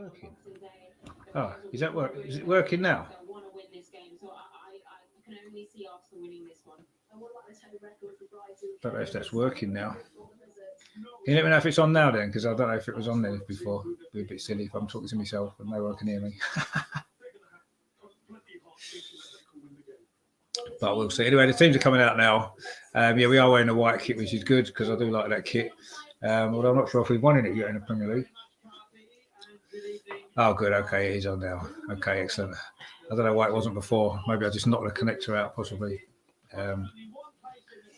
working? Oh, is that work? Is it working now? Don't know if that's working now. Can you let me know if it's on now then? Because I don't know if it was on there before. It'd be a bit silly if I'm talking to myself and no one can hear me. But we'll see. Anyway, the teams are coming out now. Yeah, we are wearing the white kit, which is good because I do like that kit. Although I'm not sure if we've won in it yet in the Premier League. Oh, good. Okay, it is on now. Okay, excellent. I don't know why it wasn't before. Maybe I just knocked the connector out, possibly.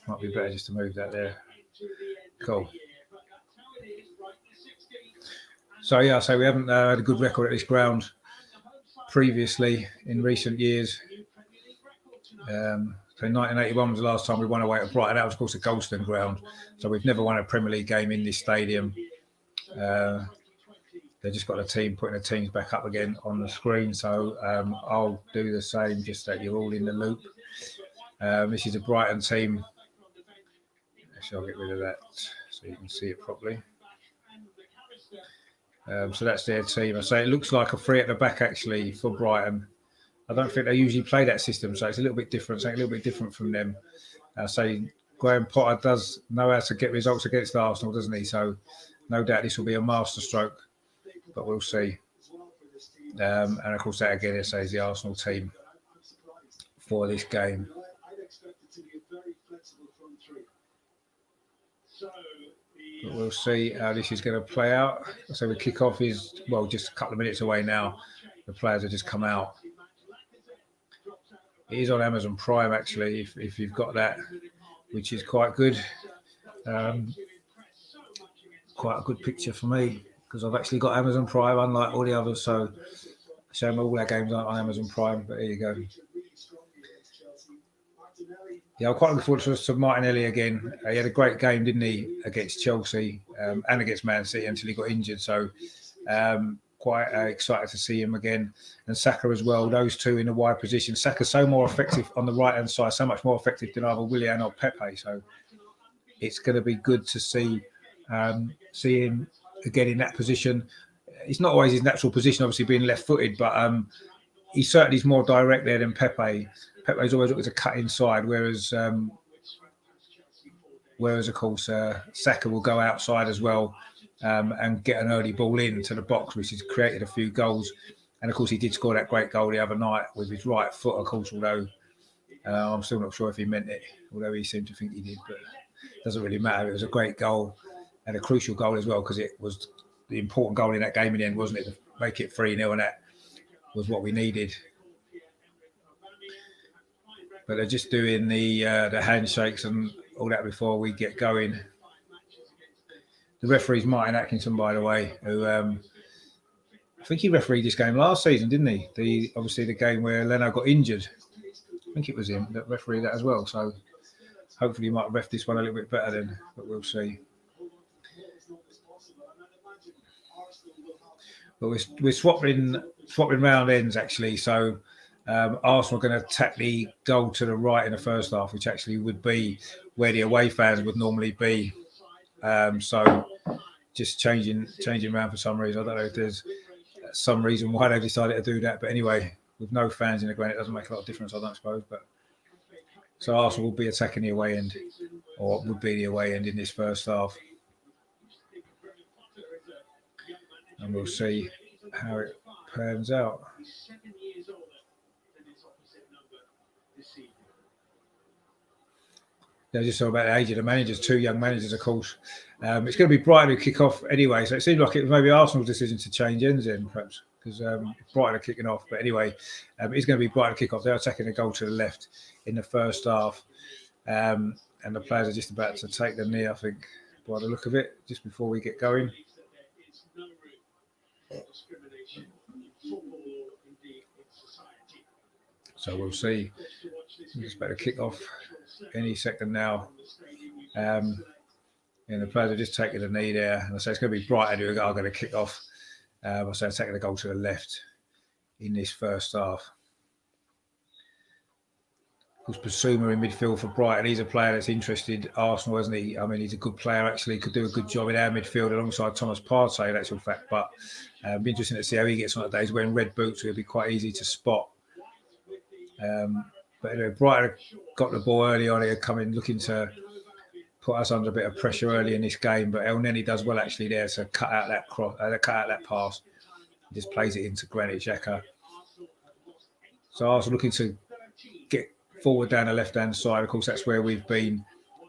Might be better just to move that there. Cool. So, yeah, so we haven't had a good record at this ground previously in recent years. So 1981 was the last time we won away at Brighton. That was, of course, the Goldstone ground. So we've never won a Premier League game in this stadium. They just got the team putting the teams back up again on the screen. So I'll do the same, just that you're all in the loop. This is a Brighton team. Actually, I'll get rid of that so you can see it properly. So that's their team. I say it looks like a three at the back actually for Brighton. I don't think they usually play that system, so it's a little bit different. Something a little bit different from them. I say Graham Potter does know how to get results against Arsenal, doesn't he? So no doubt this will be a masterstroke, but we'll see. And of course, that again, it says the Arsenal team for this game. But we'll see how this is going to play out. So the kickoff is, well, just a couple of minutes away now. The players have just come out. It is on Amazon Prime, actually, if you've got that, which is quite good. Quite a good picture for me, because I've actually got Amazon Prime, unlike all the others. So all our games aren't on Amazon Prime, but there you go. Yeah, I'm quite looking forward to Martinelli again. He had a great game, didn't he, against Chelsea and against Man City until he got injured. So quite excited to see him again. And Saka as well, those two in the wide position. Saka's so more effective on the right-hand side, so much more effective than either Willian or Pepe. So it's going to be good to see him again in that position. It's not always his natural position, obviously being left-footed, but he certainly is more direct there than Pepe. Pepe's always looking to cut inside, whereas of course Saka will go outside as well and get an early ball into the box, which has created a few goals. And of course, he did score that great goal the other night with his right foot, of course, although I'm still not sure if he meant it, although he seemed to think he did, but it doesn't really matter. It was a great goal and a crucial goal as well, because it was the important goal in that game in the end, wasn't it? To make it 3-0, and that was what we needed. But they're just doing the handshakes and all that before we get going. The referee's Martin Atkinson, by the way, who I think he refereed this game last season, didn't he? Obviously the game where Leno got injured. I think it was him that refereed that as well. So hopefully he might ref this one a little bit better then, but we'll see. But we're swapping round ends actually. So Arsenal are going to attack the goal to the right in the first half, which actually would be where the away fans would normally be. So just changing around for some reason. I don't know if there's some reason why they've decided to do that, but anyway, with no fans in the ground, it doesn't make a lot of difference, I don't suppose. But so Arsenal will be attacking the away end, or would be the away end in this first half, and we'll see how it pans out. Yeah, just talk about the age of the managers, two young managers, of course. It's going to be Brighton who kick off anyway, so it seems like it was maybe Arsenal's decision to change ends in, perhaps, because Brighton are kicking off. But anyway, it's going to be Brighton kick off. They're attacking the goal to the left in the first half, and the players are just about to take the knee, I think, by the look of it, just before we get going. So we'll see. We're just about to kick off any second now. And the players are just taking the knee there. And I say it's going to be Brighton who are going to kick off. I say taking the goal to the left in this first half. Of course, Basuma in midfield for Brighton. He's a player that's interested Arsenal, hasn't he? I mean, he's a good player, actually. Could do a good job in our midfield alongside Thomas Partey, in actual fact. But it'll be interesting to see how he gets on today. He's wearing red boots, so it'll be quite easy to spot. But anyway, Brighton got the ball early on here, coming looking to put us under a bit of pressure early in this game. But El Neni does well actually there to cut out that pass. He just plays it into Granit Xhaka. So Arsenal looking to get forward down the left-hand side. Of course, that's where we've been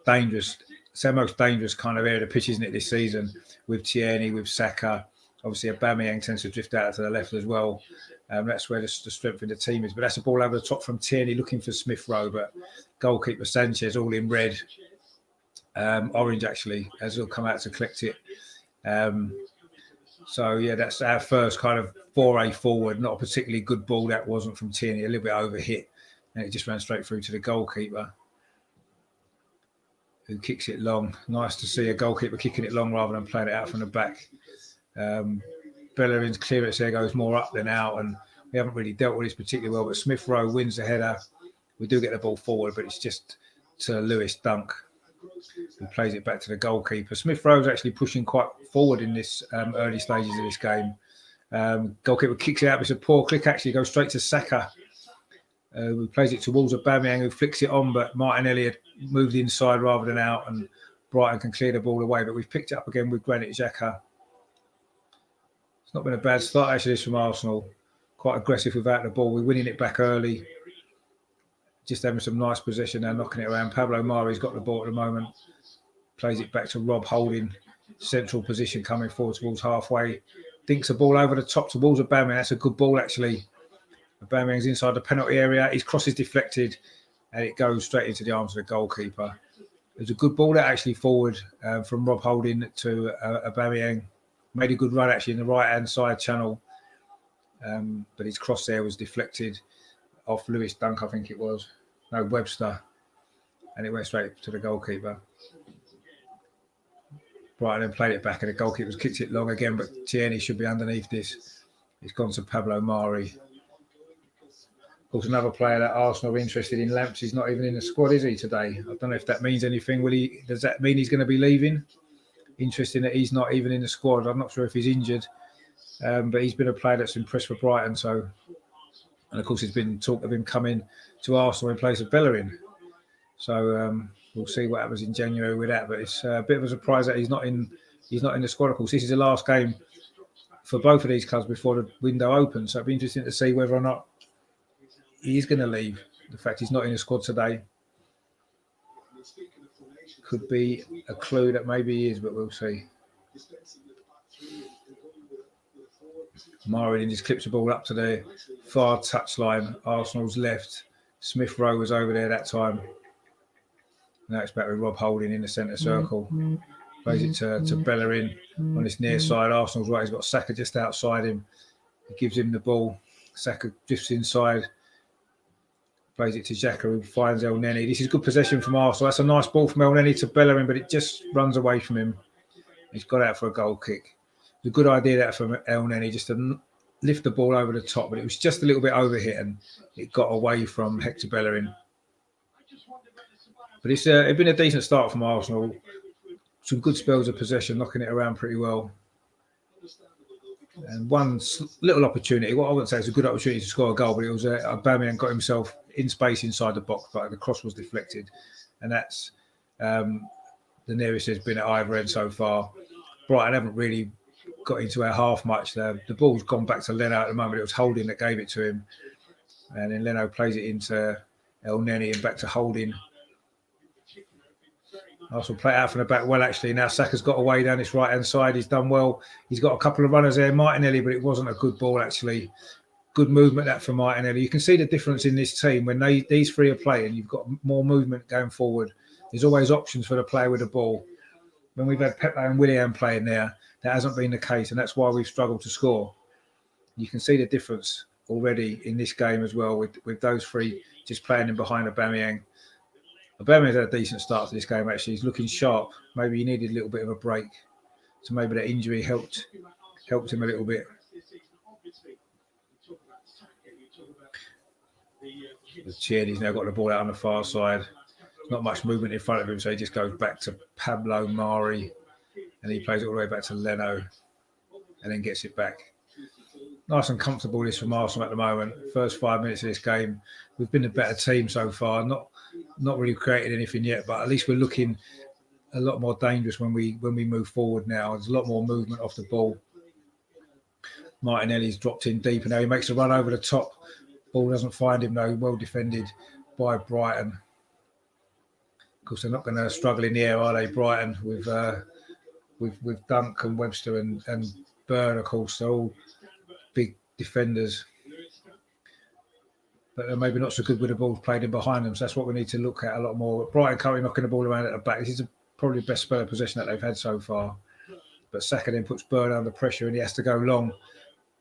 dangerous. It's our most dangerous kind of area of the pitch, isn't it, this season? With Tierney, with Saka. Obviously, Aubameyang tends to drift out to the left as well. That's where the strength of the team is. But that's a ball over the top from Tierney, looking for Smith Rowe. But goalkeeper Sanchez, all in red. Orange, actually, as he'll come out to collect it. So, yeah, that's our first kind of foray forward. Not a particularly good ball, that wasn't, from Tierney. A little bit overhit. And it just ran straight through to the goalkeeper, who kicks it long. Nice to see a goalkeeper kicking it long rather than playing it out from the back. Bellerin's clearance there goes more up than out, and we haven't really dealt with this particularly well. But Smith Rowe wins the header. We do get the ball forward, but it's just to Lewis Dunk, who plays it back to the goalkeeper. Smith Rowe's actually pushing quite forward in this early stages of this game. Goalkeeper kicks it out. It's a poor click, actually. Goes straight to Saka. Who plays it towards Aubameyang, who flicks it on, but Martinelli had moved inside rather than out, and Brighton can clear the ball away. But we've picked it up again with Granit Xhaka. It's not been a bad start, actually, this from Arsenal. Quite aggressive without the ball. We're winning it back early. Just having some nice possession now, knocking it around. Pablo Mari's got the ball at the moment. Plays it back to Rob Holding. Central position coming forward towards halfway. Dinks a ball over the top towards Aubameyang. That's a good ball, actually. Aubameyang's inside the penalty area. His cross is deflected, and it goes straight into the arms of the goalkeeper. It was a good ball, that actually, forward from Rob Holding to Aubameyang. Made a good run, actually, in the right-hand side channel. But his cross there was deflected off Lewis Dunk, I think it was. No, Webster. And it went straight to the goalkeeper. Brighton then played it back, and the goalkeeper's kicked it long again, but Tierney should be underneath this. It's gone to Pablo Mari. Of course, another player that Arsenal are interested in, Lamps, he's not even in the squad, is he, today? I don't know if that means anything. Does that mean he's going to be leaving? Interesting that he's not even in the squad. I'm not sure if he's injured, but he's been a player that's impressed for Brighton. So, and of course, there's been talk of him coming to Arsenal in place of Bellerin. So we'll see what happens in January with that. But it's a bit of a surprise that he's not in the squad. Of course, this is the last game for both of these clubs before the window opens. So it'll be interesting to see whether or not he's going to leave. The fact he's not in the squad today could be a clue that maybe he is, but we'll see. Mari just clips the ball up to the far touchline. Arsenal's left. Smith Rowe was over there that time. Now it's back with Rob Holding in the centre circle. Plays it to Bellerin on this near side. Arsenal's right. He's got Saka just outside him. He gives him the ball. Saka drifts inside. Plays it to Xhaka, who finds El Neni. This is good possession from Arsenal. That's a nice ball from El Neni to Bellerin, but it just runs away from him. He's got out for a goal kick. It's a good idea that from El Neni, just to lift the ball over the top, but it was just a little bit overhit and it got away from Hector Bellerin. But it's been a decent start from Arsenal. Some good spells of possession, knocking it around pretty well. And one little opportunity, what I wouldn't say it's a good opportunity to score a goal, but it was Aubameyang got himself in space inside the box, but the cross was deflected. And that's the nearest there's been at either end so far. Brighton haven't really got into our half much. The ball's gone back to Leno at the moment. It was Holding that gave it to him. And then Leno plays it into El Neni and back to Holding. Arsenal play it out from the back well, actually. Now Saka's got away down this right-hand side. He's done well. He's got a couple of runners there. Martinelli, but it wasn't a good ball, actually. Good movement, that from Martinelli. You can see the difference in this team. When these three are playing, you've got more movement going forward. There's always options for the player with the ball. When we've had Pepe and Willian playing there, that hasn't been the case, and that's why we've struggled to score. You can see the difference already in this game as well, with those three just playing in behind Aubameyang. Aubameyang's had a decent start to this game, actually. He's looking sharp. Maybe he needed a little bit of a break. So maybe that injury helped him a little bit. Tierney's now got the ball out on the far side. Not much movement in front of him, so he just goes back to Pablo Mari, and he plays it all the way back to Leno, and then gets it back. Nice and comfortable this from Arsenal at the moment. First 5 minutes of this game, we've been a better team so far. Not really created anything yet, but at least we're looking a lot more dangerous when we move forward now. There's a lot more movement off the ball. Martinelli's dropped in deep, and now he makes a run over the top. Ball doesn't find him though. Well defended by Brighton. Of course, they're not going to struggle in the air, are they? Brighton with Dunk and Webster and Byrne, of course, they're all big defenders. But they're maybe not so good with the ball played in behind them. So that's what we need to look at a lot more. Brighton currently knocking the ball around at the back. This is probably the best spell of possession that they've had so far. But Saka then puts Byrne under pressure and he has to go long.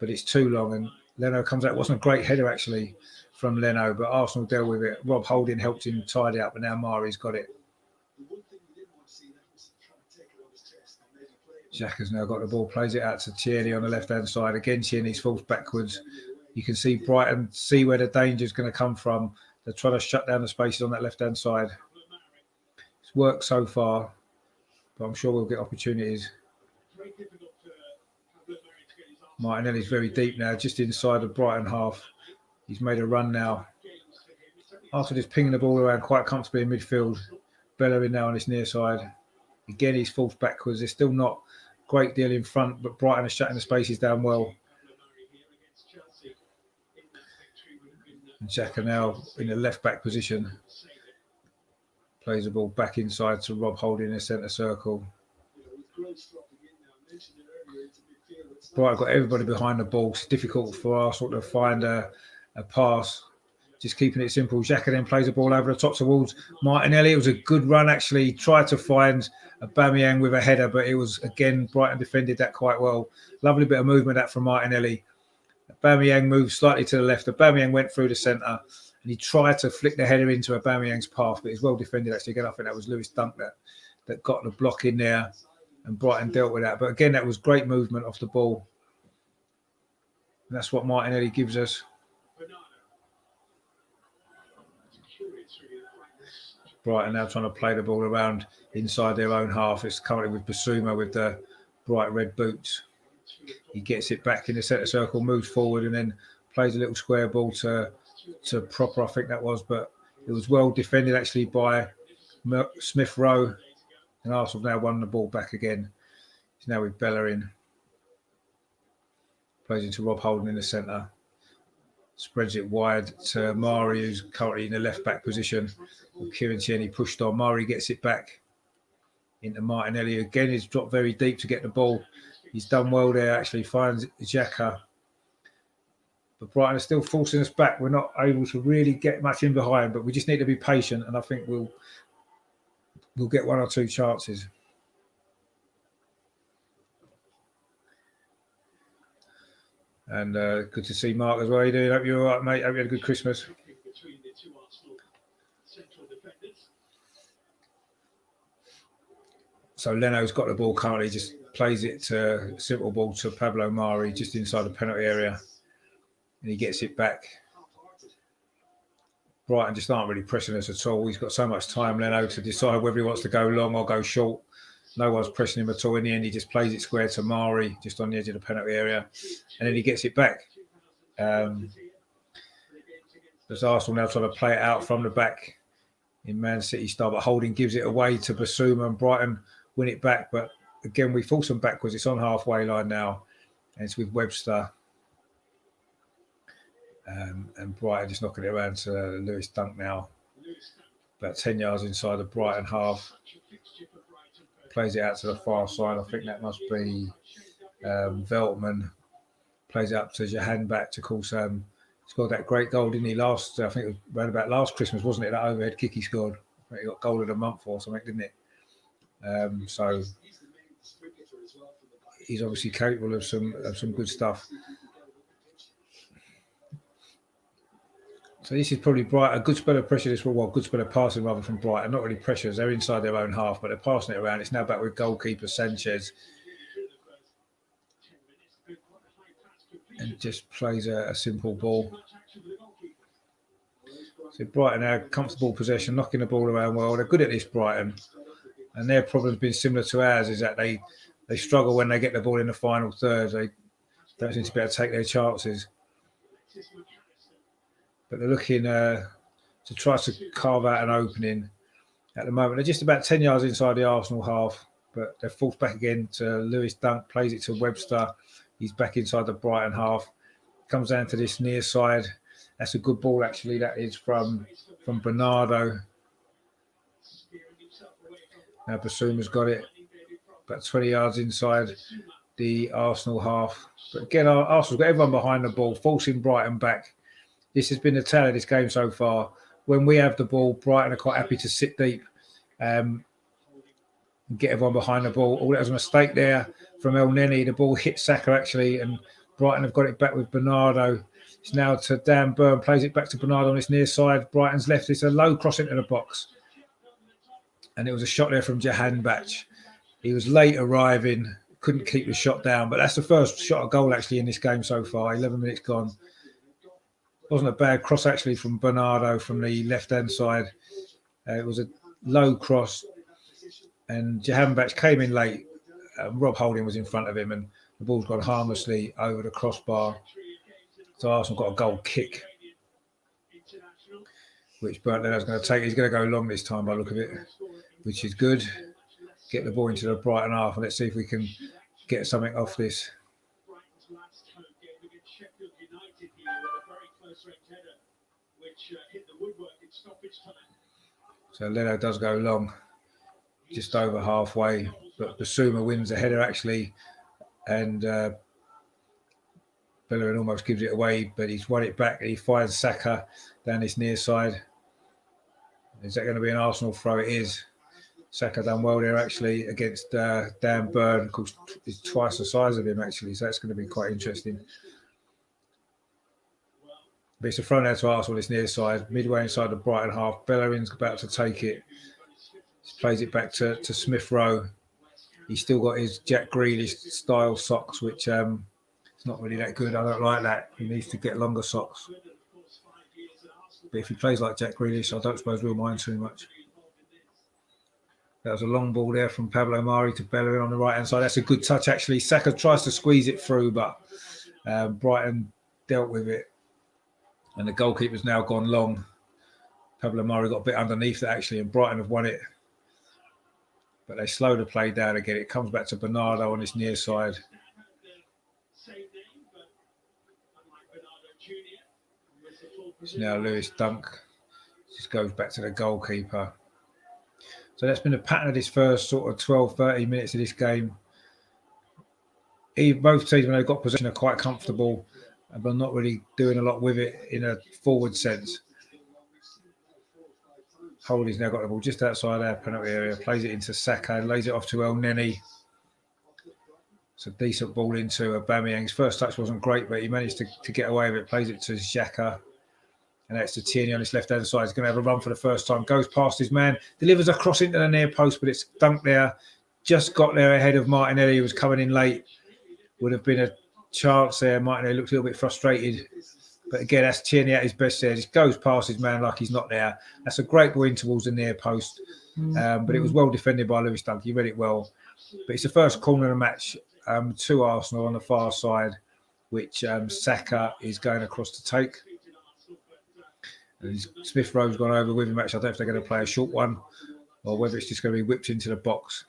But it's too long. And Leno comes out. It wasn't a great header, actually, from Leno. But Arsenal dealt with it. Rob Holding helped him tidy up. But now Mari's got it. Xhaka's now got the ball, plays it out to Tierney on the left-hand side. Again, Tierney's falls backwards. You can see Brighton see where the danger is going to come from. They're trying to shut down the spaces on that left-hand side. It's worked so far, but I'm sure we'll get opportunities. Martinelli's very deep now, just inside the Brighton half. He's made a run now. After just pinging the ball around quite comfortably in midfield. Bellerin now on his near side. Again, he's falls backwards. There's still not a great deal in front, but Brighton are shutting the spaces down well. Xhaka now in the left-back position. Plays the ball back inside to Rob Holding in the centre circle. Brighton got everybody behind the ball. It's difficult for Arsenal to find a pass. Just keeping it simple. Xhaka then plays the ball over the top towards Martinelli. It was a good run, actually. He tried to find Aubameyang with a header, but it was, again, Brighton defended that quite well. Lovely bit of movement that from Martinelli. Aubameyang moved slightly to the left. Aubameyang went through the centre, and he tried to flick the header into Aubameyang's path, but he's well defended, actually. Again, I think that was Lewis Dunk that got the block in there, and Brighton dealt with that. But again, that was great movement off the ball. And that's what Martinelli gives us. Brighton now trying to play the ball around inside their own half. It's currently with Basuma with the bright red boots. He gets it back in the centre circle, moves forward, and then plays a little square ball to Proper, I think that was. But it was well defended, actually, by Smith Rowe. And Arsenal now won the ball back again. He's now with Bellerin. Plays into Rob Holding in the centre. Spreads it wide to Mari, who's currently in the left-back position. Kieran Tierney pushed on. Mari gets it back into Martinelli. Again, he's dropped very deep to get the ball. He's done well there, actually. Finds Xhaka. But Brighton are still forcing us back. We're not able to really get much in behind, but we just need to be patient, and I think we'll get one or two chances. And good to see Mark as well. How you doing? Hope you're all right, mate. Hope you had a good Christmas. So Leno's got the ball currently, just plays it to simple ball to Pablo Mari just inside the penalty area. And he gets it back. Brighton just aren't really pressing us at all. He's got so much time, Leno, to decide whether he wants to go long or go short. No one's pressing him at all. In the end, he just plays it square to Mari, just on the edge of the penalty area. And then he gets it back. There's Arsenal now trying to play it out from the back in Man City style, but Holding gives it away to Basuma, and Brighton win it back. But again, we force them backwards. It's on halfway line now, and it's with Webster. And Brighton just knocking it around to Lewis Dunk now. About 10 yards inside the Brighton half. Plays it out to the far side. I think that must be Veltman. Plays it up to Jahan back to Coulson. Scored that great goal, didn't he? I think it was around about last Christmas, wasn't it? That overhead kick he scored. I think he got goal of the month or something, didn't it? So he's obviously capable of some good stuff. So this is probably Brighton, a good spell of pressure. Good spell of passing rather from Brighton. Not really pressures. They're inside their own half, but they're passing it around. It's now back with goalkeeper Sanchez. And just plays a simple ball. So Brighton had comfortable possession, knocking the ball around well. They're good at this, Brighton. And their problem's been similar to ours, is that they struggle when they get the ball in the final third. They don't seem to be able to take their chances. But they're looking to try to carve out an opening at the moment. They're just about 10 yards inside the Arsenal half, but they're forced back again to Lewis Dunk, plays it to Webster. He's back inside the Brighton half. Comes down to this near side. That's a good ball, actually. That is from Bernardo. Now Basuma's got it. About 20 yards inside the Arsenal half. But again, Arsenal's got everyone behind the ball, forcing Brighton back. This has been the tale of this game so far. When we have the ball, Brighton are quite happy to sit deep and get everyone behind the ball. Oh, that was a mistake there from El Neni. The ball hit Saka, actually, and Brighton have got it back with Bernardo. It's now to Dan Burn, plays it back to Bernardo on this near side. Brighton's left. It's a low cross into the box. And it was a shot there from Jahanbakhsh. He was late arriving, couldn't keep the shot down. But that's the first shot of goal, actually, in this game so far. 11 minutes gone. Wasn't a bad cross, actually, from Bernardo from the left-hand side. It was a low cross. And Jahanbakhsh came in late. Rob Holding was in front of him, and the ball's gone harmlessly over the crossbar. So Arsenal got a goal kick, which Burntle's going to take. He's going to go long this time by the look of it, which is good. Get the ball into the Brighton half, and let's see if we can get something off this. So Leno does go long, just over halfway, but Basuma wins the header, actually, and Bellerin almost gives it away, but he's won it back. He finds Saka down this near side. Is that going to be an Arsenal throw? It is. Saka done well there, actually, against Dan Burn. Of course, he's twice the size of him, actually, so that's going to be quite interesting. But it's a throw now to Arsenal, this near side, midway inside the Brighton half. Bellerin's about to take it. He plays it back to Smith Rowe. He's still got his Jack Grealish style socks, which it's not really that good. I don't like that. He needs to get longer socks. But if he plays like Jack Grealish, I don't suppose we'll mind too much. That was a long ball there from Pablo Mari to Bellerin on the right-hand side. That's a good touch, actually. Saka tries to squeeze it through, but Brighton dealt with it. And the goalkeeper's now gone long. Pablo Mari got a bit underneath it, actually, and Brighton have won it. But they slow the play down again. It comes back to Bernardo on this near side. It's now Lewis Dunk. Just goes back to the goalkeeper. So that's been the pattern of this first sort of 12, 30 minutes of this game. Both teams, when they've got possession, are quite comfortable, but not really doing a lot with it in a forward sense. Holding's now got the ball just outside our penalty area, plays it into Saka, lays it off to El Neni. It's a decent ball into Aubameyang's first touch wasn't great, but he managed to get away with it, plays it to Xhaka. And that's to Tierney on his left-hand side. He's going to have a run for the first time. Goes past his man. Delivers a cross into the near post, but it's dunked there. Just got there ahead of Martinelli, who was coming in late. Would have been a chance there. Martinelli looked a little bit frustrated. But again, that's Tierney at his best there. Just goes past his man like he's not there. That's a great ball in towards the near post. But it was well defended by Lewis Dunk. He read it well. But it's the first corner of the match to Arsenal on the far side, which Saka is going across to take. And Smith Rowe's gone over with him. Actually, I don't know if they're going to play a short one or whether it's just going to be whipped into the box.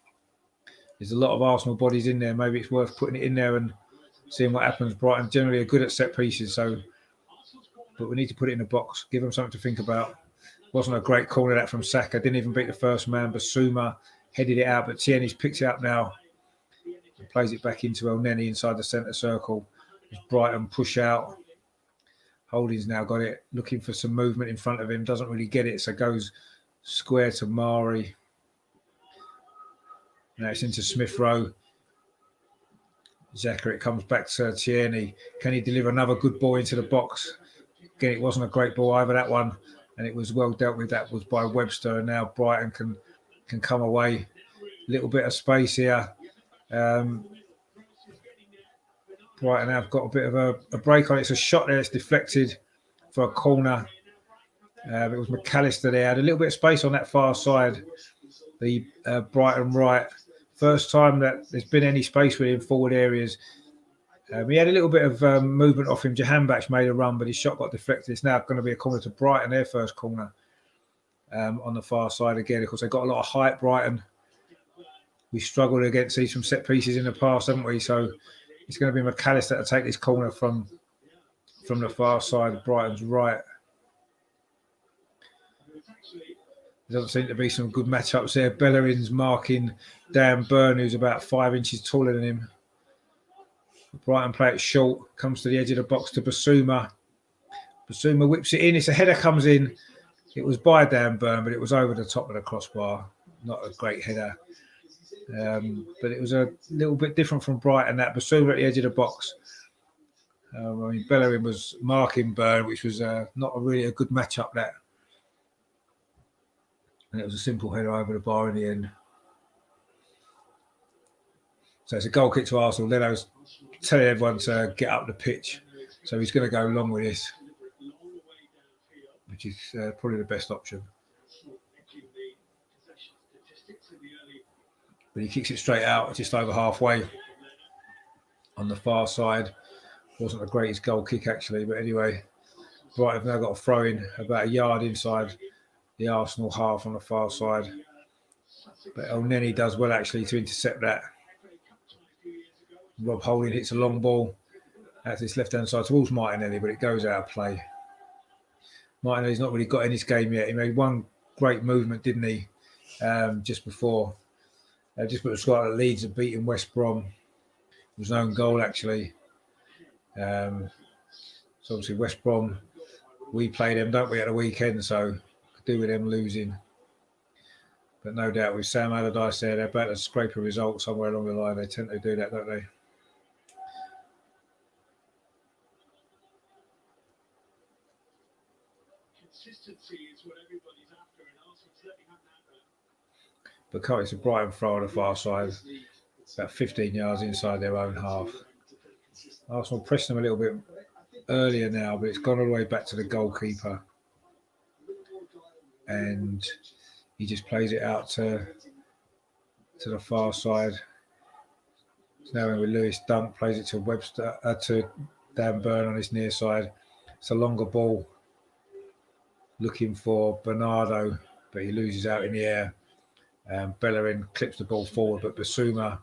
There's a lot of Arsenal bodies in there. Maybe it's worth putting it in there and seeing what happens. Brighton generally are good at set pieces, but we need to put it in the box. Give them something to think about. Wasn't a great corner that from Saka. Didn't even beat the first man. Basuma headed it out, but Tierney's picked it up now and plays it back into El Neni inside the centre circle. Brighton push out. Holding's now got it, looking for some movement in front of him, doesn't really get it, so goes square to Mari. Now it's into Smith Rowe. Xhaka, it comes back to Tierney. Can he deliver another good ball into the box? Again, it wasn't a great ball either, that one, and it was well dealt with. That was by Webster, and now Brighton can come away. Little bit of space here. Brighton have got a bit of a break on it. It's a shot there. It's deflected for a corner. It was McAllister there. Had a little bit of space on that far side. The Brighton right. First time that there's been any space with him forward areas. He had a little bit of movement off him. Jahanbakhsh made a run, but his shot got deflected. It's now going to be a corner to Brighton, their first corner on the far side again. Of course, they've got a lot of height, Brighton. We struggled against these from set pieces in the past, haven't we? So it's going to be McAllister to take this corner from the far side of Brighton's right. There doesn't seem to be some good matchups there. Bellerin's marking Dan Burn, who's about 5 inches taller than him. Brighton play it short, comes to the edge of the box to Basuma. Basuma whips it in. It's a header comes in. It was by Dan Burn, but it was over the top of the crossbar. Not a great header. But it was a little bit different from Brighton. That Basuma at the edge of the box. Bellerin was marking Burn, which was not really a good matchup, that. And it was a simple header over the bar in the end. So it's a goal kick to Arsenal. Leno's telling everyone to get up the pitch. So he's going to go long with this, which is probably the best option. But he kicks it straight out, just over halfway on the far side. Wasn't the greatest goal kick, actually. But anyway, Brighton have now got a throw in about a yard inside the Arsenal half on the far side. But El Neni does well, actually, to intercept that. Rob Holding hits a long ball out to his left-hand side towards Martinelli, but it goes out of play. Martinelli's not really got in this game yet. He made one great movement, didn't he, just before. Just put the squad at Leeds and beating West Brom. It was an own goal, actually. So obviously West Brom, we play them, don't we, at the weekend, so could do with them losing. But no doubt with Sam Allardyce there, they're about to scrape a result somewhere along the line. They tend to do that, don't they? Consistency is what everybody's after, and Arsenal certainly have that. But it's a Brighton throw on the far side, about 15 yards inside their own half. Arsenal pressed them a little bit earlier now, but it's gone all the way back to the goalkeeper. And he just plays it out to the far side. It's now in with Lewis Dunk, plays it to Webster, to Dan Burn on his near side. It's a longer ball, looking for Bernardo, but he loses out in the air. Bellerin clips the ball forward, but Basuma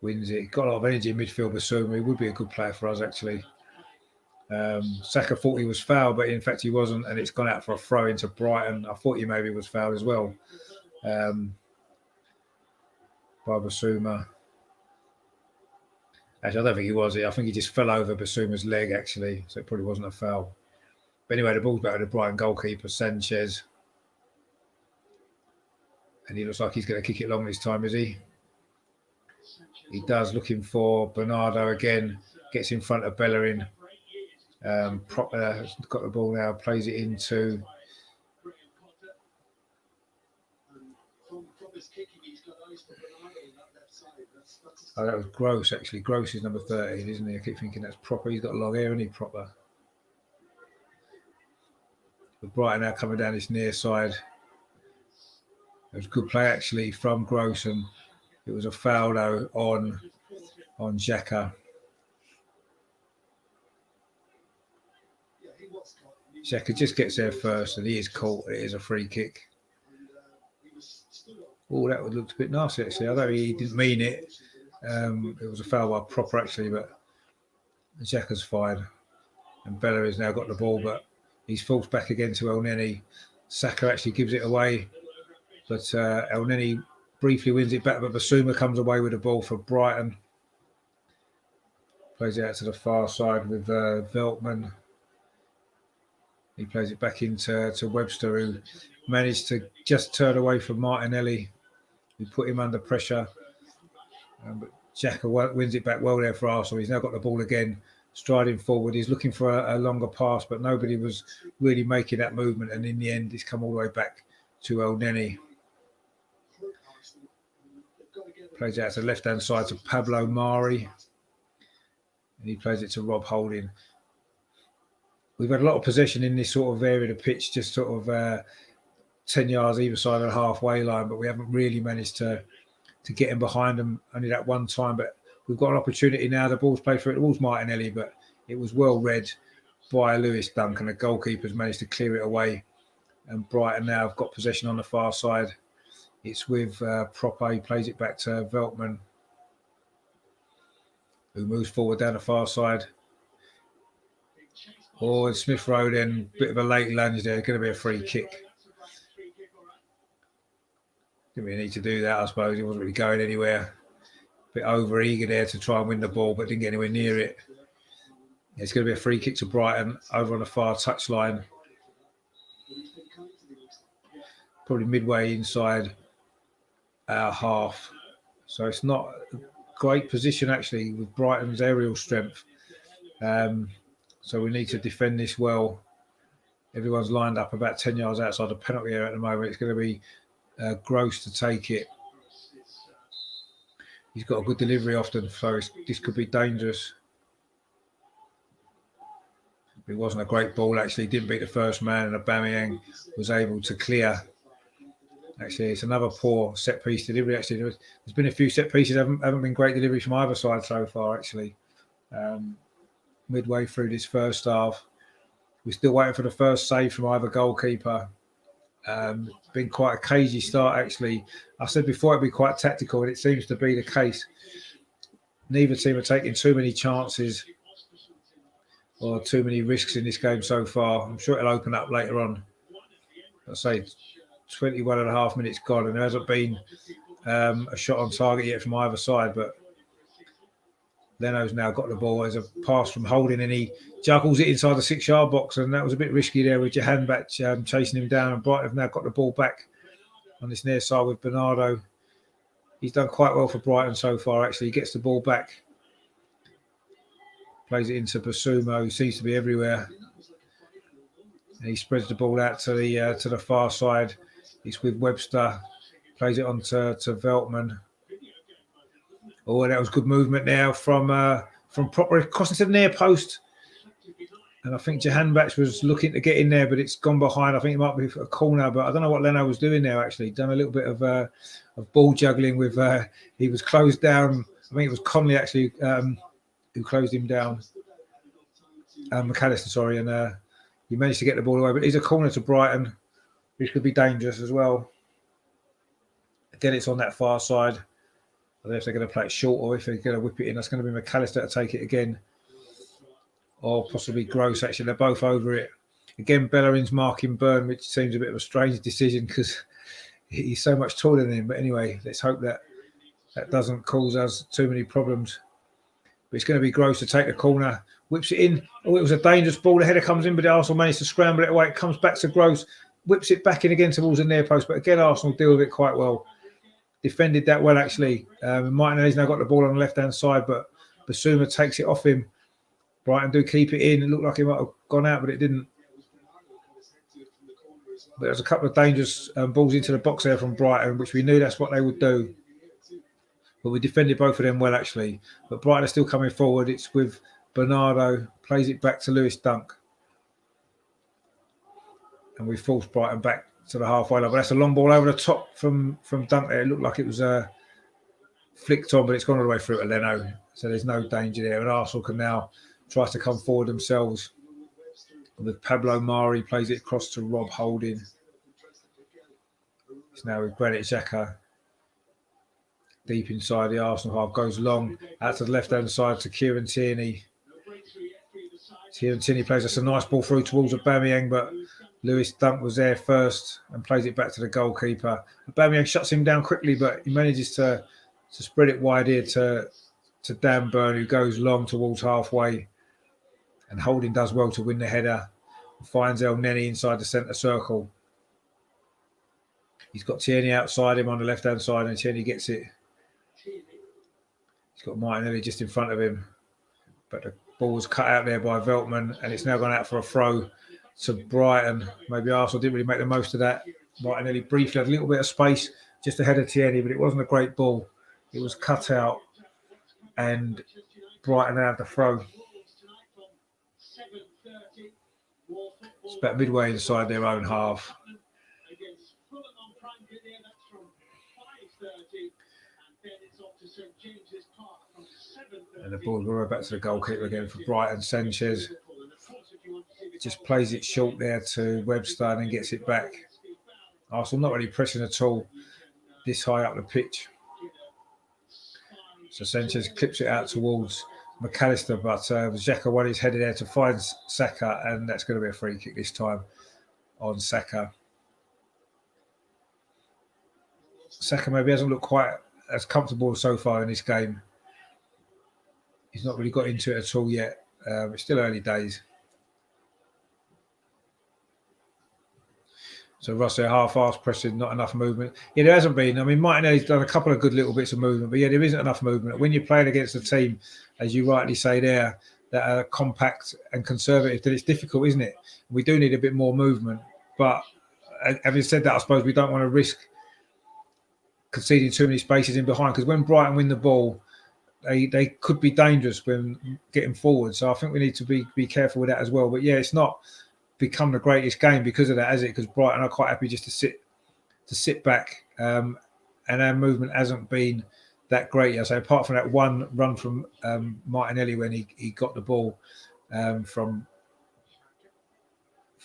wins it. Got a lot of energy in midfield, Basuma. He would be a good player for us, actually. Saka thought he was fouled, but in fact he wasn't, and it's gone out for a throw into Brighton. I thought he maybe was fouled as well by Basuma. Actually, I don't think he was. I think he just fell over Basuma's leg, actually, so it probably wasn't a foul. But anyway, the ball's back to the Brighton goalkeeper, Sanchez. And he looks like he's going to kick it long this time, is he? He does, looking for Bernardo again. Gets in front of Bellerin. Got the ball now, plays it into... Oh, that was Gross, actually. Gross is number 13, isn't he? I keep thinking that's Proper. He's got long hair, isn't he, Proper? But Brighton now coming down this near side. It was a good play, actually, from Gross, and it was a foul, though, on Xhaka. Xhaka just gets there first, and he is caught. It is a free kick. Oh, that looked a bit nasty, actually. I know he didn't mean it. It was a foul by Proper, actually, but Xhaka's fired. And Bella has now got the ball, but he's forced back again to El Neni. Saka actually gives it away, but El Neni briefly wins it back, but Basuma comes away with the ball for Brighton. Plays it out to the far side with Veltman. He plays it back into Webster, who managed to just turn away from Martinelli, who put him under pressure. But Xhaka wins it back well there for Arsenal. He's now got the ball again, striding forward. He's looking for a longer pass, but nobody was really making that movement. And in the end, it's come all the way back to El Neni. Plays it out to the left-hand side to Pablo Mari. And he plays it to Rob Holding. we've had a lot of possession in this sort of area of the pitch, just sort of 10 yards either side of the halfway line, but we haven't really managed to get in behind them only that one time. But we've got an opportunity now. The ball's played through it towards Martinelli, but it was well read by Lewis Dunk, and the goalkeeper's managed to clear it away. And Brighton now have got possession on the far side. It's with Proper. He plays it back to Veltman, who moves forward down the far side. And Smith Rowe then, bit of a late lunge there. Going to be a free kick. Didn't really need to do that, I suppose. He wasn't really going anywhere. A bit over eager there to try and win the ball, but didn't get anywhere near it. It's going to be a free kick to Brighton over on the far touchline. Probably midway inside our half. So it's not a great position, actually, with Brighton's aerial strength. So we need to defend this well. Everyone's lined up about 10 yards outside the penalty area at the moment. It's going to be Gross to take it. He's got a good delivery often, so this could be dangerous. It wasn't a great ball, actually. Didn't beat the first man, and Aubameyang was able to clear. Actually, it's another poor set-piece delivery, actually. There's been a few set-pieces, haven't been great deliveries from either side so far, actually. Midway through this first half. We're still waiting for the first save from either goalkeeper. Been quite a cagey start, actually. I said before it'd be quite tactical, and it seems to be the case. Neither team are taking too many chances or too many risks in this game so far. I'm sure it'll open up later on. I say 21 and a half minutes gone, and there hasn't been a shot on target yet from either side, but Leno's now got the ball. There's a pass from Holding, and he juggles it inside the 6-yard box, and that was a bit risky there with Jahanbakhsh chasing him down. And Brighton have now got the ball back on this near side with Bernardo. He's done quite well for Brighton so far, actually. He gets the ball back, plays it into Basuma, who seems to be everywhere. And he spreads the ball out to the far side. It's with Webster, plays it on to Veltman. Oh, that was good movement now from Proper crossing to the near post. And I think Jahanbakhsh was looking to get in there, but it's gone behind. I think it might be a corner, but I don't know what Leno was doing there, actually. Done a little bit of ball juggling with... he was closed down. I think it was Conley, actually, who closed him down. McAllister, sorry. And he managed to get the ball away. But it's a corner to Brighton, which could be dangerous as well. Again, it's on that far side. I don't know if they're going to play it short or if they're going to whip it in. That's going to be McAllister to take it again. Or possibly Gross, actually. They're both over it. Again, Bellerin's marking Burn, which seems a bit of a strange decision because he's so much taller than him. But anyway, let's hope that doesn't cause us too many problems. But it's going to be Gross to take the corner. Whips it in. Oh, it was a dangerous ball. The header comes in, but Arsenal managed to scramble it away. It comes back to Gross. Whips it back in again towards the near post. But again, Arsenal deal with it quite well. Defended that well, actually. Martinelli's now got the ball on the left-hand side, but Basuma takes it off him. Brighton do keep it in. It looked like it might have gone out, but it didn't. But there's a couple of dangerous balls into the box there from Brighton, which we knew that's what they would do. But we defended both of them well, actually. But Brighton are still coming forward. It's with Bernardo. Plays it back to Lewis Dunk. And we forced Brighton back to the halfway line. But that's a long ball over the top from Dunk there. It looked like it was flicked on, but it's gone all the way through to Leno. So there's no danger there. And Arsenal can now try to come forward themselves. With Pablo Mari, plays it across to Rob Holding. It's now with Granit Xhaka. Deep inside the Arsenal half, goes long out to the left-hand side to Kieran Tierney. Kieran Tierney plays us a nice ball through towards Aubameyang, but Lewis Dunk was there first and plays it back to the goalkeeper. Aubameyang shuts him down quickly, but he manages to spread it wide here to Dan Burn, who goes long towards halfway. And Holding does well to win the header. Finds El Neni inside the centre circle. He's got Tierney outside him on the left-hand side, and Tierney gets it. He's got Martinelli just in front of him. But the ball was cut out there by Veltman, and it's now gone out for a throw to Brighton. Maybe Arsenal didn't really make the most of that. Martinelli briefly had a little bit of space just ahead of Tierney, but it wasn't a great ball. It was cut out, and Brighton had the throw. It's about midway inside their own half. And the ball will go back to the goalkeeper again for Brighton. Sanchez just plays it short there to Webster and then gets it back. Arsenal not really pressing at all this high up the pitch. So Sanchez clips it out towards McAllister, but Xhaka won his header there to find Saka, and that's going to be a free kick this time on Saka. Saka maybe hasn't looked quite as comfortable so far in this game. He's not really got into it at all yet. It's still early days. So Russell half-arse pressing, not enough movement. Yeah, there hasn't been. I mean, Martinelli's done a couple of good little bits of movement, but yeah, there isn't enough movement. When you're playing against a team, as you rightly say there, that are compact and conservative, then it's difficult, isn't it? We do need a bit more movement. But having said that, I suppose we don't want to risk conceding too many spaces in behind, because when Brighton win the ball, they could be dangerous when getting forward. So I think we need to be careful with that as well. But yeah, it's not become the greatest game because of that, has it? Because Brighton are quite happy just to sit back, and our movement hasn't been that great. So apart from that one run from Martinelli when he got the ball from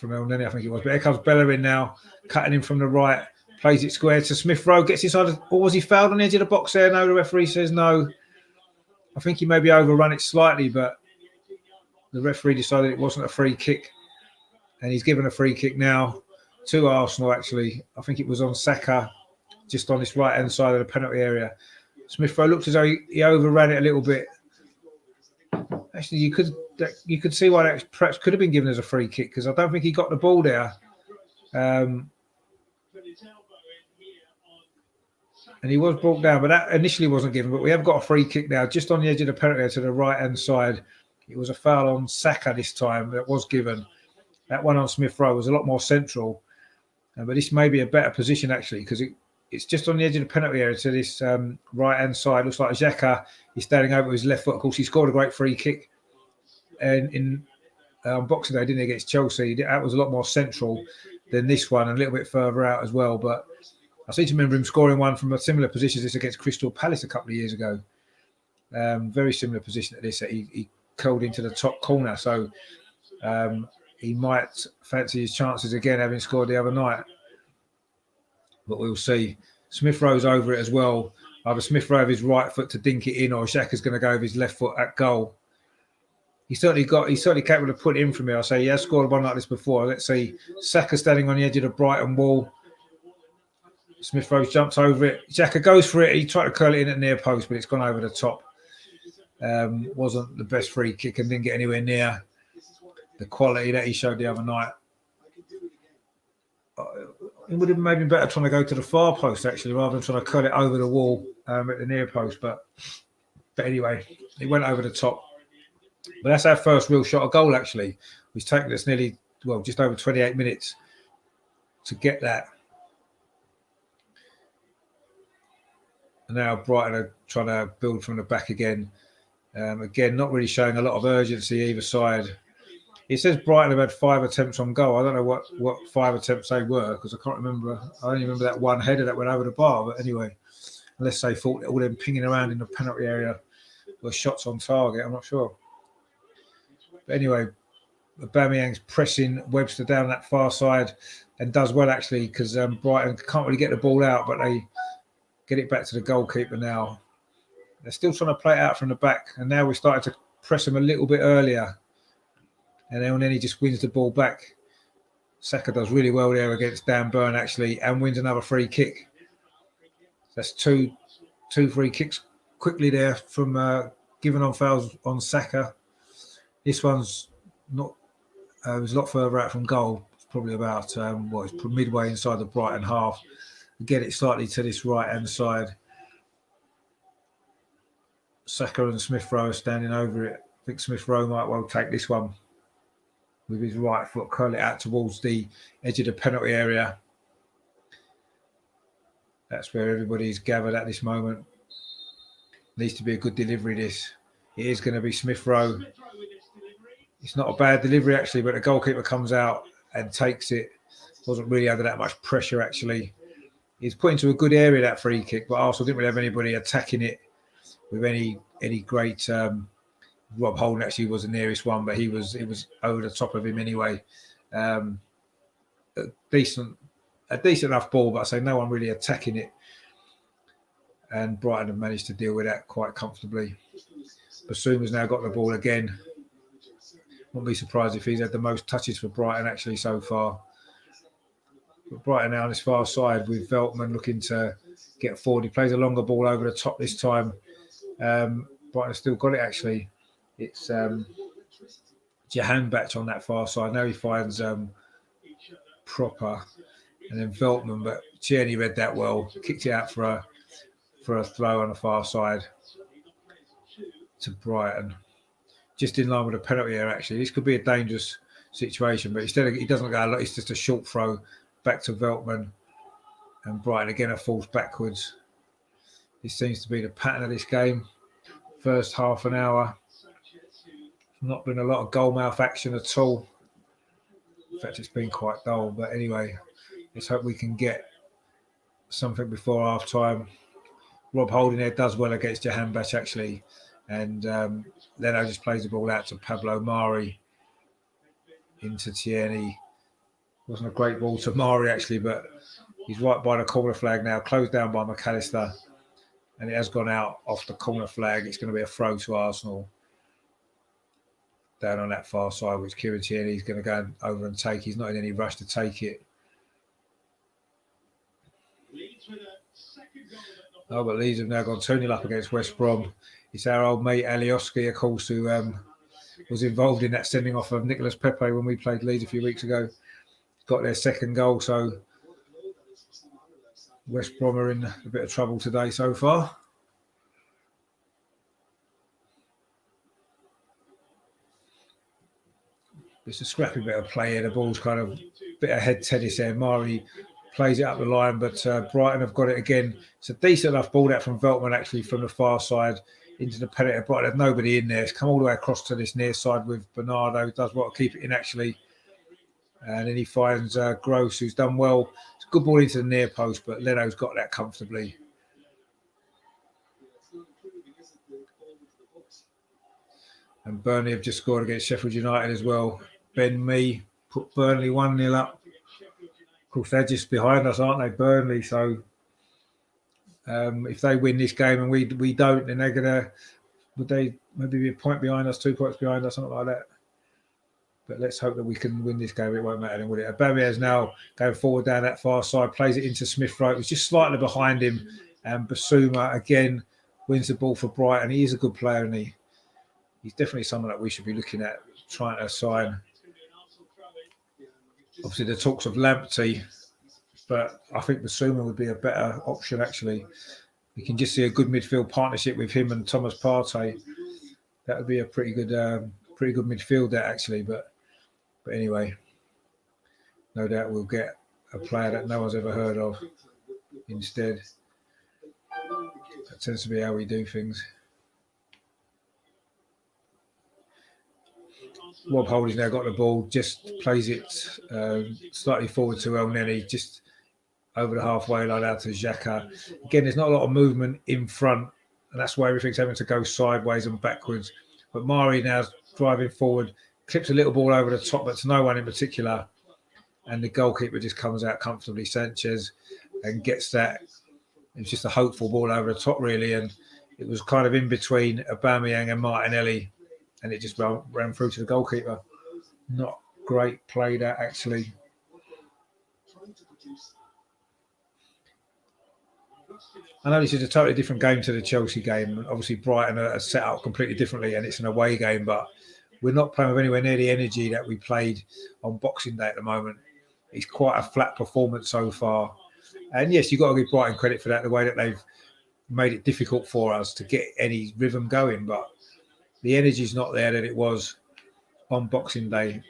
El Neni, I think it was. But here comes Bellerin now, cutting in from the right, plays it square to Smith Rowe, gets inside. Or was he fouled on the edge of the box there? No, the referee says no. I think he maybe overrun it slightly, but the referee decided it wasn't a free kick. And he's given a free kick now to Arsenal, actually. I think it was on Saka, just on this right-hand side of the penalty area. Smith Rowe looked as though he overran it a little bit. Actually, you could see why that perhaps could have been given as a free kick, because I don't think he got the ball there. And he was brought down, but that initially wasn't given. But we have got a free kick now, just on the edge of the penalty area to the right-hand side. It was a foul on Saka this time that was given. That one on Smith Rowe was a lot more central. But this may be a better position, actually, because it's just on the edge of the penalty area to this right-hand side. Looks like Xhaka is standing over with his left foot. Of course, he scored a great free kick in Boxing Day, didn't he, against Chelsea. That was a lot more central than this one, and a little bit further out as well. But I seem to remember him scoring one from a similar position as this against Crystal Palace a couple of years ago. Very similar position to this. He curled into the top corner. So he might fancy his chances again, having scored the other night. But we'll see. Smith Rowe's over it as well. Either Smith Rowe with his right foot to dink it in, or Xhaka's going to go with his left foot at goal. He's certainly capable of putting it in from here. I say he has scored one like this before. Let's see. Saka standing on the edge of the Brighton wall. Smith Rowe jumps over it. Xhaka goes for it. He tried to curl it in at near post, but it's gone over the top. Wasn't the best free kick and didn't get anywhere near the quality that he showed the other night. It would have maybe been better trying to go to the far post, actually, rather than trying to curl it over the wall at the near post. But anyway, it went over the top. But that's our first real shot of goal, actually. It's taken us just over 28 minutes to get that. And now Brighton are trying to build from the back again. Again, not really showing a lot of urgency either side. It says Brighton have had 5 attempts on goal. I don't know what 5 attempts they were, because I can't remember. I only remember that one header that went over the bar. But anyway, unless they thought all them pinging around in the penalty area were shots on target, I'm not sure. But anyway, Aubameyang's pressing Webster down that far side and does well, actually, because Brighton can't really get the ball out, but they get it back to the goalkeeper now. They're still trying to play it out from the back, and now we're starting to press them a little bit earlier. And then he just wins the ball back. Saka does really well there against Dan Burn, actually, and wins another free kick. That's two free kicks quickly there from giving on fouls on Saka. This one's not. It was a lot further out from goal. It's probably about it's midway inside the Brighton half. Get it slightly to this right-hand side. Saka and Smith Rowe are standing over it. I think Smith Rowe might well take this one with his right foot, curl it out towards the edge of the penalty area. That's where everybody's gathered at this moment. Needs to be a good delivery, this. It is going to be Smith Rowe. It's not a bad delivery, actually, but the goalkeeper comes out and takes it. Wasn't really under that much pressure, actually. He's put into a good area, that free kick, but Arsenal didn't really have anybody attacking it with any great... Rob Holden actually was the nearest one, but it was over the top of him anyway. A decent enough ball, but I say no one really attacking it. And Brighton have managed to deal with that quite comfortably. Basuma's now got the ball again. Wouldn't be surprised if he's had the most touches for Brighton actually so far. But Brighton now on his far side with Veltman looking to get forward. He plays a longer ball over the top this time. Brighton have still got it actually. It's Jahanbakhsh on that far side. Now he finds Proper and then Veltman, but Tierney read that well. Kicked it out for a throw on the far side to Brighton. Just in line with a penalty here, actually. This could be a dangerous situation, but instead he doesn't go a lot. It's just a short throw back to Veltman. And Brighton again are falls backwards. This seems to be the pattern of this game. First half an hour. Not been a lot of goalmouth action at all. In fact, it's been quite dull. But anyway, let's hope we can get something before half time. Rob Holding there does well against Jahanbakhsh actually. And Leno just plays the ball out to Pablo Mari into Tierney. Wasn't a great ball to Mari actually, but he's right by the corner flag now, closed down by McAllister. And it has gone out off the corner flag. It's going to be a throw to Arsenal. Down on that far side, which Kieran Tierney is going to go over and take. He's not in any rush to take it. Oh, but Leeds have now gone 2-0 up against West Brom. It's our old mate Alioski, of course, who was involved in that sending off of Nicolas Pepe when we played Leeds a few weeks ago. Got their second goal, so West Brom are in a bit of trouble today so far. It's a scrappy bit of play here. The ball's kind of a bit of head tennis there. Mari plays it up the line, but Brighton have got it again. It's a decent enough ball out from Veltman, actually, from the far side into the penalty. Brighton have nobody in there. It's come all the way across to this near side with Bernardo, who does well to keep it in, actually. And then he finds Gross, who's done well. It's a good ball into the near post, but Leno's got that comfortably. And Burnley have just scored against Sheffield United as well. Ben Mee put Burnley 1-0 up. Of course, they're just behind us, aren't they, Burnley? So if they win this game and we don't, then they're going to, would they maybe be a point behind us, 2 points behind us, something like that? But let's hope that we can win this game. It won't matter then, will it? Aubameyang's now going forward down that far side, plays it into Smith Rowe. It was just slightly behind him. And Basuma, again, wins the ball for Brighton. He is a good player, and he's definitely someone that we should be looking at, trying to sign. Obviously, the talks of Lamptey, but I think Basuma would be a better option, actually. We can just see a good midfield partnership with him and Thomas Partey. That would be a pretty good midfield there, actually. But anyway, no doubt we'll get a player that no one's ever heard of instead. That tends to be how we do things. Rob Holding's now got the ball, just plays it slightly forward to El Neni, just over the halfway line out to Xhaka. Again, there's not a lot of movement in front, and that's why everything's having to go sideways and backwards. But Mari now driving forward, clips a little ball over the top, but to no one in particular. And the goalkeeper just comes out comfortably, Sanchez, and gets that. It's just a hopeful ball over the top, really, and it was kind of in between Aubameyang and Martinelli. And it just ran through to the goalkeeper. Not great play, that, actually. I know this is a totally different game to the Chelsea game. Obviously, Brighton are set up completely differently, and it's an away game, but we're not playing with anywhere near the energy that we played on Boxing Day at the moment. It's quite a flat performance so far. And yes, you've got to give Brighton credit for that, the way that they've made it difficult for us to get any rhythm going, but the energy's not there that it was on Boxing Day.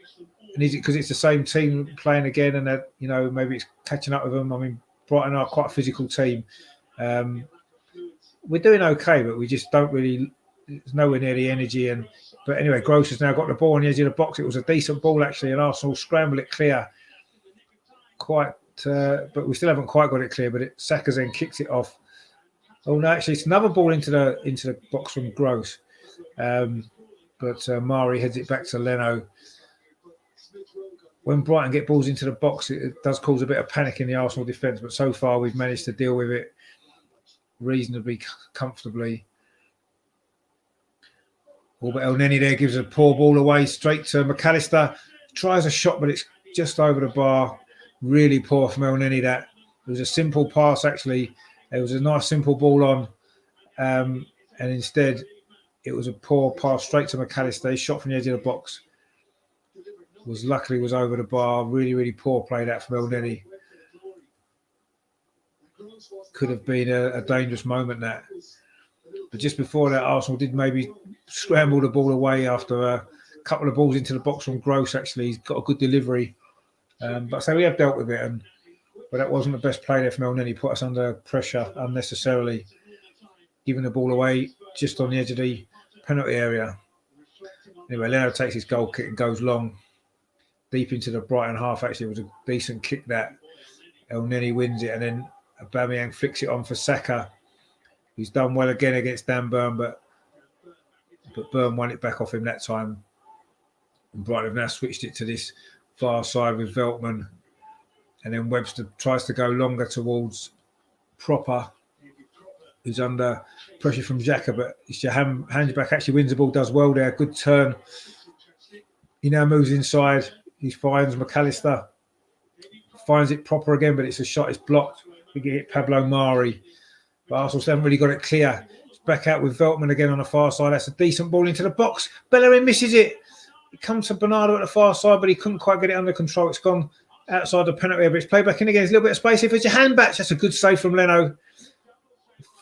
And is it because it's the same team playing again and that, maybe it's catching up with them? I mean, Brighton are quite a physical team. We're doing okay, but we just don't really it's nowhere near the energy. But anyway, Gross has now got the ball on the edge of the box. It was a decent ball actually, and Arsenal scramble it clear. But we still haven't quite got it clear. But Saka's then kicks it off. Oh no, actually, it's another ball into the box from Gross. But Mari heads it back to Leno. When Brighton get balls into the box, it does cause a bit of panic in the Arsenal defence. But so far, we've managed to deal with it reasonably comfortably. But El Neni there gives a poor ball away straight to McAllister. Tries a shot, but it's just over the bar. Really poor from El Neni. That it was a simple pass actually. It was a nice simple ball on, and instead it was a poor pass straight to McAllister. He shot from the edge of the box. Luckily was over the bar. Really, really poor play that from El Neni. Could have been a dangerous moment that. But just before that, Arsenal did maybe scramble the ball away after a couple of balls into the box from Gross. Actually, he's got a good delivery. But so we have dealt with it, but that wasn't the best play there from El Neni. Put us under pressure unnecessarily, giving the ball away just on the edge of the penalty area. Anyway, Leno takes his goal kick and goes long, deep into the Brighton half. Actually, it was a decent kick that. El Neni wins it, and then Aubameyang flicks it on for Saka. He's done well again against Dan Burn, but Burn won it back off him that time. And Brighton have now switched it to this far side with Veltman. And then Webster tries to go longer towards Proper, who's under pressure from Xhaka, but Handsback actually wins the ball, does well there. Good turn. He now moves inside. He finds McAllister. Finds it Proper again, but it's a shot. It's blocked. We get hit Pablo Mari. But Arsenal haven't really got it clear. It's back out with Veltman again on the far side. That's a decent ball into the box. Bellerin misses it. It comes to Bernardo at the far side, but he couldn't quite get it under control. It's gone outside the penalty area, but it's played back in again. There's a little bit of space here for Jahanbakhsh. That's a good save from Leno.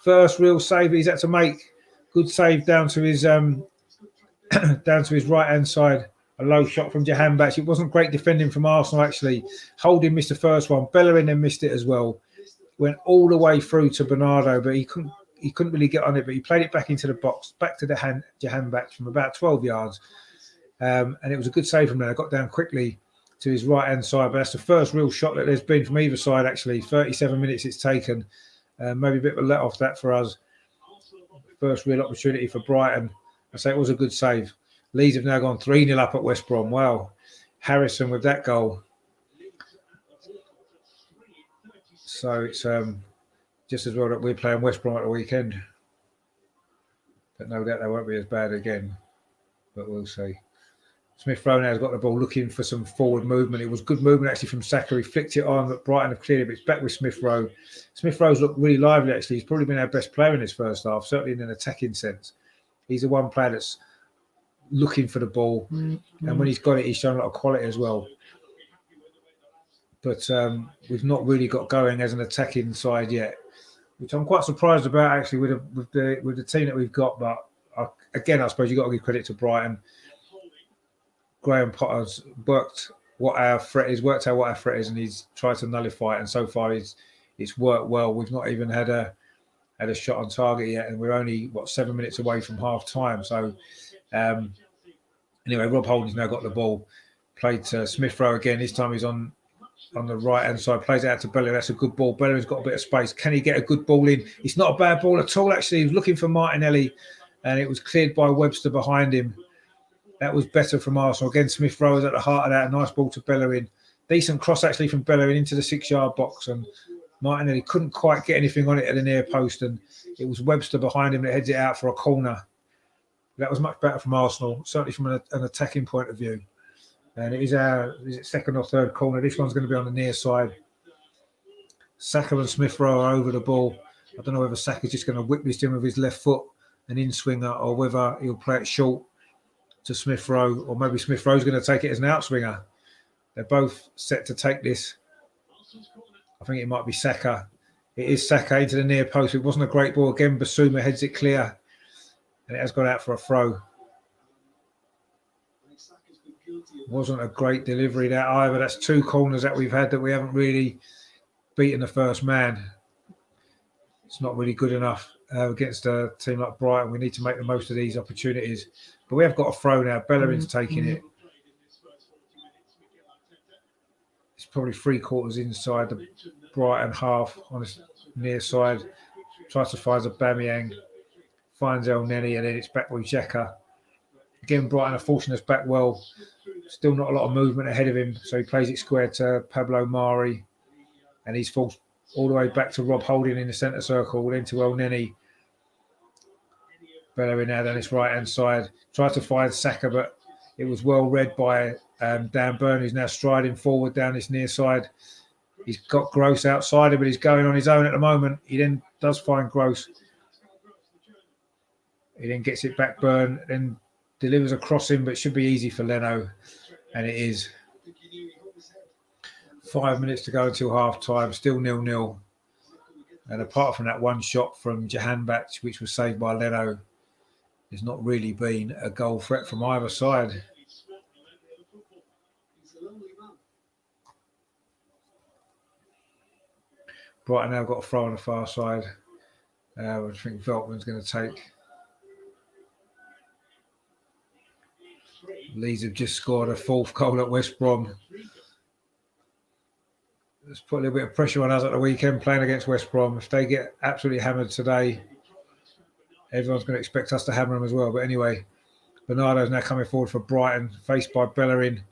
First real save he's had to make. Good save down to his right hand side. A low shot from Jahanbakhsh. It wasn't great defending from Arsenal actually. Holding missed the first one. Bellerin then missed it as well. Went all the way through to Bernardo, but he couldn't really get on it. But he played it back into the box, back to the Jahanbakhsh from about 12 yards. And it was a good save from there. I got down quickly to his right-hand side, but that's the first real shot that there's been from either side, actually. 37 minutes it's taken. Maybe a bit of a let-off that for us. First real opportunity for Brighton. I say it was a good save. Leeds have now gone 3-0 up at West Brom. Wow. Harrison with that goal. So it's just as well that we're playing West Brom at the weekend. But no doubt they won't be as bad again. But we'll see. Smith Rowe now has got the ball looking for some forward movement. It was good movement actually from Saka. He flicked it on, but Brighton have cleared it. But it's back with Smith Rowe. Smith Rowe's looked really lively actually. He's probably been our best player in this first half, certainly in an attacking sense. He's the one player that's looking for the ball. Mm-hmm. And when he's got it, he's shown a lot of quality as well. But we've not really got going as an attacking side yet, which I'm quite surprised about actually with the team that we've got. But again, I suppose you've got to give credit to Brighton. Graham Potter's worked out what our threat is, and he's tried to nullify it. And so far, it's worked well. We've not even had a shot on target yet, and we're only 7 minutes away from half time. So anyway, Rob Holding's now got the ball. Played to Smith Rowe again. This time he's on the right hand side. Plays it out to Bellerin. That's a good ball. Bellerin's got a bit of space. Can he get a good ball in? It's not a bad ball at all. Actually, he was looking for Martinelli, and it was cleared by Webster behind him. That was better from Arsenal. Again, Smith Rowe was at the heart of that. A nice ball to Bellerin. Decent cross, actually, from Bellerin into the 6-yard box. And Martinelli couldn't quite get anything on it at the near post. And it was Webster behind him that heads it out for a corner. That was much better from Arsenal, certainly from an attacking point of view. And it is our second or third corner. This one's going to be on the near side. Saka and Smith Rowe are over the ball. I don't know whether Saka's just going to whip this in with his left foot, an in-swinger, or whether he'll play it short to Smith Rowe, or maybe Smith Rowe's going to take it as an outswinger. They're both set to take this. I think it might be Saka. It is Saka into the near post. It wasn't a great ball. Again, Basuma heads it clear, and it has gone out for a throw. Wasn't a great delivery that either. That's 2 corners that we've had that we haven't really beaten the first man. It's not really good enough. against a team like Brighton. We need to make the most of these opportunities. But we have got a throw now. Bellerin's taking it. It's probably 3/4 inside the Brighton half on his near side. Tries to find Aubameyang. Finds El Neni, and then it's back with Xhaka. Again, Brighton are forcing us back well. Still not a lot of movement ahead of him, so he plays it square to Pablo Mari, and he's forced all the way back to Rob Holding in the centre circle, then to El Neni. Bellerin now down his right-hand side. Tried to find Saka, but it was well read by Dan Burn, who's now striding forward down this near side. He's got Gross outside him, but he's going on his own at the moment. He then does find Gross. He then gets it back, Burn, then delivers a crossing, but it should be easy for Leno, and it is. 5 minutes to go until half-time, still 0-0. And apart from that one shot from Jahanbakhsh, which was saved by Leno, there's not really been a goal threat from either side. Brighton now got a throw on the far side. I think Veltman's going to take. Leeds have just scored a 4th goal at West Brom. Let's put a little bit of pressure on us at the weekend playing against West Brom. If they get absolutely hammered today, everyone's going to expect us to hammer them as well. But anyway, Bernardo's now coming forward for Brighton, faced by Bellerin.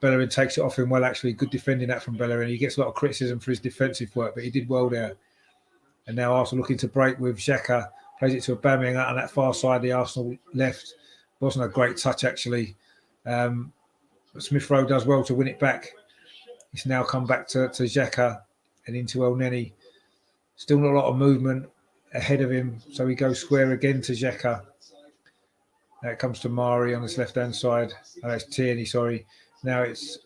Bellerin takes it off him well, actually. Good defending that from Bellerin. He gets a lot of criticism for his defensive work, but he did well there. And now Arsenal looking to break with Xhaka. Plays it to Aubameyang out on that far side, the Arsenal left. Wasn't a great touch, actually. But Smith Rowe does well to win it back. It's now come back to Xhaka and into El Neni. Still not a lot of movement ahead of him, so he goes square again to Xhaka. Now it comes to Mari on his left-hand side. Oh, it's Tierney, sorry. Now it's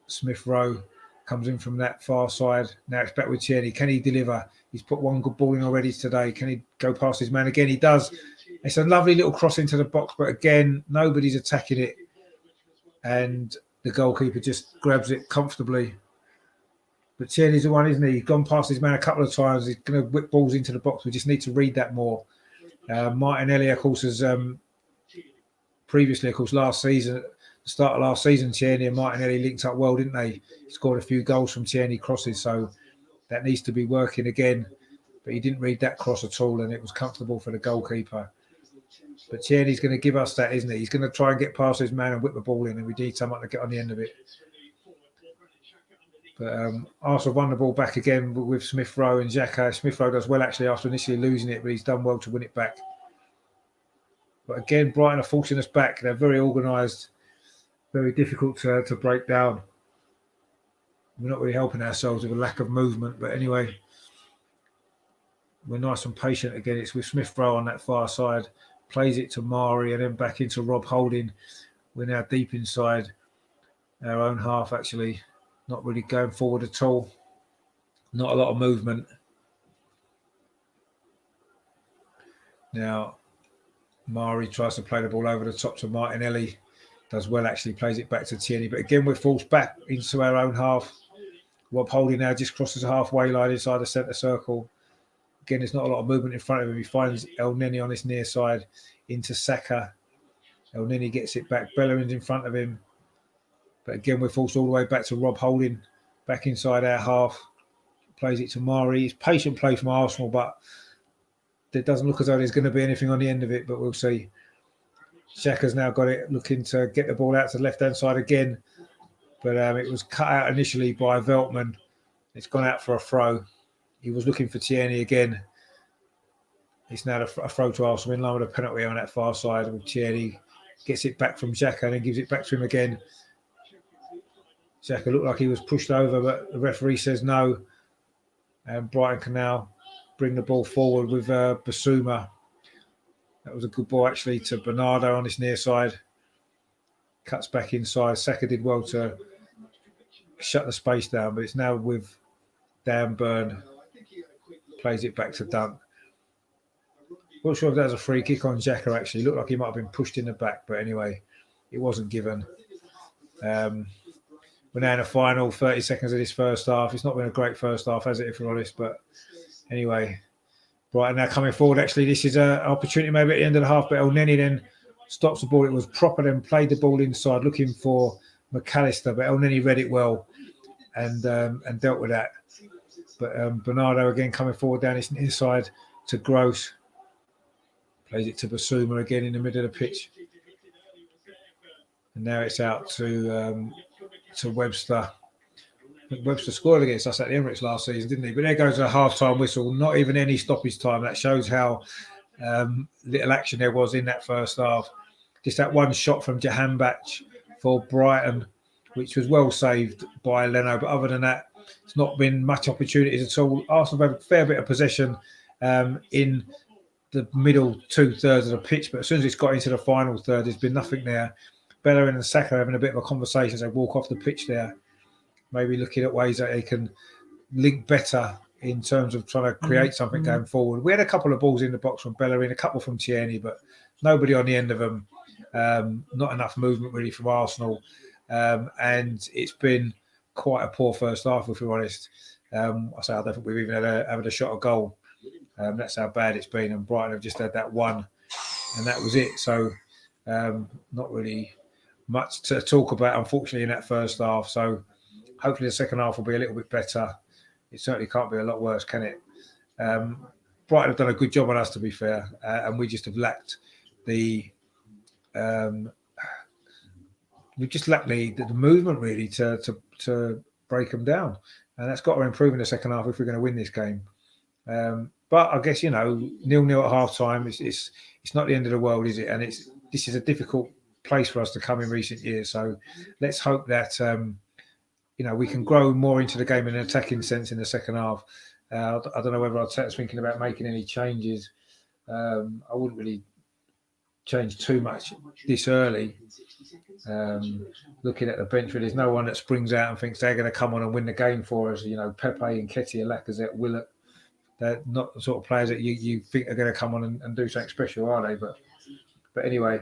Smith Rowe. Comes in from that far side. Now it's back with Tierney. Can he deliver? He's put one good ball in already today. Can he go past his man again? He does. It's a lovely little cross into the box, but again, nobody's attacking it. And the goalkeeper just grabs it comfortably. But Tierney's the one, isn't he? He's gone past his man a couple of times. He's going to whip balls into the box. We just need to read that more. Martinelli, of course, has previously, of course, last season, at the start of last season, Tierney and Martinelli linked up well, didn't they? He scored a few goals from Tierney crosses, so that needs to be working again. But he didn't read that cross at all, and it was comfortable for the goalkeeper. But Tierney's going to give us that, isn't he? He's going to try and get past his man and whip the ball in, and we need someone to get on the end of it. But Arsenal won the ball back again with Smith Rowe and Xhaka. Smith Rowe does well, actually, after initially losing it, but he's done well to win it back. But again, Brighton are forcing us back. They're very organised, very difficult to break down. We're not really helping ourselves with a lack of movement. But anyway, we're nice and patient again. It's with Smith Rowe on that far side. Plays it to Mari and then back into Rob Holding. We're now deep inside our own half, actually. Not really going forward at all. Not a lot of movement. Now, Mari tries to play the ball over the top to Martinelli. Does well, actually. Plays it back to Tierney. But again, we're forced back into our own half. Rob Holding now just crosses the halfway line inside the centre circle. Again, there's not a lot of movement in front of him. He finds El Neni on his near side into Saka. El Neni gets it back. Bellerin's in front of him. But again, we're forced all the way back to Rob Holding, back inside our half. Plays it to Mari. It's patient play from Arsenal, but it doesn't look as though there's going to be anything on the end of it, but we'll see. Xhaka's now got it, looking to get the ball out to the left-hand side again. But it was cut out initially by Veltman. It's gone out for a throw. He was looking for Tierney again. It's now a throw to Arsenal in line with a penalty on that far side. With Tierney gets it back from Xhaka and then gives it back to him again. Xhaka looked like he was pushed over, but the referee says no. And Brighton can now bring the ball forward with Basuma. That was a good ball, actually, to Bernardo on his near side. Cuts back inside. Saka did well to shut the space down, but it's now with Dan Burn. Plays it back to Dunk. Not sure if that was a free kick on Xhaka, actually. Looked like he might have been pushed in the back, but anyway, it wasn't given. We're now in the final 30 seconds of this first half. It's not been a great first half, has it, if we're honest? But anyway, Brighton now coming forward. Actually, this is an opportunity maybe at the end of the half, but El Neni then stops the ball. It was proper, then played the ball inside, looking for McAllister, but El Neni read it well and dealt with that. But Bernardo again coming forward down his inside to Gross. Plays it to Basuma again in the middle of the pitch. And now it's out to Webster. Webster scored against us at the Emirates last season, didn't he? But there goes a half-time whistle. Not even any stoppage time. That shows how little action there was in that first half. Just that one shot from Jahanbach for Brighton, which was well saved by Leno. But other than that, it's not been much opportunities at all. Arsenal have had a fair bit of possession in the middle 2/3 of the pitch, but as soon as it's got into the final third, there's been nothing there. Bellerin and Saka having a bit of a conversation as they walk off the pitch there, maybe looking at ways that they can link better in terms of trying to create something going forward. We had a couple of balls in the box from Bellerin, a couple from Tierney, but nobody on the end of them. Not enough movement really from Arsenal, and it's been quite a poor first half, if we're honest. I don't think we've even had a shot at goal. That's how bad it's been, and Brighton have just had that one, and that was it. So not really much to talk about, unfortunately, in that first half. So hopefully the second half will be a little bit better. It certainly can't be a lot worse, can it? Brighton have done a good job on us, to be fair, and we just have lacked the movement really to break them down, and that's got to improve in the second half if we're going to win this game. But I guess 0-0 at half time. It's not the end of the world, is it? And this is a difficult place for us to come in recent years. So let's hope that we can grow more into the game in an attacking sense in the second half. I don't know whether I was thinking about making any changes. I wouldn't really change too much this early. Looking at the bench, there's no one that springs out and thinks they're going to come on and win the game for us. Pepe and Nketiah, Lacazette, Willett. They're not the sort of players that you think are going to come on and do something special, are they? But anyway,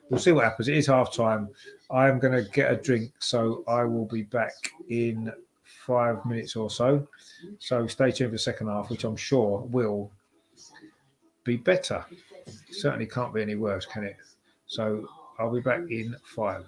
we'll see what happens. It is half time. I am going to get a drink, so I will be back in 5 minutes or so. So stay tuned for the second half, which I'm sure will be better. Certainly can't be any worse, can it? So I'll be back in 5.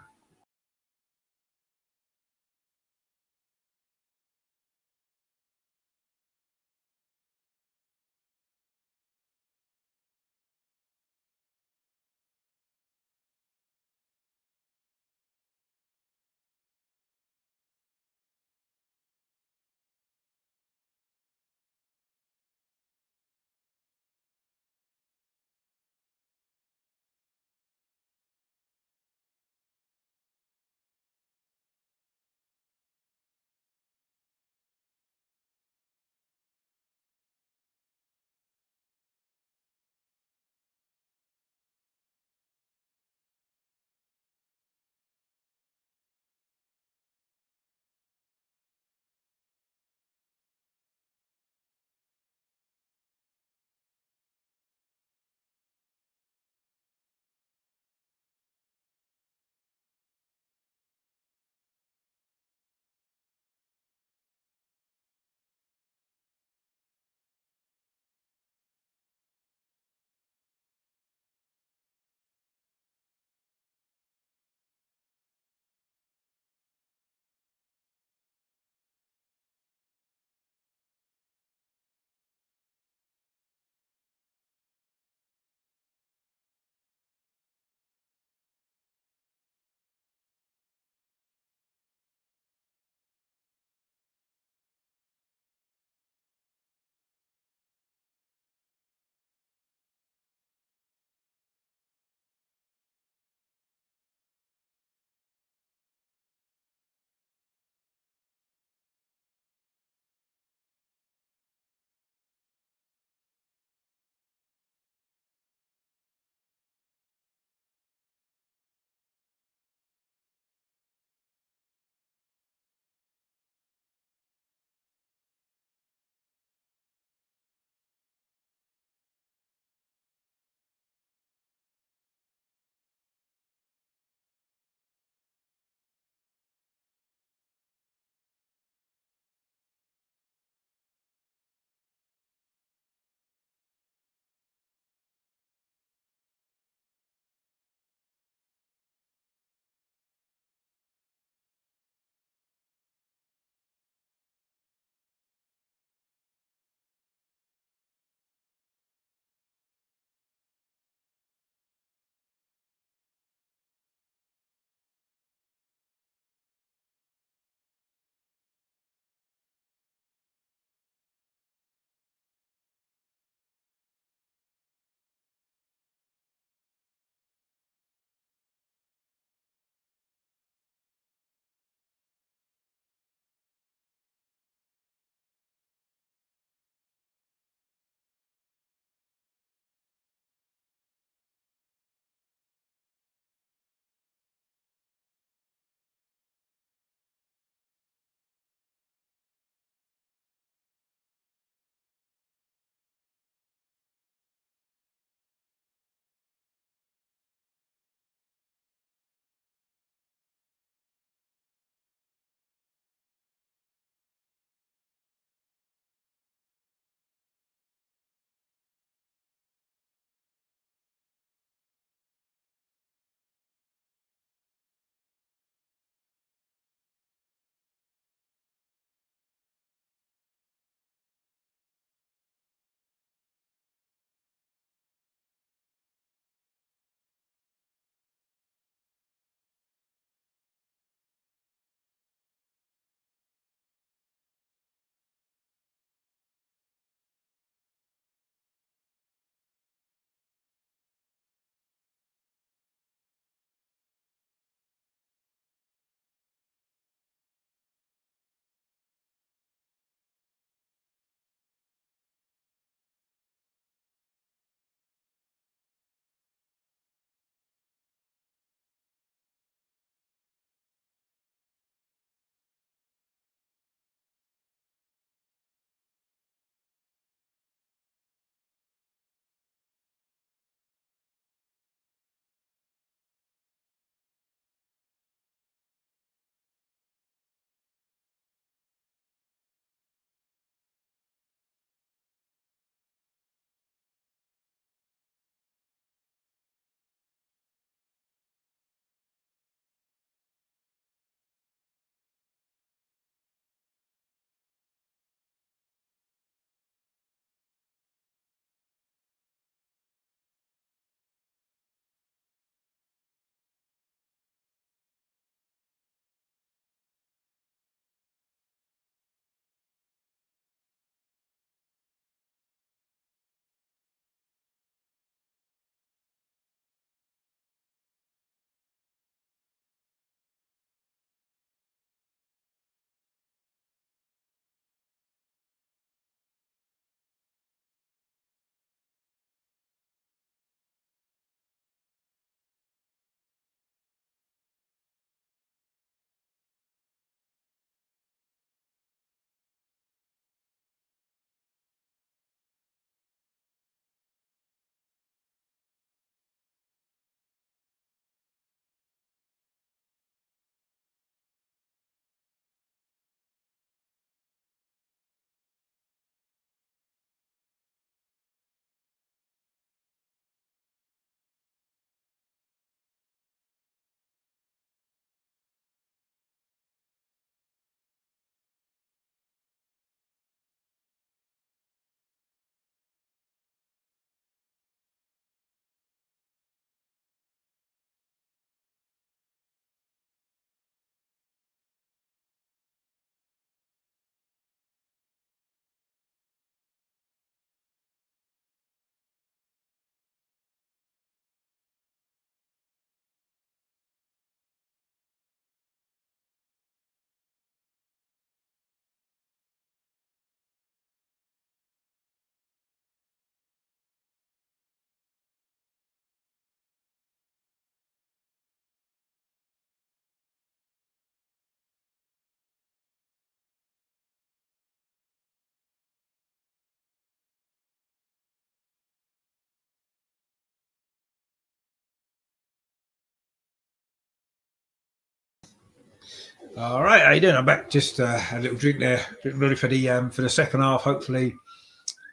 All right, how you doing? I'm back. Just had a little drink there, getting ready for the second half. Hopefully,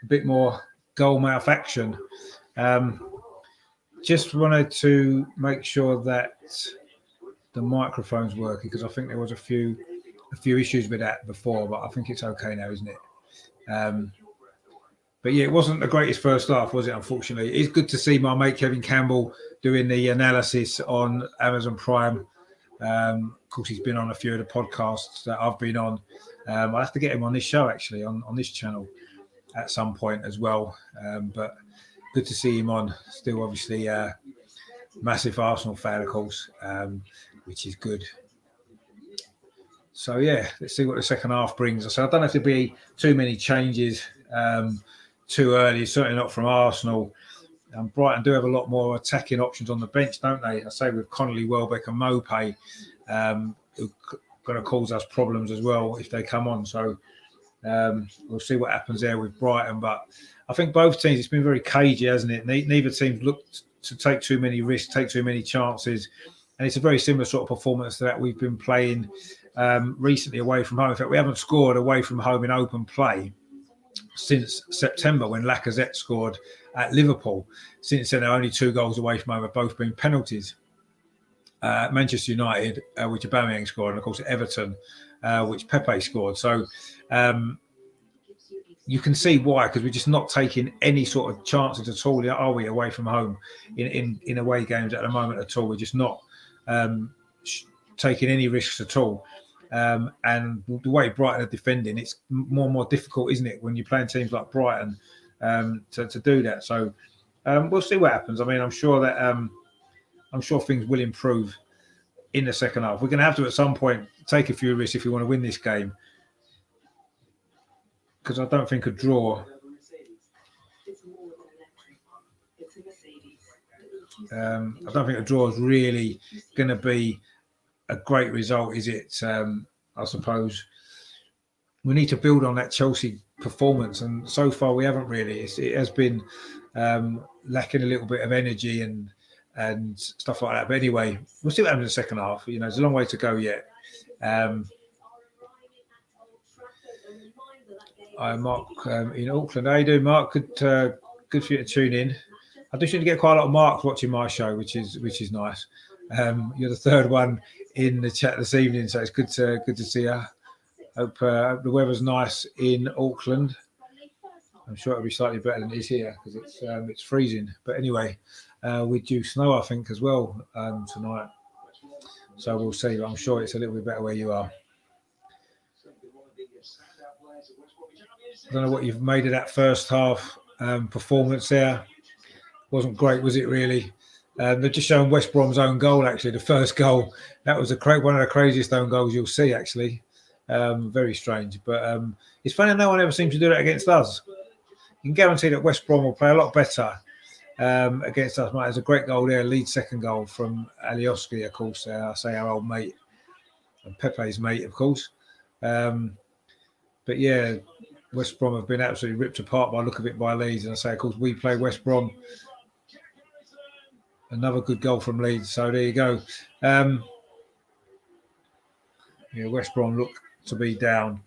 a bit more goal mouth action. Um, just wanted to make sure that the microphone's working because I think there was a few issues with that before, but I think it's okay now, isn't it? But yeah, it wasn't the greatest first half, was it? Unfortunately, it's good to see my mate Kevin Campbell doing the analysis on Amazon Prime. Of course, he's been on a few of the podcasts that I've been on. I have to get him on this show actually on this channel at some point as well. But good to see him on. Still, obviously, massive Arsenal fan, of course, which is good. So yeah, let's see what the second half brings. So I don't know if there'll be too many changes too early. Certainly not from Arsenal. Brighton do have a lot more attacking options on the bench, don't they? I say with Connolly, Welbeck, and Mopay, who going to cause us problems as well if they come on. So we'll see what happens there with Brighton. But I think both teams, it's been very cagey, hasn't it? Neither team looked to take too many risks, take too many chances. And it's a very similar sort of performance to that we've been playing recently away from home. In fact, we haven't scored away from home in open play since September when Lacazette scored at Liverpool. Since then, they're only 2 goals away from home, have both been penalties. Manchester United, which Aubameyang scored, and of course Everton, which Pepe scored. So you can see why, because we're just not taking any sort of chances at all, are we, away from home in away games at the moment at all. We're just not taking any risks at all. And the way Brighton are defending, it's more and more difficult, isn't it, when you're playing teams like Brighton to do that. So we'll see what happens. I mean, I'm sure things will improve in the second half. We're going to have to at some point take a few risks if we want to win this game, because I don't think a draw. I don't think a draw is really going to be a great result, is it? I suppose we need to build on that Chelsea performance, and so far we haven't really. It has been lacking a little bit of energy and stuff like that. But anyway, we'll see what happens in the second half. You know, there's a long way to go yet. Hi, Mark in Auckland. How you doing, Mark? Good for you to tune in. I do seem to get quite a lot of marks watching my show, which is nice. You're the third one in the chat this evening, so it's good to see you. Hope the weather's nice in Auckland. I'm sure it'll be slightly better than it is here because it's freezing. But anyway, we're due snow, I think, as well tonight. So we'll see. But I'm sure it's a little bit better where you are. I don't know what you've made of that first half performance there. Wasn't great, was it really? They're just showing West Brom's own goal, actually, the first goal. That was one of the craziest own goals you'll see, actually. Very strange. But it's funny, no one ever seems to do that against us. You can guarantee that West Brom will play a lot better against us. There's a great goal there, lead second goal from Alioski, of course. I say our old mate, and Pepe's mate, of course. But yeah, West Brom have been absolutely ripped apart by the look of it by Leeds. And I say, of course, we play West Brom. Another good goal from Leeds. So there you go. West Brom look to be down,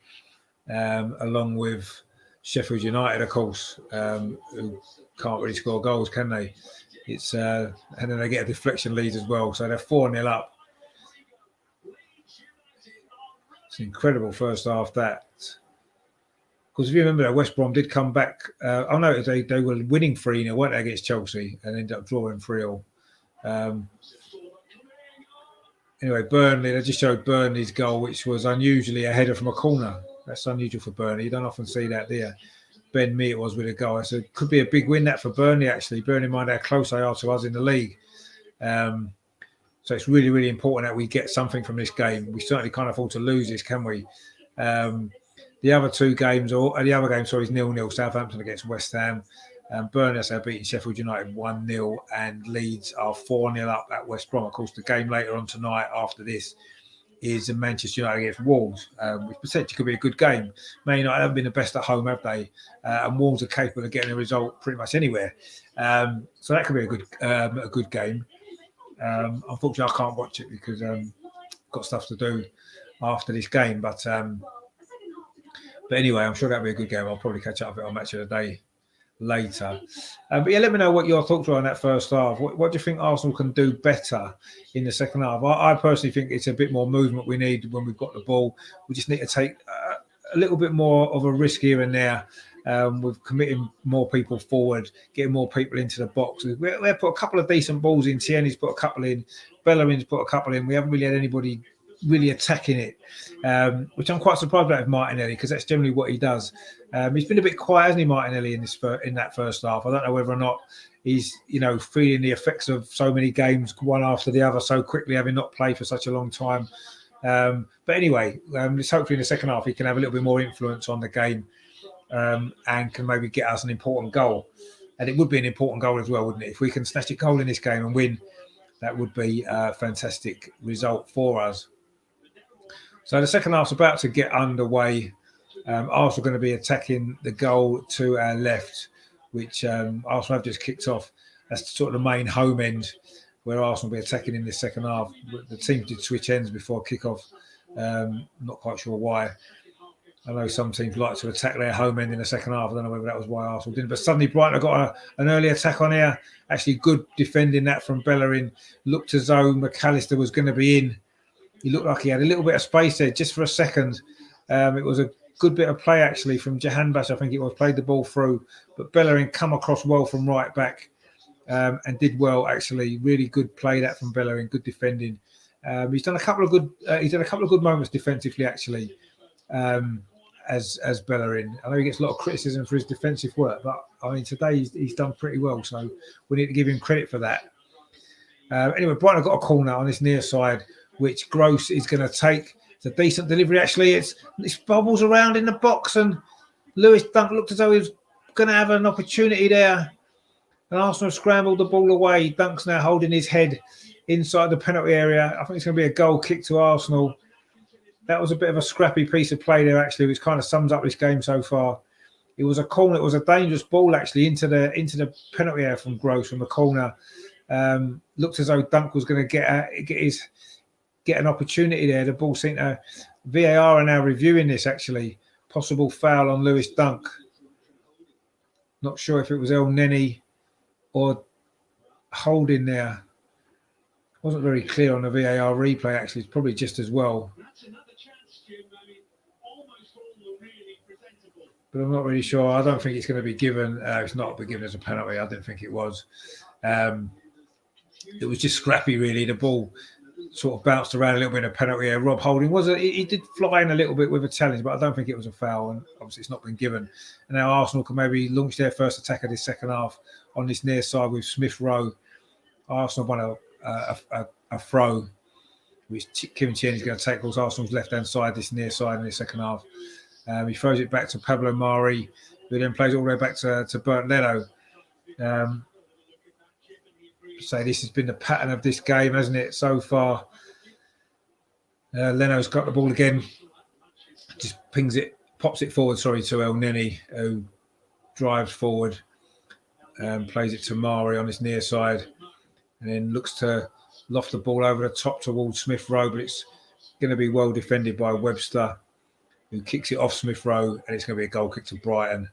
along with Sheffield United, of course, who can't really score goals, can they? And then they get a deflection lead as well. So they're 4-0 up. It's an incredible first half, that. Because if you remember, West Brom did come back. They were winning 3-0, weren't they, against Chelsea, and ended up drawing 3-0. Anyway, Burnley, they just showed Burnley's goal, which was unusually a header from a corner. That's unusual for Burnley. You don't often see that there. Ben Mee it was with a goal. So it could be a big win that for Burnley, actually, bearing in mind how close they are to us in the league. So it's really, really important that we get something from this game. We certainly can't afford to lose this, can we? The other games is 0-0. Southampton against West Ham. Burnley are beating Sheffield United 1-0, and Leeds are 4-0 up at West Brom. Of course, the game later on tonight after this is Manchester United against Wolves, which potentially could be a good game. Man United haven't been the best at home, have they? And Wolves are capable of getting a result pretty much anywhere. So that could be a good game. Unfortunately, I can't watch it because I've got stuff to do after this game. But anyway, I'm sure that'll be a good game. I'll probably catch up with it on Match of the Day later. But yeah, let me know what your thoughts were on that first half. What do you think Arsenal can do better in the second half? I personally think it's a bit more movement we need when we've got the ball. We just need to take a little bit more of a risk here and there. With committing more people forward, getting more people into the box. We've put a couple of decent balls in. Tierney's put a couple in. Bellerin's put a couple in. We haven't really had anybody really attacking it, which I'm quite surprised about with Martinelli, because that's generally what he does. He's been a bit quiet, hasn't he, Martinelli, in that first half? I don't know whether or not he's feeling the effects of so many games one after the other so quickly, having not played for such a long time. But anyway, hopefully in the second half he can have a little bit more influence on the game. And can maybe get us an important goal. And it would be an important goal as well, wouldn't it? If we can snatch a goal in this game and win, that would be a fantastic result for us. So the second half's about to get underway. Arsenal are going to be attacking the goal to our left, which Arsenal have just kicked off. That's sort of the main home end where Arsenal will be attacking in the second half. The team did switch ends before kick-off. Not quite sure why. I know some teams like to attack their home end in the second half. I don't know whether that was why Arsenal didn't. But suddenly Brighton got an early attack on here. Actually, good defending that from Bellerin. Looked as though McAllister was going to be in. He looked like he had a little bit of space there just for a second. It was a good bit of play, actually, from Jahanbash, I think it was. Played the ball through. But Bellerin come across well from right back and did well, actually. Really good play that from Bellerin. Good defending. He's done a couple of good moments defensively, actually. As Bellerin. I know he gets a lot of criticism for his defensive work, but I mean today he's done pretty well, so we need to give him credit for that. Anyway, Brighton have got a corner on this near side, which Gross is going to take. It's a decent delivery, actually. It's bobbles around in the box, and Lewis Dunk looked as though he was going to have an opportunity there. And Arsenal scrambled the ball away. Dunk's now holding his head inside the penalty area. I think it's going to be a goal kick to Arsenal. That was a bit of a scrappy piece of play there, actually, which kind of sums up this game so far. It was a corner. It was a dangerous ball, actually, into the penalty area from Gross from the corner. Looked as though Dunk was going to get an opportunity there. The ball seemed to... VAR are now reviewing this, actually. Possible foul on Lewis Dunk. Not sure if it was El Neni or holding there. Wasn't very clear on the VAR replay, actually. It's probably just as well. But I'm not really sure. I don't think it's going to be given. It's not be given as a penalty. I didn't think it was. It was just scrappy, really. The ball sort of bounced around a little bit in a penalty area. Rob Holding he did fly in a little bit with a challenge, but I don't think it was a foul. And obviously, it's not been given. And now Arsenal can maybe launch their first attack of this second half on this near side with Smith Rowe. Arsenal won a throw, which Kevin Tierney is going to take. Of course, Arsenal's left-hand side, this near side in the second half. He throws it back to Pablo Mari, who then plays all the way back to Bert Leno. So this has been the pattern of this game, hasn't it, so far? Leno's got the ball again. Just pops it forward, to El Neni, who drives forward and plays it to Mari on his near side. And then looks to loft the ball over the top towards Smith Rowe, but it's going to be well defended by Webster, who kicks it off Smith Rowe, and it's going to be a goal kick to Brighton.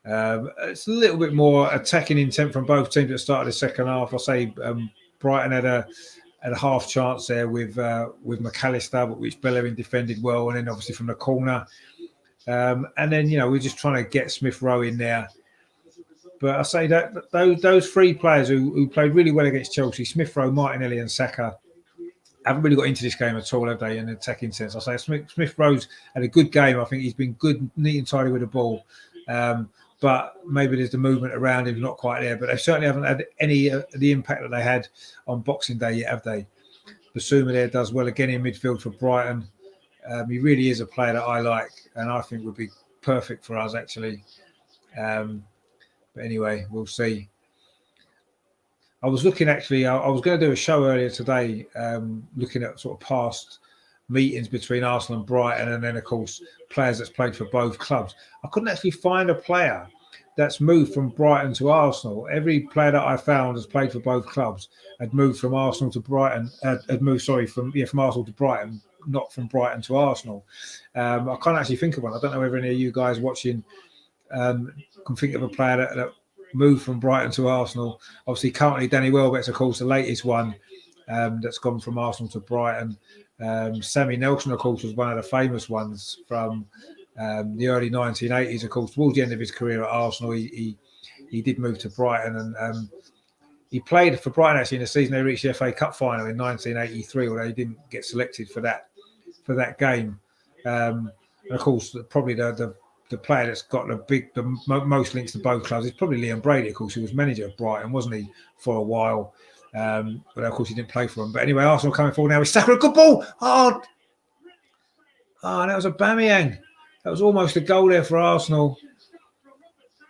It's a little bit more attacking intent from both teams at the start of the second half. I'll say Brighton had a half chance there with McAllister, but which Bellerin defended well, and then obviously from the corner. And then, we're just trying to get Smith Rowe in there. But I say that those three players who played really well against Chelsea, Smith Rowe, Martinelli and Saka, haven't really got into this game at all, have they, in an attacking sense? I say Smith Rowe's had a good game. I think he's been good, neat and tidy with the ball. But maybe there's the movement around him not quite there. But they certainly haven't had any of the impact that they had on Boxing Day yet, have they? Basuma there does well again in midfield for Brighton. He really is a player that I like and I think would be perfect for us, actually. But anyway, we'll see. I was looking, actually, I was going to do a show earlier today looking at sort of past meetings between Arsenal and Brighton, and then, of course, players that's played for both clubs. I couldn't actually find a player that's moved from Brighton to Arsenal. Every player that I found has played for both clubs had moved from Arsenal to Brighton, from Arsenal to Brighton not from Brighton to Arsenal. I can't actually think of one. I don't know whether any of you guys watching can think of a player that moved from Brighton to Arsenal. Obviously, currently Danny Welbeck's, of course, the latest one that's gone from Arsenal to Brighton. Sammy Nelson, of course, was one of the famous ones from the early 1980s. Of course, towards the end of his career at Arsenal, he did move to Brighton, and he played for Brighton actually in the season they reached the FA Cup final in 1983, although he didn't get selected for that game. And of course, probably the player that's got the most links to both clubs is probably Liam Brady. Of course, he was manager of Brighton, wasn't he, for a while? But of course, he didn't play for them. But anyway, Arsenal coming forward now with Saka, a good ball. Oh, that was Aubameyang. That was almost a goal there for Arsenal.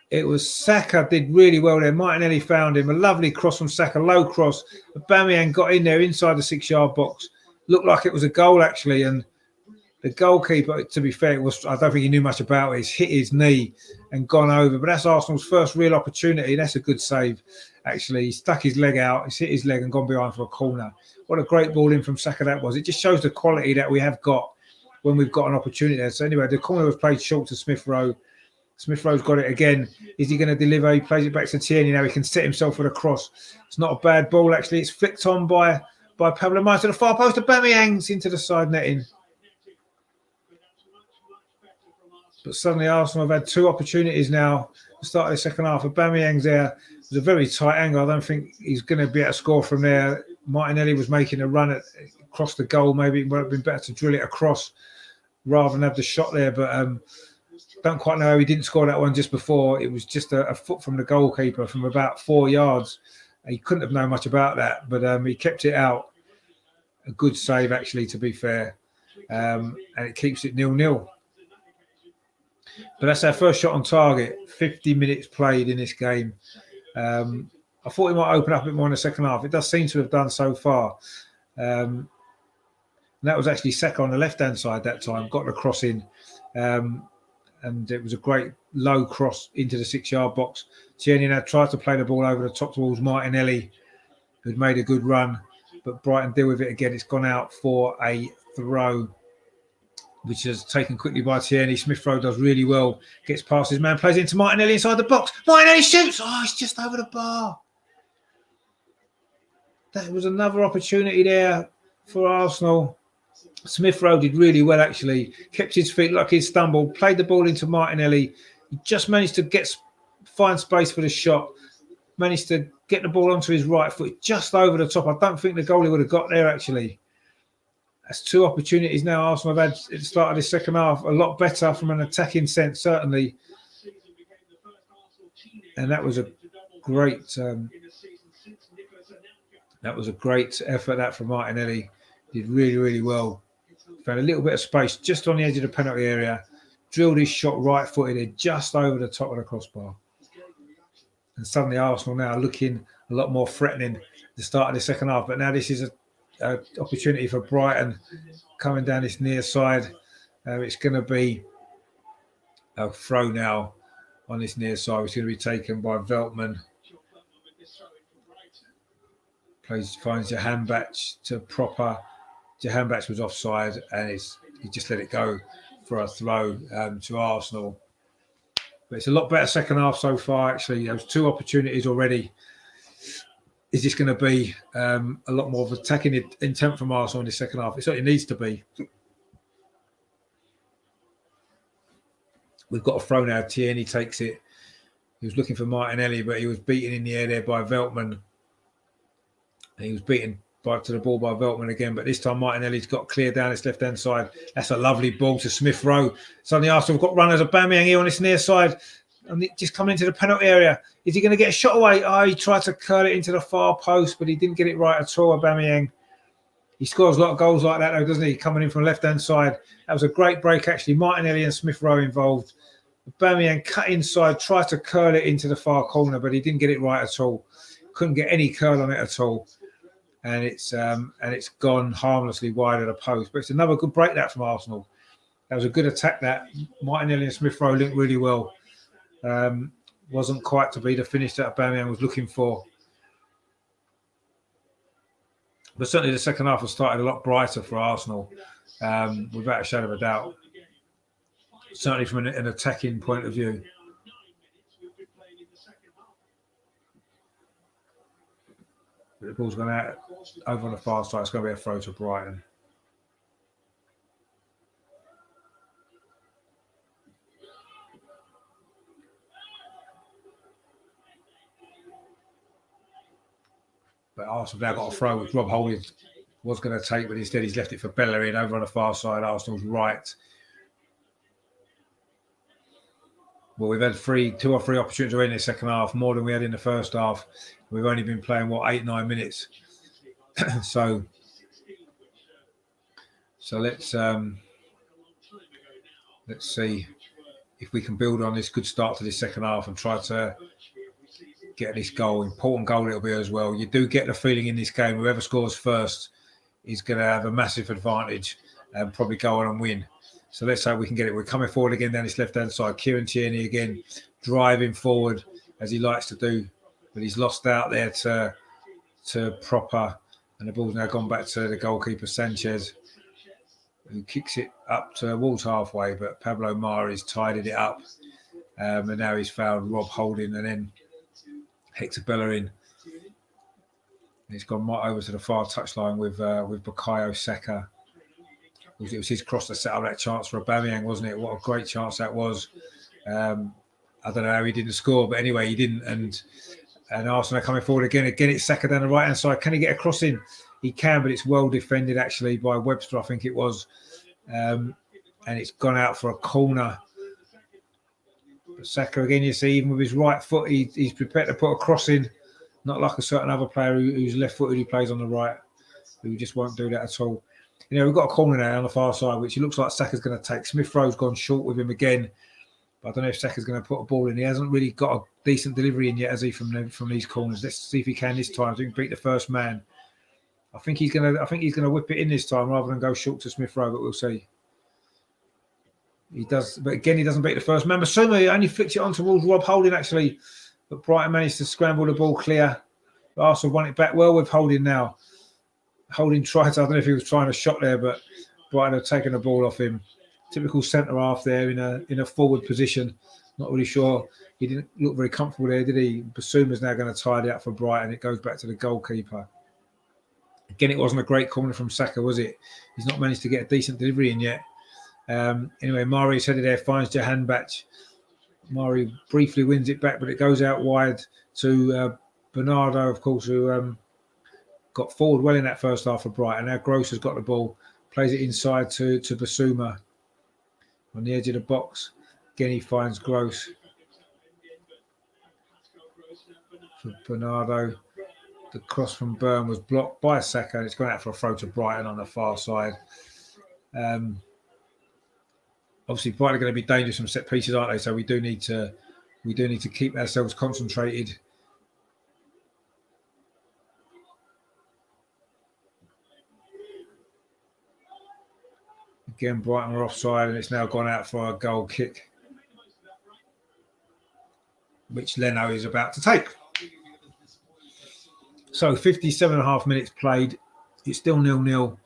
It was Saka did really well there. Martinelli found him. A lovely cross from Saka, low cross. Aubameyang got in there inside the 6-yard box. Looked like it was a goal actually, and the goalkeeper, to be fair, I don't think he knew much about it. He's hit his knee and gone over. But that's Arsenal's first real opportunity. That's a good save, actually. He stuck his leg out. He's hit his leg and gone behind for a corner. What a great ball in from Saka that was. It just shows the quality that we have got when we've got an opportunity there. So anyway, the corner was played short to Smith Rowe. Smith Rowe's got it again. Is he going to deliver? He plays it back to Tierney now. He can set himself with a cross. It's not a bad ball, actually. It's flicked on by Pablo Mari to the far post. Aubameyang's into the side netting. But suddenly Arsenal have had 2 opportunities now to start the second half. Aubameyang's there. It was a very tight angle. I don't think he's going to be able to score from there. Martinelli was making a run across the goal. Maybe it would have been better to drill it across rather than have the shot there. But don't quite know how he didn't score that one just before. It was just a foot from the goalkeeper from about 4 yards. He couldn't have known much about that, but he kept it out. A good save, actually, to be fair. And it keeps it 0-0. But that's our first shot on target. 50 minutes played in this game. I thought he might open up a bit more in the second half. It does seem to have done so far. And that was actually Saka on the left-hand side that time. Got the cross in. And it was a great low cross into the 6-yard box. Tierney now tried to play the ball over the top towards Martinelli, who'd made a good run. But Brighton deal with it again. It's gone out for a throw, which is taken quickly by Tierney. Smith Rowe does really well. Gets past his man, plays into Martinelli inside the box. Martinelli shoots. Oh, it's just over the bar. That was another opportunity there for Arsenal. Smith Rowe did really well, actually. Kept his feet like he stumbled. Played the ball into Martinelli. He just managed to find space for the shot. Managed to get the ball onto his right foot, just over the top. I don't think the goalie would have got there, actually. That's 2 opportunities now Arsenal have had at the start of this second half. A lot better from an attacking sense, certainly. And that was a great effort, that, from Martinelli. Did really, really well. Found a little bit of space just on the edge of the penalty area. Drilled his shot right-footed, just over the top of the crossbar. And suddenly Arsenal now looking a lot more threatening at the start of the second half. But now this is an opportunity for Brighton coming down this near side. It's going to be a throw now on this near side. It's going to be taken by Veltman. Finds Jahanbakhsh to proper. Jahanbakhsh was offside, and he just let it go for a throw to Arsenal. But it's a lot better second half so far, actually. There was 2 opportunities already. Is this going to be a lot more of attacking intent from Arsenal in the second half? It certainly needs to be. We've got a throw now. Tierney takes it. He was looking for Martinelli, but he was beaten in the air there by Veltman. He was beaten to the ball by Veltman again, but this time Martinelli's got clear down his left-hand side. That's a lovely ball to Smith Rowe. Suddenly Arsenal have got runners. Aubameyang here on this near side, and just coming into the penalty area. Is he going to get a shot away? Oh, he tried to curl it into the far post, but he didn't get it right at all, Aubameyang. He scores a lot of goals like that, though, doesn't he? Coming in from the left-hand side. That was a great break, actually. Martinelli and Smith Rowe involved. Aubameyang cut inside, tried to curl it into the far corner, but he didn't get it right at all. Couldn't get any curl on it at all. And it's gone harmlessly wide of the post. But it's another good break that from Arsenal. That was a good attack that. Martinelli and Smith Rowe linked really well. Wasn't quite to be the finish that Aubameyang was looking for. But certainly the second half has started a lot brighter for Arsenal. without a shadow of a doubt. Certainly from an attacking point of view. The ball's gone out over on the far side. It's going to be a throw to Brighton. But Arsenal now got a throw, which Rob Holding was going to take, but instead he's left it for Bellerin over on the far side. Arsenal's right. Well, we've had two or three opportunities in the second half, more than we had in the first half. We've only been playing, 8-9 minutes. so let's see if we can build on this good start to this second half and try to get this goal. Important goal it'll be as well. You do get the feeling in this game, whoever scores first is going to have a massive advantage and probably go on and win. So let's hope we can get it. We're coming forward again down this left-hand side. Kieran Tierney again driving forward as he likes to do, but he's lost out there to Proper, and the ball's now gone back to the goalkeeper Sanchez, who kicks it up towards halfway, but Pablo Mari's tidied it up, and now he's found Rob Holding and then Hector Bellerin. He's gone right over to the far touchline with Bukayo Saka. It was his cross that set up that chance for Aubameyang, wasn't it? What a great chance that was. I don't know how he didn't score, but anyway, he didn't. And Arsenal coming forward again. Again, it's Saka down the right-hand side. Can he get a cross in? He can, but it's well defended, actually, by Webster, I think it was. And it's gone out for a corner. But Saka, again, you see, even with his right foot, he's prepared to put a cross in. Not like a certain other player who's left-footed, who plays on the right, who just won't do that at all. You know, we've got a corner now on the far side, which it looks like Saka's going to take. Smith Rowe's gone short with him again. But I don't know if Saka's going to put a ball in. He hasn't really got a decent delivery in yet, has he, from these corners? Let's see if he can this time. So he can beat the first man. I think he's going to whip it in this time rather than go short to Smith Rowe, but we'll see. He does, but again, he doesn't beat the first man. Masuma only flicks it on towards Rob Holding, actually. But Brighton managed to scramble the ball clear. But Arsenal won it back well with Holding now. Holding tried to, I don't know if he was trying a shot there, but Brighton have taken the ball off him. Typical centre half there in a forward position. Not really sure. He didn't look very comfortable there, did he? Basuma's now going to tidy up for Brighton. It goes back to the goalkeeper. Again, it wasn't a great corner from Saka, was it? He's not managed to get a decent delivery in yet. Anyway, Mari's headed there, finds Jahanbakhsh. Mari briefly wins it back, but it goes out wide to Bernardo, of course, who got forward well in that first half for Brighton. Now Gross has got the ball, plays it inside to Basuma on the edge of the box. Again, he finds Gross. For Bernardo, the cross from Byrne was blocked by Saka, and it's gone out for a throw to Brighton on the far side. Obviously, Brighton are going to be dangerous from set pieces, aren't they? So we do need to keep ourselves concentrated. Again, Brighton are offside, and it's now gone out for a goal kick, which Leno is about to take. So 57.5 minutes played. It's still 0-0,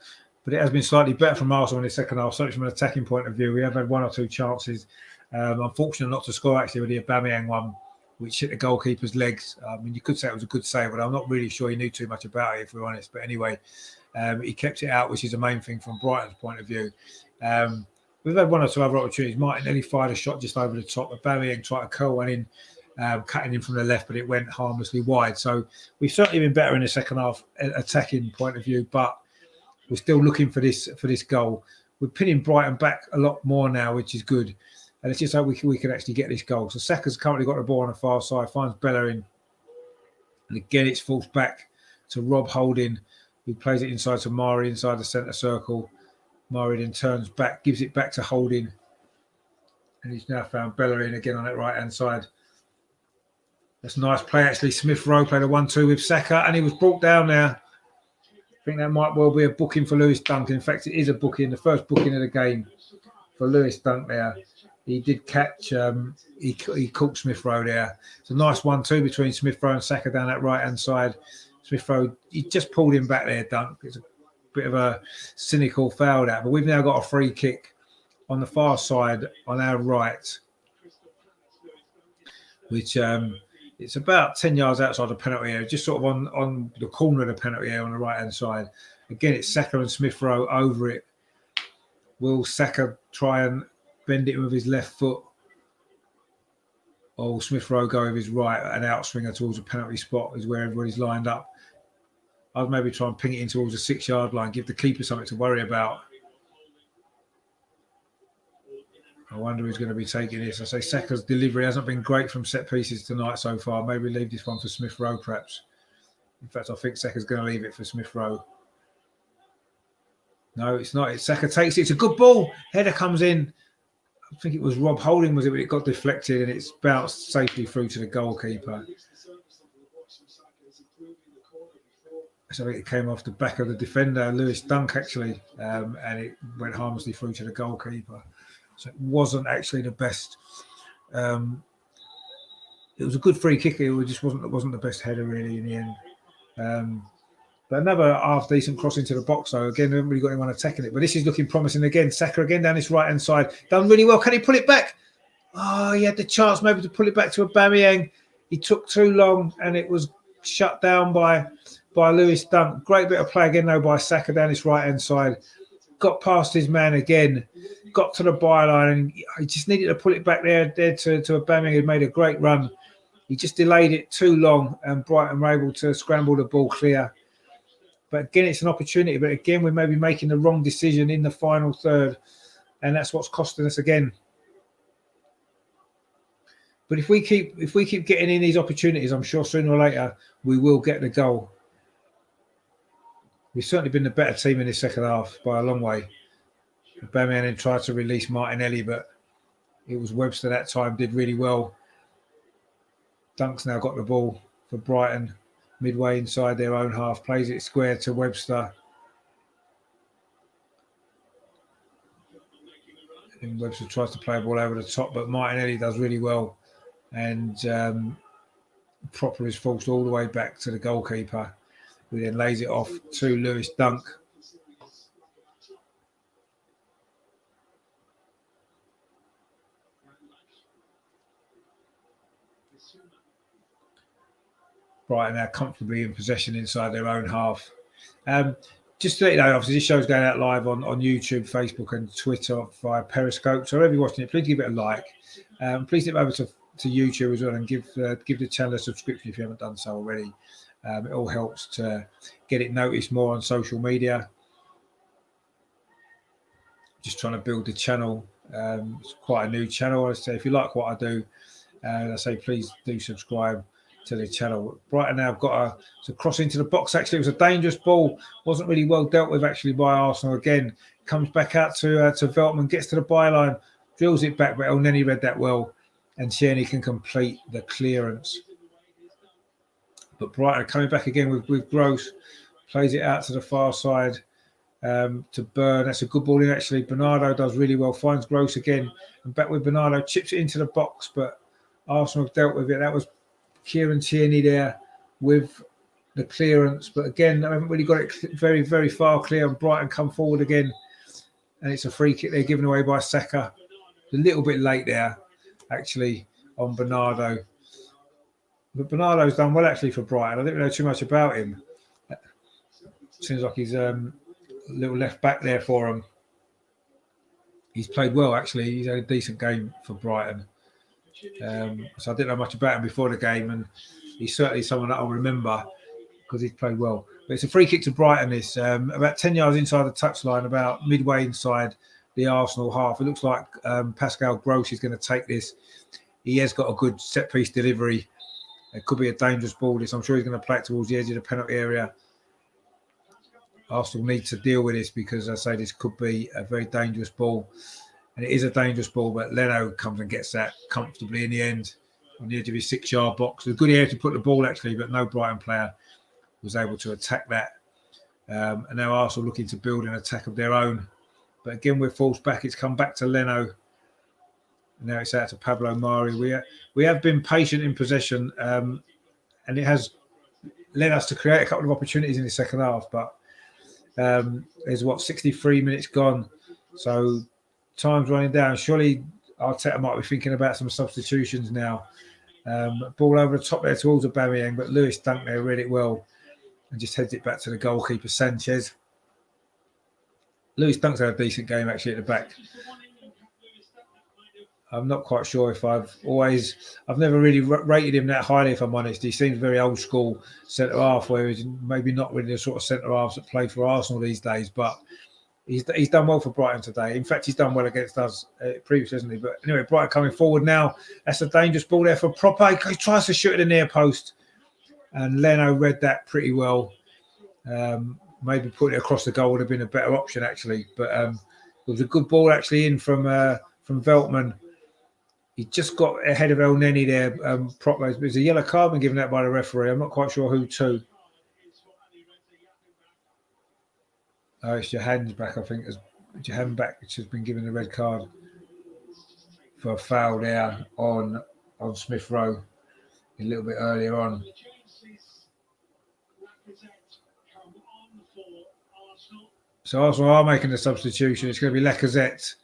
but it has been slightly better from Arsenal in the second half, certainly from an attacking point of view. We have had one or two chances. Unfortunate not to score, actually, with the Aubameyang one, which hit the goalkeeper's legs. I mean, you could say it was a good save, but I'm not really sure he knew too much about it, if we're honest. But anyway, he kept it out, which is the main thing from Brighton's point of view. We've had one or two other opportunities. Martinelli fired a shot just over the top. Aubameyang tried to curl one in, cutting in from the left, but it went harmlessly wide. So we've certainly been better in the second half, attacking point of view, but we're still looking for this goal. We're pinning Brighton back a lot more now, which is good. And it's just so we can actually get this goal. So Saka's currently got the ball on the far side, finds Bellerin. And again, it's forced back to Rob Holding, who plays it inside to Mari, inside the centre circle. Mari then turns back, gives it back to Holding. And he's now found Bellerin again on that right-hand side. That's a nice play, actually. Smith Rowe played a 1-2 with Saka, and he was brought down there. I think that might well be a booking for Lewis Dunk. In fact, it is a booking, the first booking of the game for Lewis Dunk there. He did catch, he caught Smith Rowe there. It's a nice 1-2 between Smith Rowe and Saka down that right-hand side. Smith Rowe, he just pulled him back there, Dunk. It's a bit of a cynical foul that. But we've now got a free kick on the far side on our right, which it's about 10 yards outside the penalty area, just sort of on the corner of the penalty area on the right-hand side. Again, it's Saka and Smith Rowe over it. Will Saka try and bend it with his left foot? Or will Smith Rowe go with his right, an outswinger towards the penalty spot is where everybody's lined up. I'd maybe try and ping it in towards the 6-yard line, give the keeper something to worry about. I wonder who's going to be taking this. I say Saka's delivery hasn't been great from set pieces tonight so far. Maybe leave this one for Smith Rowe, perhaps. In fact, I think Saka's going to leave it for Smith Rowe. No, it's not. It's Saka takes it. It's a good ball. Header comes in. I think it was Rob Holding, was it? But it got deflected and it's bounced safely through to the goalkeeper. So I think it came off the back of the defender, Lewis Dunk, actually, and it went harmlessly through to the goalkeeper. So it wasn't actually the best. It was a good free kick. It just wasn't the best header really in the end. But another half decent cross into the box though. Again, we haven't really got anyone attacking it. But this is looking promising again. Saka again down this right hand side, done really well. Can he pull it back? Oh, he had the chance maybe to pull it back to Aubameyang. He took too long, and it was shut down by Lewis Dunk. Great bit of play again though by Saka down this right hand side. Got past his man again, got to the byline, and he just needed to pull it back there to Aubameyang, who made a great run. He just delayed it too long, and Brighton were able to scramble the ball clear. But again, it's an opportunity. But again, we may be making the wrong decision in the final third, and that's what's costing us again. But if we keep getting in these opportunities, I'm sure sooner or later we will get the goal. We've certainly been the better team in this second half by a long way. Aubameyang then tried to release Martinelli, but it was Webster that time, did really well. Dunk's now got the ball for Brighton, midway inside their own half, plays it square to Webster. And Webster tries to play a ball over the top, but Martinelli does really well. And Proper is forced all the way back to the goalkeeper, who then lays it off to Lewis Dunk. Brighton now comfortably in possession inside their own half. Just to let you know, obviously this show's going out live on YouTube, Facebook and Twitter via Periscope. So wherever you're watching it, please give it a like. Please dip over to YouTube as well and give the channel a subscription if you haven't done so already. It all helps to get it noticed more on social media. Just trying to build the channel. It's quite a new channel. I say if you like what I do, I say please do subscribe to the channel. Brighton now got a cross into the box. Actually, it was a dangerous ball. Wasn't really well dealt with actually by Arsenal. Again, comes back out to Veltman, gets to the byline, drills it back, but Elneny read that well, and Tierney can complete the clearance. But Brighton coming back again with Gross, plays it out to the far side to Byrne. That's a good ball in actually. Bernardo does really well, finds Gross again, and back with Bernardo, chips it into the box, but Arsenal have dealt with it. That was Kieran Tierney there with the clearance, but again, I haven't really got it very, very far clear, and Brighton come forward again, and it's a free kick they're given away by Saka. A little bit late there, actually, on Bernardo. But Bernardo's done well, actually, for Brighton. I don't know too much about him. Seems like he's a little left back there for him. He's played well, actually. He's had a decent game for Brighton. So I didn't know much about him before the game, and he's certainly someone that I'll remember because he's played well. But it's a free kick to Brighton. It's about 10 yards inside the touchline, about midway inside the Arsenal half. It looks like Pascal Gross is going to take this. He has got a good set-piece delivery. It could be a dangerous ball. This, I'm sure he's going to play it towards the edge of the penalty area. Arsenal need to deal with this because, as I say, this could be a very dangerous ball. And it is a dangerous ball, but Leno comes and gets that comfortably in the end on the edge of his 6-yard box. A good area to put the ball, actually, but no Brighton player was able to attack that. And now Arsenal looking to build an attack of their own. But again, we're forced back. It's come back to Leno. And now it's out to Pablo Mari. We have been patient in possession, and it has led us to create a couple of opportunities in the second half. But There's 63 minutes gone, so time's running down. Surely Arteta might be thinking about some substitutions now. Ball over the top there towards Aubameyang, but Lewis dunked there really well and just heads it back to the goalkeeper Sanchez. Lewis Dunk's had a decent game actually at the back. I'm not quite sure if I've never really rated him that highly, if I'm honest. He seems very old school centre half, where he's maybe not really the sort of centre halves that play for Arsenal these days, but he's done well for Brighton today. In fact, he's done well against us previously, hasn't he? But anyway, Brighton coming forward now. That's a dangerous ball there for Proper. He tries to shoot at the near post, and Leno read that pretty well. Maybe putting it across the goal would have been a better option, actually. But it was a good ball actually in from Veltman. He just got ahead of El Neni there. There's a yellow card been given out by the referee. I'm not quite sure who to. Oh, it's Johan's back, I think. It's Johan back, which has been given a red card for a foul there on Smith Rowe a little bit earlier on. So Arsenal are making the substitution. It's going to be Lacazette.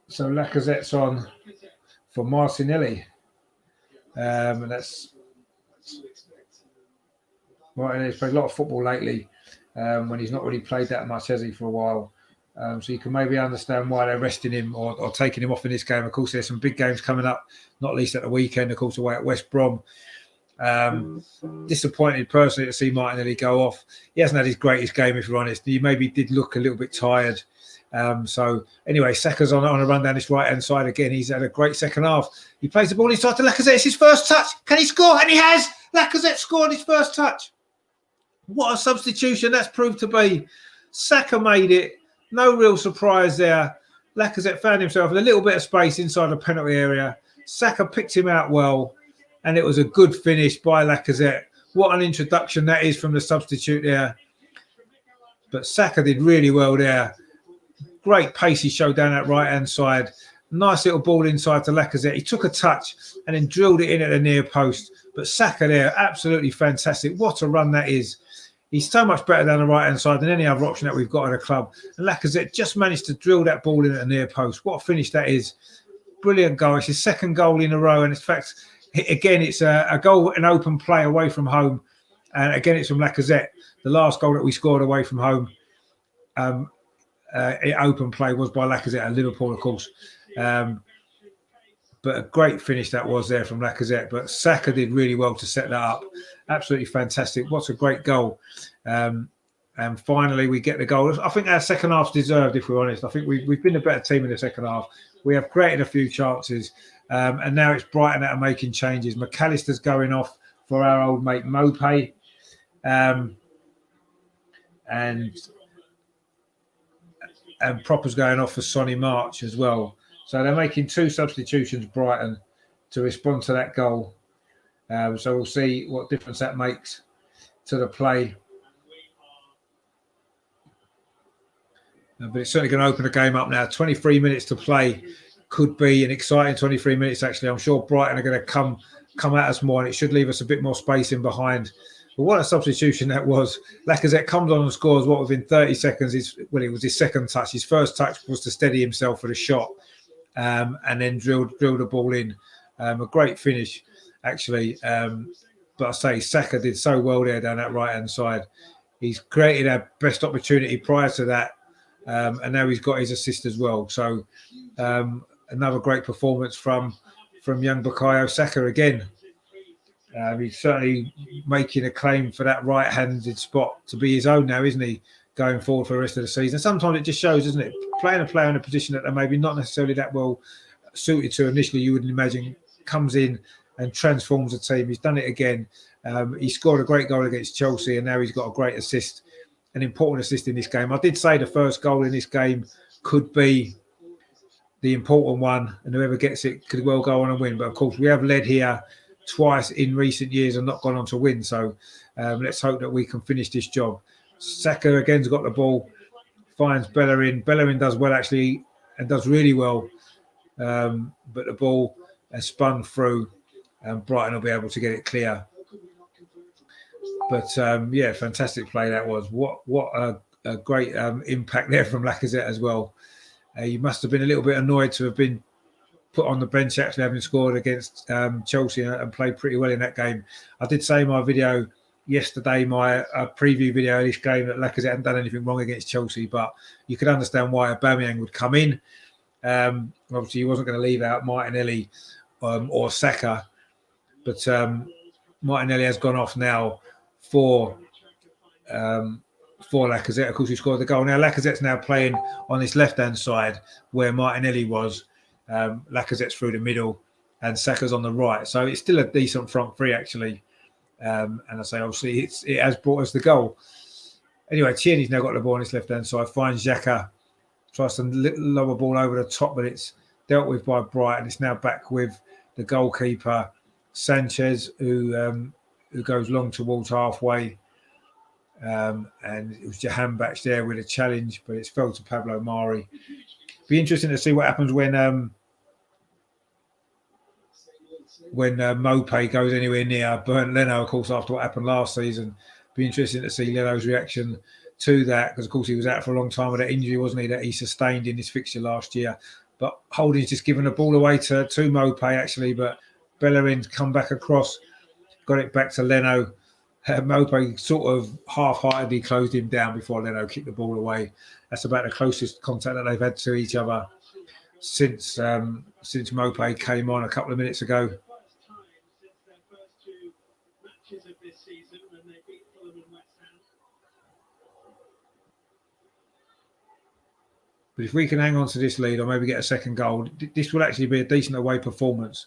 So Lacazette's on for Martinelli. And that's right. He's played a lot of football lately when he's not really played that much, has he, for a while. So you can maybe understand why they're resting him or taking him off in this game. Of course, there's some big games coming up, not least at the weekend, of course, away at West Brom. Disappointed personally to see Martinelli go off. He hasn't had his greatest game, if you're honest. He maybe did look a little bit tired. So anyway, Saka's on a run down this right-hand side again. He's had a great second half. He plays the ball inside to Lacazette. It's his first touch. Can he score? And he has. Lacazette scored his first touch. What a substitution that's proved to be. Saka made it. No real surprise there. Lacazette found himself in a little bit of space inside the penalty area. Saka picked him out well, and it was a good finish by Lacazette. What an introduction that is from the substitute there. But Saka did really well there. Great pace he showed down that right-hand side. Nice little ball inside to Lacazette. He took a touch and then drilled it in at the near post. But Saka there, absolutely fantastic. What a run that is. He's so much better down the right-hand side than any other option that we've got in the club. And Lacazette just managed to drill that ball in at the near post. What a finish that is. Brilliant goal. It's his second goal in a row. And in fact, again, it's a goal, an open play away from home. And again, it's from Lacazette. The last goal that we scored away from home, open play, was by Lacazette at Liverpool, of course. But a great finish that was there from Lacazette. But Saka did really well to set that up. Absolutely fantastic. What a great goal. And finally, we get the goal. I think our second half's deserved, if we're honest. I think we've been a better team in the second half. We have created a few chances. And now it's Brighton that are making changes. McAllister's going off for our old mate Mope. And Proper's going off for Sonny March as well. So they're making two substitutions, Brighton, to respond to that goal. So we'll see what difference that makes to the play. But it's certainly going to open the game up now. 23 minutes to play. Could be an exciting 23 minutes, actually. I'm sure Brighton are going to come at us more, and it should leave us a bit more space in behind. But what a substitution that was. Lacazette comes on and scores within 30 seconds. It was his second touch. His first touch was to steady himself for the shot, and then drilled the ball in. A great finish, actually. But I say Saka did so well there down that right-hand side. He's created our best opportunity prior to that, and now he's got his assist as well. So another great performance from young Bukayo Saka again. He's certainly making a claim for that right-handed spot to be his own now, isn't he, going forward for the rest of the season? Sometimes it just shows, doesn't it? Playing a player in a position that they're maybe not necessarily that well suited to initially, you wouldn't imagine, comes in and transforms the team. He's done it again. He scored a great goal against Chelsea, and now he's got a great assist, an important assist in this game. I did say the first goal in this game could be the important one, and whoever gets it could well go on and win. But of course, we have led here twice in recent years and not gone on to win. So let's hope that we can finish this job. Saka again's got the ball, finds Bellerin. Bellerin does well, actually, and does really well. But the ball has spun through, and Brighton will be able to get it clear. But yeah, fantastic play that was. What a great impact there from Lacazette as well. He must have been a little bit annoyed to have been put on the bench actually having scored against Chelsea and played pretty well in that game. I did say in my video yesterday, my preview video of this game, that Lacazette hadn't done anything wrong against Chelsea, but you could understand why Aubameyang would come in. Obviously, he wasn't going to leave out Martinelli or Saka, but Martinelli has gone off now for Lacazette. Of course, he scored the goal. Now Lacazette's now playing on this left-hand side where Martinelli was. Lacazette's through the middle and Saka's on the right. So it's still a decent front three, actually. And I say, obviously, it has brought us the goal. Anyway, Tierney's now got the ball on his left-hand side, finds Xhaka, tries to lower ball over the top, but it's dealt with by Brighton. It's now back with the goalkeeper, Sanchez, who goes long towards halfway. And it was Jahanbakhsh there with a challenge, but it's fell to Pablo Mari. Be interesting to see what happens when Mopé goes anywhere near Bernd Leno, of course, after what happened last season. Be interesting to see Leno's reaction to that, because, of course, he was out for a long time with that injury, wasn't he, that he sustained in his fixture last year. But Holding's just given the ball away to Mopé, actually, but Bellerin's come back across, got it back to Leno. Mopé sort of half-heartedly closed him down before Leno kicked the ball away. That's about the closest contact that they've had to each other since Mopé came on a couple of minutes ago. But if we can hang on to this lead or maybe get a second goal, this will actually be a decent away performance.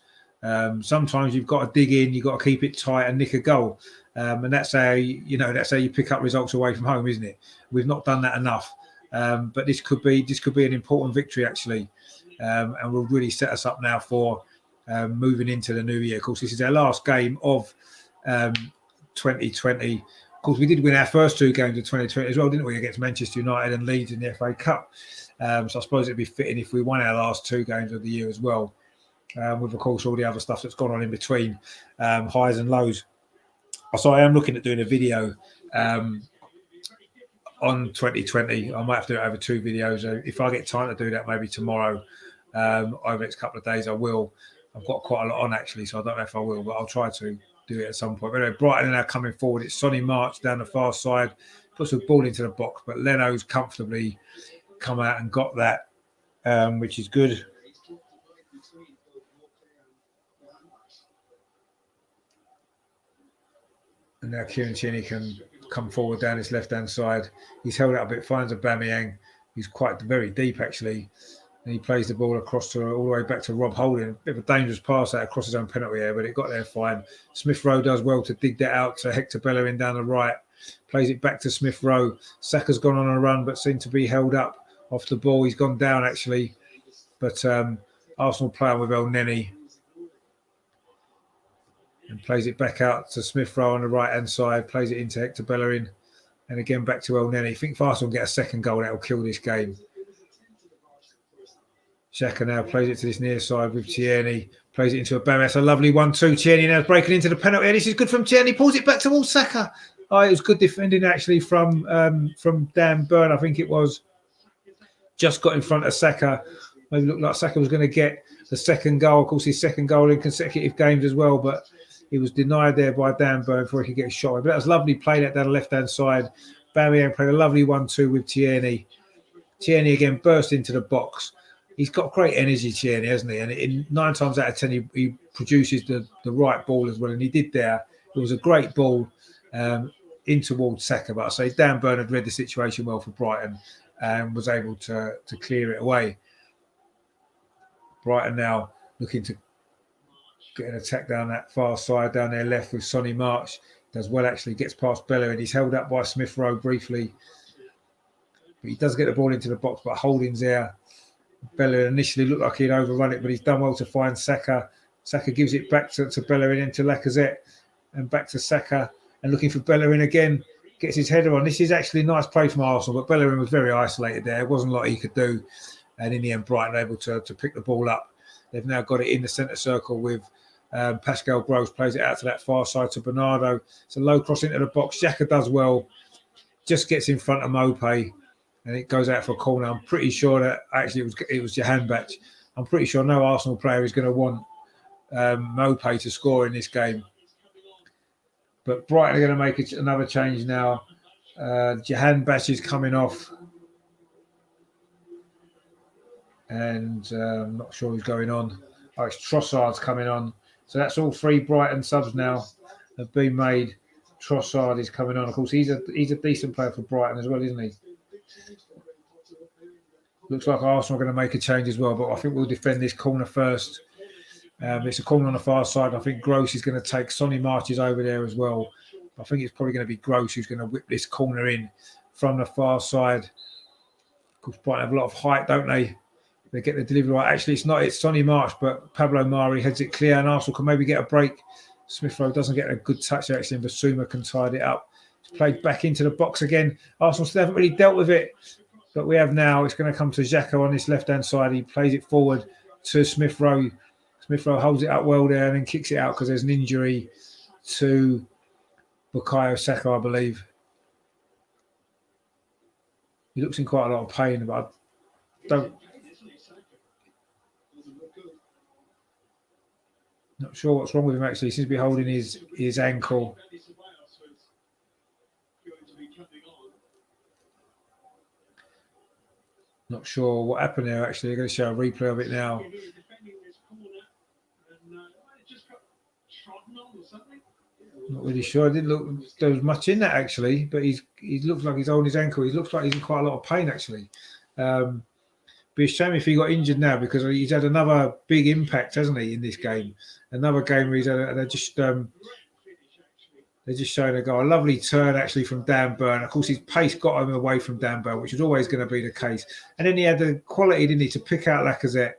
Sometimes you've got to dig in, you've got to keep it tight and nick a goal, and that's how you pick up results away from home, isn't it? We've not done that enough, but this could be an important victory actually, and will really set us up now for moving into the new year. Of course, this is our last game of 2020. Of course, we did win our first two games of 2020 as well, didn't we, against Manchester United and Leeds in the FA Cup. So I suppose it'd be fitting if we won our last two games of the year as well. With, of course, all the other stuff that's gone on in between, highs and lows. So I am looking at doing a video on 2020. I might have to do it over two videos. If I get time to do that, maybe tomorrow, over the next couple of days, I will. I've got quite a lot on, actually, so I don't know if I will, but I'll try to do it at some point. But anyway, Brighton are now coming forward. It's Sonny March down the far side, puts the ball into the box, but Leno's comfortably come out and got that, which is good. And now Kieran Tierney can come forward down his left-hand side. He's held out a bit, finds Aubameyang, who's quite very deep, actually. And he plays the ball across all the way back to Rob Holding. A bit of a dangerous pass out across his own penalty area, but it got there fine. Smith Rowe does well to dig that out to Hector Bellerin down the right. Plays it back to Smith Rowe. Saka's gone on a run, but seemed to be held up off the ball. He's gone down, actually. But Arsenal playing with El Neni. And plays it back out to Smith Rowe on the right-hand side. Plays it into Hector Bellerin. And again back to El Neni. I think if Arsenal get a second goal, that will kill this game. Xhaka now plays it to this near side with Tierney. Plays it into Aubameyang. That's a lovely 1-2. Tierney now breaking into the penalty. This is good from Tierney. Pulls it back towards Saka. Oh, it was good defending, actually, from Dan Burn. I think it was. Just got in front of Saka. Maybe looked like Saka was going to get the second goal. Of course, his second goal in consecutive games as well. But he was denied there by Dan Burn before he could get a shot. But that was lovely play that down the left-hand side. Aubameyang played a lovely 1-2 with Tierney. Tierney again burst into the box. He's got great energy, Tierney, hasn't he? And 9 times out of 10, he produces the right ball as well. And he did there. It was a great ball in towards Saka. But I say Dan Burn had read the situation well for Brighton and was able to clear it away. Brighton now looking to get an attack down that far side, down their left with Sonny March. Does well, actually, gets past Bellerin. He's held up by Smith Rowe briefly. But he does get the ball into the box, but Holding's there. Bellerin initially looked like he'd overrun it, but he's done well to find Saka. Saka gives it back to Bellerin into Lacazette and back to Saka. And looking for Bellerin again, gets his header on. This is actually a nice play from Arsenal, but Bellerin was very isolated there. It wasn't a lot he could do. And in the end, Brighton able to pick the ball up. They've now got it in the centre circle with Pascal Gross plays it out to that far side to Bernardo. It's a low cross into the box. Xhaka does well, just gets in front of Mopé, and it goes out for a corner. I'm pretty sure that actually it was Jahanbakhsh. I'm pretty sure no Arsenal player is going to want Mopé to score in this game. But Brighton are going to make another change now. Jahanbakhsh is coming off. And I'm not sure who's going on. Oh, it's Trossard's coming on. So that's all 3 Brighton subs now have been made. Trossard is coming on. Of course, he's a decent player for Brighton as well, isn't he? Looks like Arsenal are going to make a change as well, but I think we'll defend this corner first. It's a corner on the far side. I think Gross is going to take Sonny Marches over there as well. I think it's probably going to be Gross who's going to whip this corner in from the far side. Of course, Brighton have a lot of height, don't they? They get the delivery right. Actually, it's Sonny March, but Pablo Mari heads it clear, and Arsenal can maybe get a break. Smith Rowe doesn't get a good touch, actually, and Basuma can tide it up. It's played back into the box again. Arsenal still haven't really dealt with it, but we have now. It's going to come to Xhaka on this left-hand side. He plays it forward to Smith Rowe. Smith Rowe holds it up well there and then kicks it out because there's an injury to Bukayo Saka, I believe. He looks in quite a lot of pain, but I don't... Not sure what's wrong with him, actually. He seems to be holding his ankle. Not sure what happened there, actually. They're going to show a replay of it now. Not really sure. I didn't look there was much in that, actually, but he looks like he's holding his ankle. He looks like he's in quite a lot of pain, actually. Be a shame if he got injured now because he's had another big impact, hasn't he, in this game? Another game where he's had, they're just showing a goal. A lovely turn, actually, from Dan Burn. Of course, his pace got him away from Dan Burn, which was always going to be the case. And then he had the quality, didn't he, to pick out Lacazette.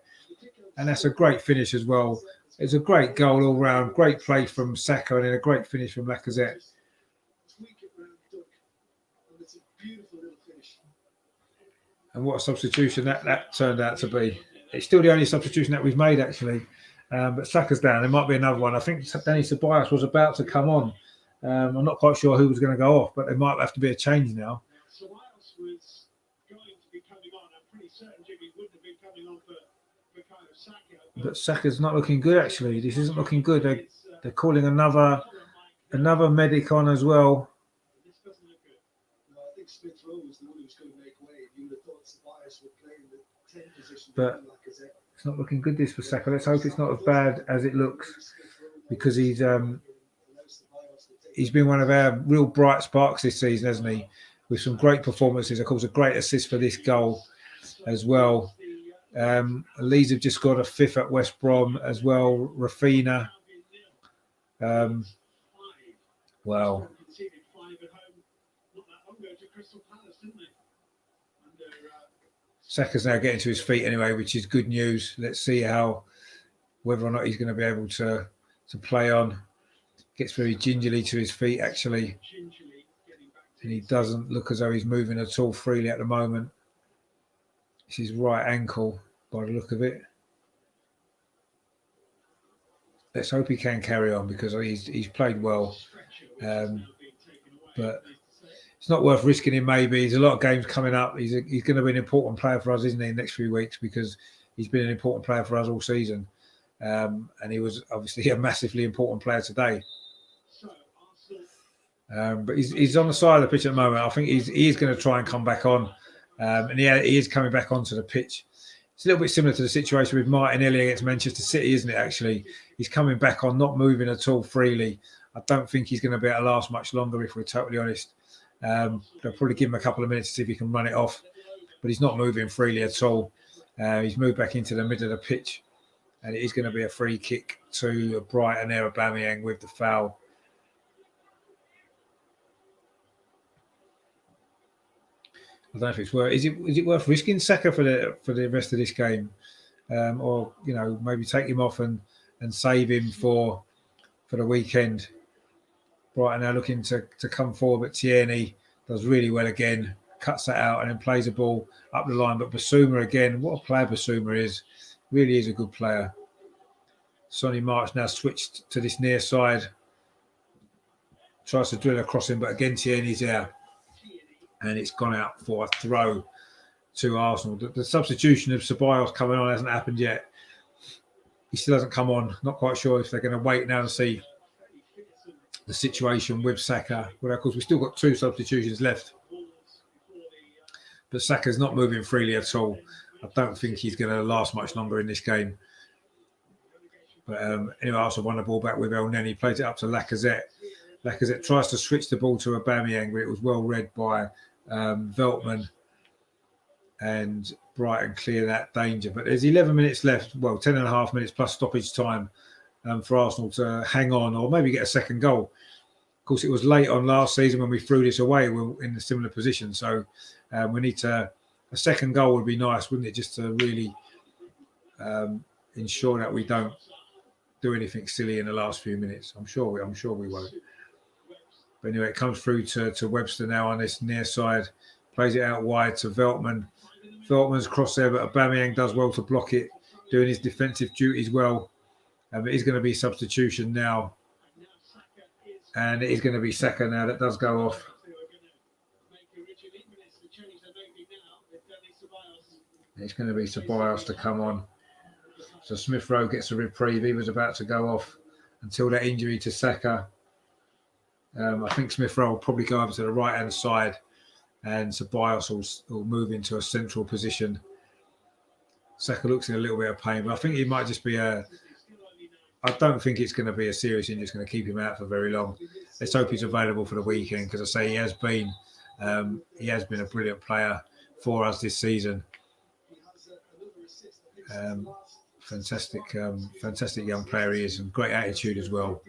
And that's a great finish as well. It's a great goal all round. Great play from Saka and then a great finish from Lacazette. And what a substitution that turned out to be. It's still the only substitution that we've made, actually. But Saka's down. There might be another one. I think Danny Ceballos was about to come on. I'm not quite sure who was going to go off, but there might have to be a change now. Ceballos was going to be coming on. I'm pretty certain Jimmy wouldn't have been coming on for kind of Saka. But Saka's not looking good, actually. This isn't looking good. They're calling another medic on as well. This doesn't look good. No, I think Smith Rowe was the one who was going to make way. You would have thought Ceballos would play in the 10 position. But it's not looking good, this for Saka. Let's hope it's not as bad as it looks, because he's been one of our real bright sparks this season, hasn't he? With some great performances. Of course, a great assist for this goal as well. Leeds have just got a 5th at West Brom as well. Rafinha. Well, Saka's now getting to his feet anyway, which is good news. Let's see whether or not he's going to be able to play on. Gets very gingerly to his feet, actually. And he doesn't look as though he's moving at all freely at the moment. It's his right ankle, by the look of it. Let's hope he can carry on, because he's played well. But it's not worth risking him, maybe. There's a lot of games coming up. He's going to be an important player for us, isn't he, in the next few weeks, because he's been an important player for us all season. And he was obviously a massively important player today. But he's on the side of the pitch at the moment. I think he is going to try and come back on. And he is coming back onto the pitch. It's a little bit similar to the situation with Martinelli against Manchester City, isn't it, actually? He's coming back on, not moving at all freely. I don't think he's going to be able to last much longer, if we're totally honest. They'll probably give him a couple of minutes to see if he can run it off. But he's not moving freely at all. He's moved back into the middle of the pitch. And it is going to be a free kick to Brighton there, Aubameyang with the foul. I don't know if it's worth. Is it worth risking Saka for the rest of this game, or maybe take him off and save him for the weekend? Brighton now looking to come forward, but Tierney does really well again, cuts that out and then plays the ball up the line. But Basuma again, what a player Basuma is! Really is a good player. Sonny March now switched to this near side. Tries to drill across him, but again, Tierney's there. And it's gone out for a throw to Arsenal. The substitution of Ceballos coming on hasn't happened yet. He still hasn't come on. Not quite sure if they're going to wait now and see the situation with Saka. Well, of course, we've still got 2 substitutions left. But Saka's not moving freely at all. I don't think he's going to last much longer in this game. But anyway, Arsenal won the ball back with El Neni. Plays it up to Lacazette. Lacazette tries to switch the ball to Aubameyang, but it was well read by Veltman. And Brighton clear that danger. But there's 11 minutes left. Well, 10 and a half minutes plus stoppage time for Arsenal to hang on or maybe get a second goal. Of course, it was late on last season when we threw this away. We were in a similar position. So we need to... A second goal would be nice, wouldn't it? Just to really ensure that we don't do anything silly in the last few minutes. I'm sure we won't. But anyway, it comes through to Webster now on this near side. Plays it out wide to Veltman. Veltman's cross there, but Aubameyang does well to block it, doing his defensive duties well. It is going to be substitution now. And it is going to be Saka now that does go off. It's going to be Ceballos to come on. So Smith Rowe gets a reprieve. He was about to go off until that injury to Saka. I think Smith Rowe will probably go over to the right-hand side and Ceballos will move into a central position. Saka looks in a little bit of pain, but I think it might just be I don't think it's going to be a serious injury. It's going to keep him out for very long. Let's hope he's available for the weekend because I say he has been a brilliant player for us this season. Fantastic young player he is, and great attitude as well.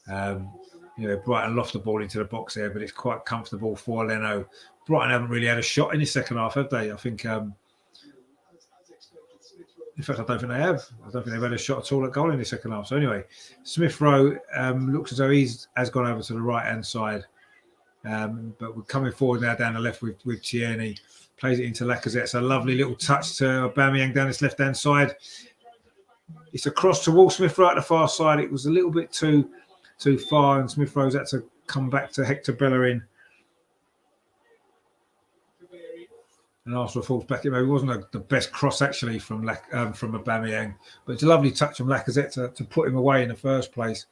Brighton lost the ball into the box there, but it's quite comfortable for Leno. Brighton haven't really had a shot in the second half, have they? I think, in fact, I don't think they have. I don't think they've had a shot at all at goal in the second half. So anyway, Smith Rowe looks as though has gone over to the right-hand side. But we're coming forward now down the left with Tierney. Plays it into Lacazette. It's a lovely little touch to Aubameyang down his left-hand side. It's a cross to Smith Rowe at the far side. It was a little bit too far, and Smith Rowe's had to come back to Hector Bellerin. And Arsenal falls back. It maybe wasn't the best cross actually from Aubameyang, but it's a lovely touch from Lacazette to put him away in the first place.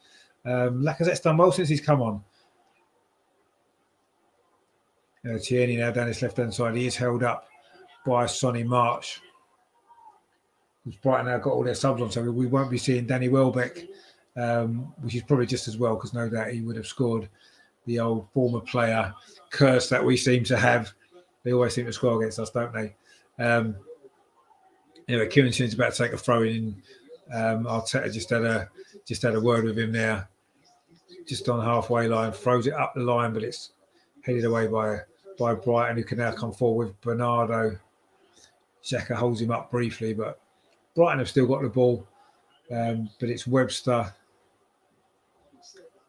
Lacazette's done well since he's come on. Tierney now down his left-hand side. He is held up by Sonny March. Brighton now got all their subs on, so we won't be seeing Danny Welbeck, which is probably just as well because no doubt he would have scored. The old former player curse that we seem to have. They always seem to score against us, don't they? Kieran Tierney's about to take a throw in. Arteta just had a word with him there, just on halfway line. Throws it up the line, but it's headed away by Brighton, who can now come forward with Bernardo. Xhaka holds him up briefly, but Brighton have still got the ball. But it's Webster.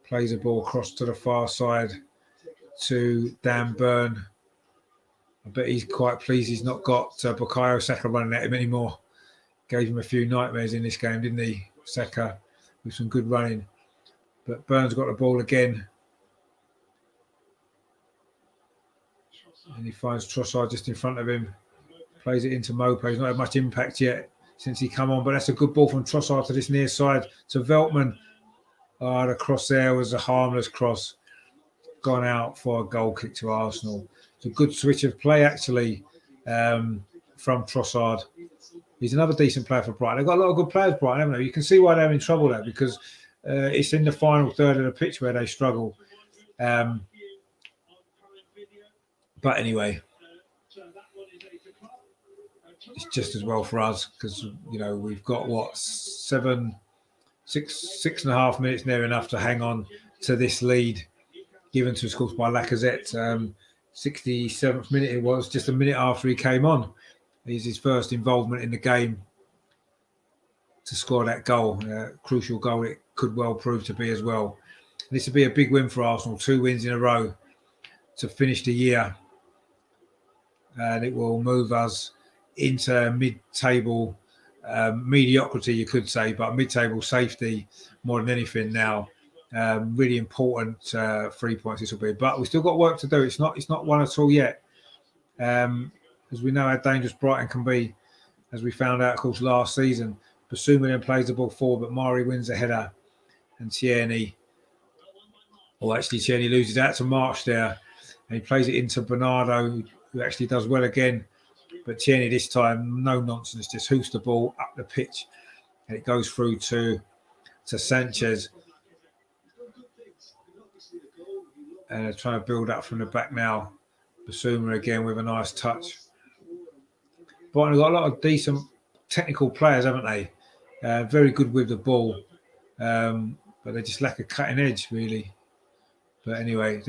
Plays the ball across to the far side to Dan Burn. I bet he's quite pleased he's not got Bukayo Saka running at him anymore. Gave him a few nightmares in this game, didn't he? Saka with some good running. But Burn's got the ball again. And he finds Trossard just in front of him. Plays it into Mope. He's not had much impact yet since he come on. But that's a good ball from Trossard to this near side to Veltman. The cross there was a harmless cross. Gone out for a goal kick to Arsenal. It's a good switch of play, actually, from Trossard. He's another decent player for Brighton. They've got a lot of good players, Brighton, haven't they? You can see why they're in trouble there because it's in the final third of the pitch where they struggle. But anyway, it's just as well for us because, we've got, 6.5 minutes near enough to hang on to this lead given to us, of course, by Lacazette. 67th minute it was, just a minute after he came on. It's his first involvement in the game to score that goal. Crucial goal it could well prove to be as well. This would be a big win for Arsenal, 2 wins in a row to finish the year. And it will move us into mid-table mediocrity, you could say, but mid-table safety more than anything now. Really important 3 points this will be, but we've still got work to do. It's not one at all yet, as we know how dangerous Brighton can be, as we found out, of course, last season. Basuma then plays the ball forward, but Mari wins the header, and Tierney loses out to March there, and he plays it into Bernardo, who actually does well again. But Tierney this time, no nonsense, just hoops the ball up the pitch, and it goes through to Sanchez. And they're trying to build up from the back now. Basuma again with a nice touch. Brighton have got a lot of decent technical players, haven't they? Very good with the ball, but they just lack a cutting edge, really. But anyway,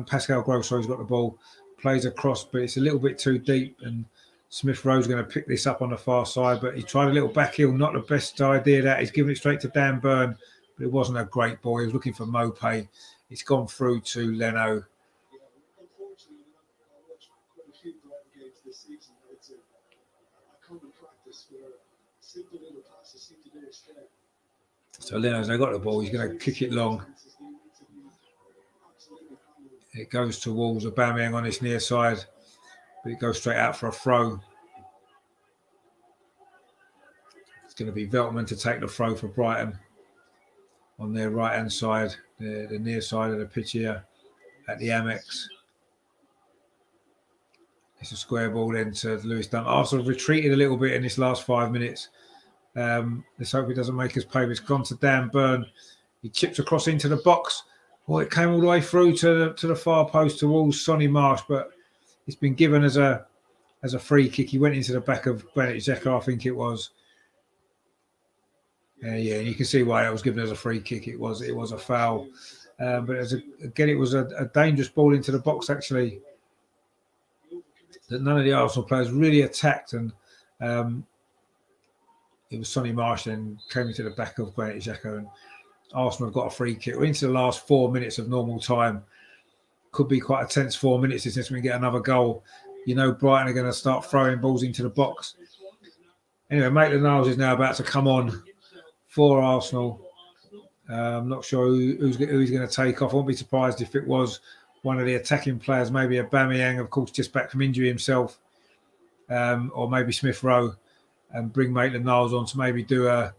Pascal Gross has got the ball, plays across, but it's a little bit too deep, and Smith Rowe's going to pick this up on the far side, but he tried a little back heel, not the best idea that. He's given it straight to Dan Burn, but it wasn't a great ball. He was looking for Mopé. It's gone through to Leno. Unfortunately, I watched quite a few Brighton games this season. It's a common practice where simple little passes seem to go astray. So Leno's now got the ball. He's going to kick it long. It goes to Wolves. Aubameyang on his near side, but it goes straight out for a throw. It's going to be Veltman to take the throw for Brighton on their right-hand side, the near side of the pitch here at the Amex. It's a square ball then to Lewis Dunk. Arsenal retreated a little bit in this last 5 minutes. Let's hope he doesn't make us pay. It's gone to Dan Burn. He chips across into the box. Well, it came all the way through to the far post towards Sonny Marsh, but it's been given as a free kick. He went into the back of Granit Xhaka, I think it was. Yeah, you can see why it was given as a free kick. It was a foul, but it was a dangerous ball into the box actually, that none of the Arsenal players really attacked, and it was Sonny Marsh then came into the back of Granit Xhaka, and Arsenal have got a free kick. We're into the last 4 minutes of normal time. Could be quite a tense 4 minutes since we get another goal. You know, Brighton are going to start throwing balls into the box. Anyway, Maitland-Niles is now about to come on for Arsenal. I'm not sure who's going to take off. I won't be surprised if it was one of the attacking players, maybe Aubameyang, of course, just back from injury himself, or maybe Smith Rowe, and bring Maitland-Niles on to maybe do a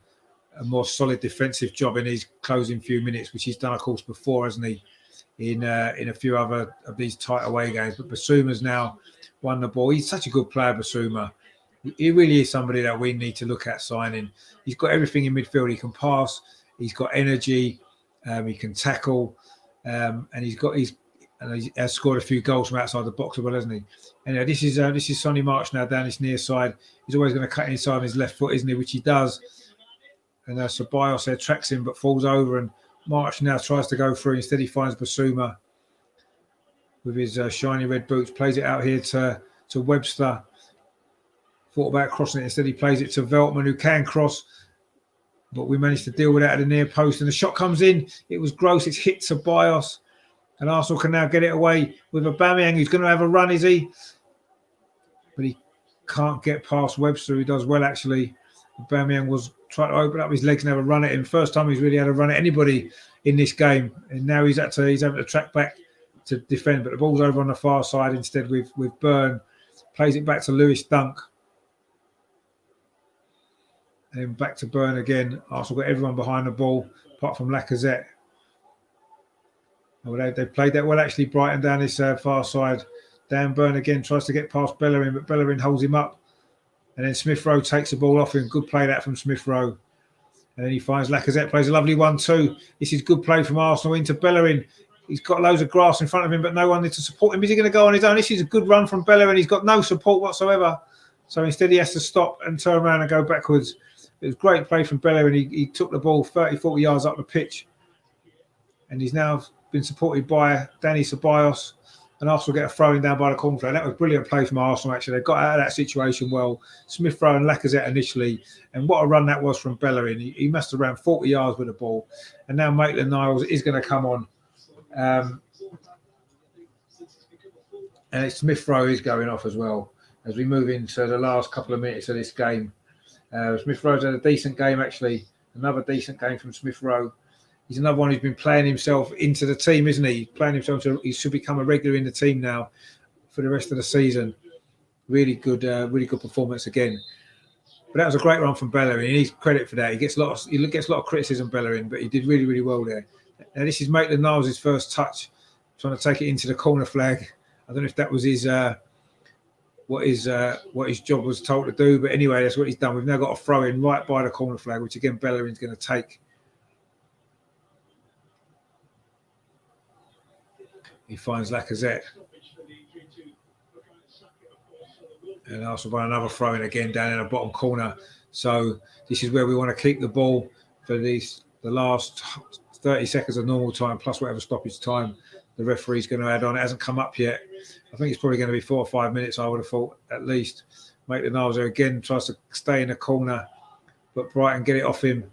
more solid defensive job in his closing few minutes, which he's done, of course, before, hasn't he, in a few other of these tight away games. But Basuma's now won the ball. He's such a good player, Basuma. He really is somebody that we need to look at signing. He's got everything in midfield. He can pass. He's got energy. He can tackle, and he has scored a few goals from outside the box as well, hasn't he? Anyway, this is Sonny March now down his near side. He's always going to cut inside on his left foot, isn't he? Which he does. And Ceballos there tracks him but falls over, and March now tries to go through. Instead, he finds Basuma with his shiny red boots. Plays it out here to Webster. Thought about crossing it. Instead, he plays it to Veltman, who can cross. But we managed to deal with that at the near post. And the shot comes in. It was gross. It's hit Ceballos. And Arsenal can now get it away with Aubameyang, who's going to have a run, is he? But he can't get past Webster, who does well, actually. Aubameyang was trying to open up his legs and have a run at him. First time he's really had a run at anybody in this game. And now he's having to track back to defend. But the ball's over on the far side instead with Byrne. Plays it back to Lewis Dunk. And then back to Byrne again. Arsenal got everyone behind the ball, apart from Lacazette. Well, they played that well, actually, Brighton down this far side. Dan Byrne again tries to get past Bellerin, but Bellerin holds him up. And then Smith Rowe takes the ball off him. Good play that from Smith Rowe. And then he finds Lacazette, plays a lovely 1-2. This is good play from Arsenal into Bellerin. He's got loads of grass in front of him, but no one there to support him. Is he going to go on his own? This is a good run from Bellerin. He's got no support whatsoever. So instead he has to stop and turn around and go backwards. It was great play from Bellerin. He took the ball 30, 40 yards up the pitch. And he's now been supported by Danny Ceballos. And Arsenal get a throw-in down by the corner flag. That was brilliant play from Arsenal, actually. They got out of that situation well. Smith Rowe and Lacazette initially. And what a run that was from Bellerin. He must have ran 40 yards with the ball. And now Maitland-Niles is going to come on. And Smith Rowe is going off as well as we move into the last couple of minutes of this game. Smith Rowe's had a decent game, actually. Another decent game from Smith Rowe. He's another one who's been playing himself into the team, isn't he? Playing himself he should become a regular in the team now for the rest of the season. Really good performance again. But that was a great run from Bellerin. He needs credit for that. He gets a lot of criticism, Bellerin, but he did really, really well there. Now this is Maitland-Niles' first touch, trying to take it into the corner flag. I don't know if that was his what his job was told to do, but anyway, that's what he's done. We've now got a throw in right by the corner flag, which again Bellerin's going to take. He finds Lacazette. And also by another throw in again down in the bottom corner. So this is where we want to keep the ball for the last 30 seconds of normal time, plus whatever stoppage time the referee's going to add on. It hasn't come up yet. I think it's probably going to be 4 or 5 minutes, I would have thought, at least. Maitland-Niles again tries to stay in the corner, but Brighton get it off him.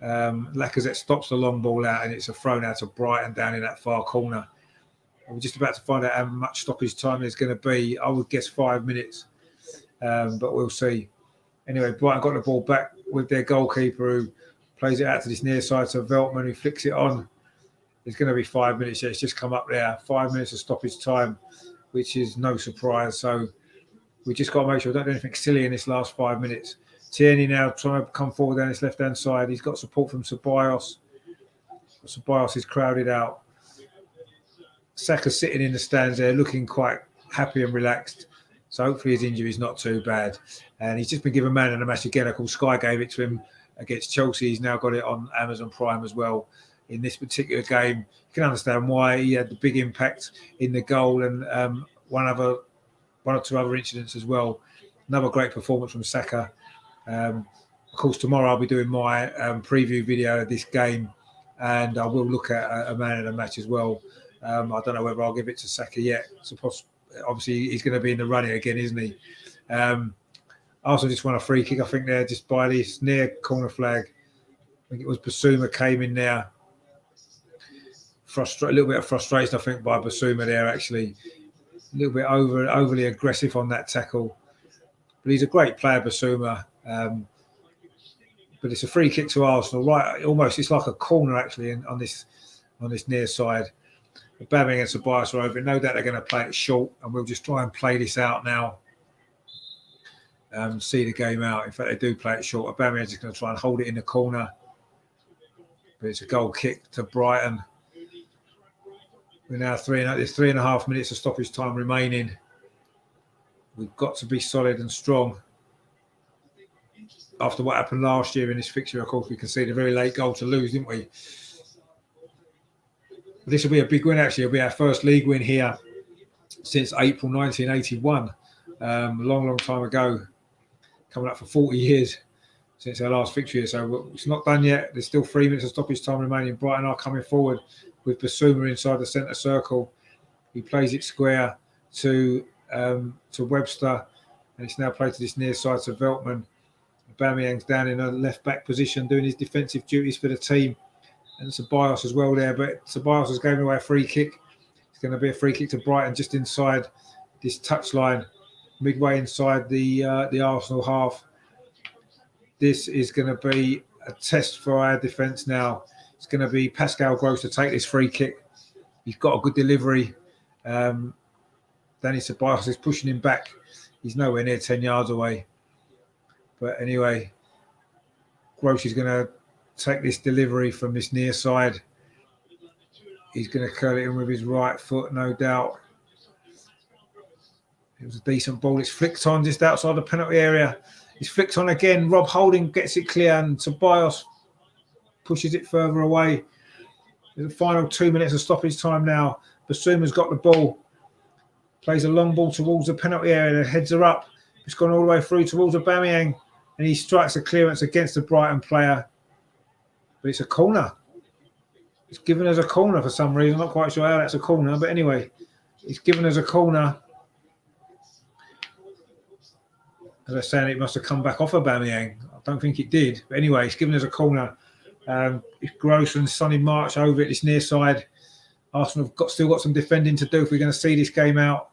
Lacazette stops the long ball out, and it's a throw now to Brighton down in that far corner. We're just about to find out how much stoppage time there's going to be. I would guess 5 minutes, but we'll see. Anyway, Brighton got the ball back with their goalkeeper, who plays it out to this near side to Veltman, who flicks it on. It's going to be 5 minutes. Yeah, it's just come up there. 5 minutes of stoppage time, which is no surprise. So we just got to make sure we don't do anything silly in this last 5 minutes. Tierney now trying to come forward down his left-hand side. He's got support from Ceballos. Ceballos is crowded out. Saka's sitting in the stands there, looking quite happy and relaxed. So hopefully his injury is not too bad. And he's just been given man of the match again. Of course, Sky gave it to him against Chelsea. He's now got it on Amazon Prime as well. In this particular game, you can understand why he had the big impact in the goal and one or two other incidents as well. Another great performance from Saka. Of course, tomorrow I'll be doing my preview video of this game, and I will look at a man of the match as well. I don't know whether I'll give it to Saka yet. Obviously, he's going to be in the running again, isn't he? Arsenal just won a free kick, I think, there, just by this near corner flag. I think it was Basuma came in there. A little bit of frustration, I think, by Basuma there, actually. A little bit overly aggressive on that tackle. But he's a great player, Basuma. But it's a free kick to Arsenal, right? Almost, it's like a corner, actually, on this near side. Aubameyang and Ceballos are over. No doubt they're going to play it short, and we'll just try and play this out now. See the game out. In fact, they do play it short. Aubameyang's just going to try and hold it in the corner. But it's a goal kick to Brighton. We're now there's 3.5 minutes of stoppage time remaining. We've got to be solid and strong. After what happened last year in this fixture, of course, we conceded a very late goal to lose, didn't we? But this will be a big win, actually. It'll be our first league win here since April 1981. A long, long time ago. Coming up for 40 years since our last victory. So it's not done yet. There's still 3 minutes of stoppage time remaining. Brighton are coming forward with Basuma inside the centre circle. He plays it square to Webster. And it's now played to this near side to Veltman. Aubameyang's down in a left-back position doing his defensive duties for the team. And Ceballos as well there. But Ceballos has given away a free kick. It's going to be a free kick to Brighton just inside this touchline, midway inside the Arsenal half. This is going to be a test for our defence now. It's going to be Pascal Gross to take this free kick. He's got a good delivery. Danny Ceballos is pushing him back. He's nowhere near 10 yards away. But anyway, Gross is going to take this delivery from this near side. He's going to curl it in with his right foot, no doubt. It was a decent ball. It's flicked on just outside the penalty area. It's flicked on again. Rob Holding gets it clear, and Ceballos pushes it further away. The final 2 minutes of stoppage time now. Basuma's got the ball. Plays a long ball towards the penalty area. The heads are up. It's gone all the way through towards Aubameyang, and he strikes a clearance against the Brighton player. But it's a corner. It's given us a corner for some reason. I'm not quite sure how that's a corner, but anyway, it's given us a corner. As I was saying, it must have come back off Aubameyang. I don't think it did. But anyway, it's given us a corner. It's Gross and Sonny March over at this near side. Arsenal have still got some defending to do if we're going to see this game out.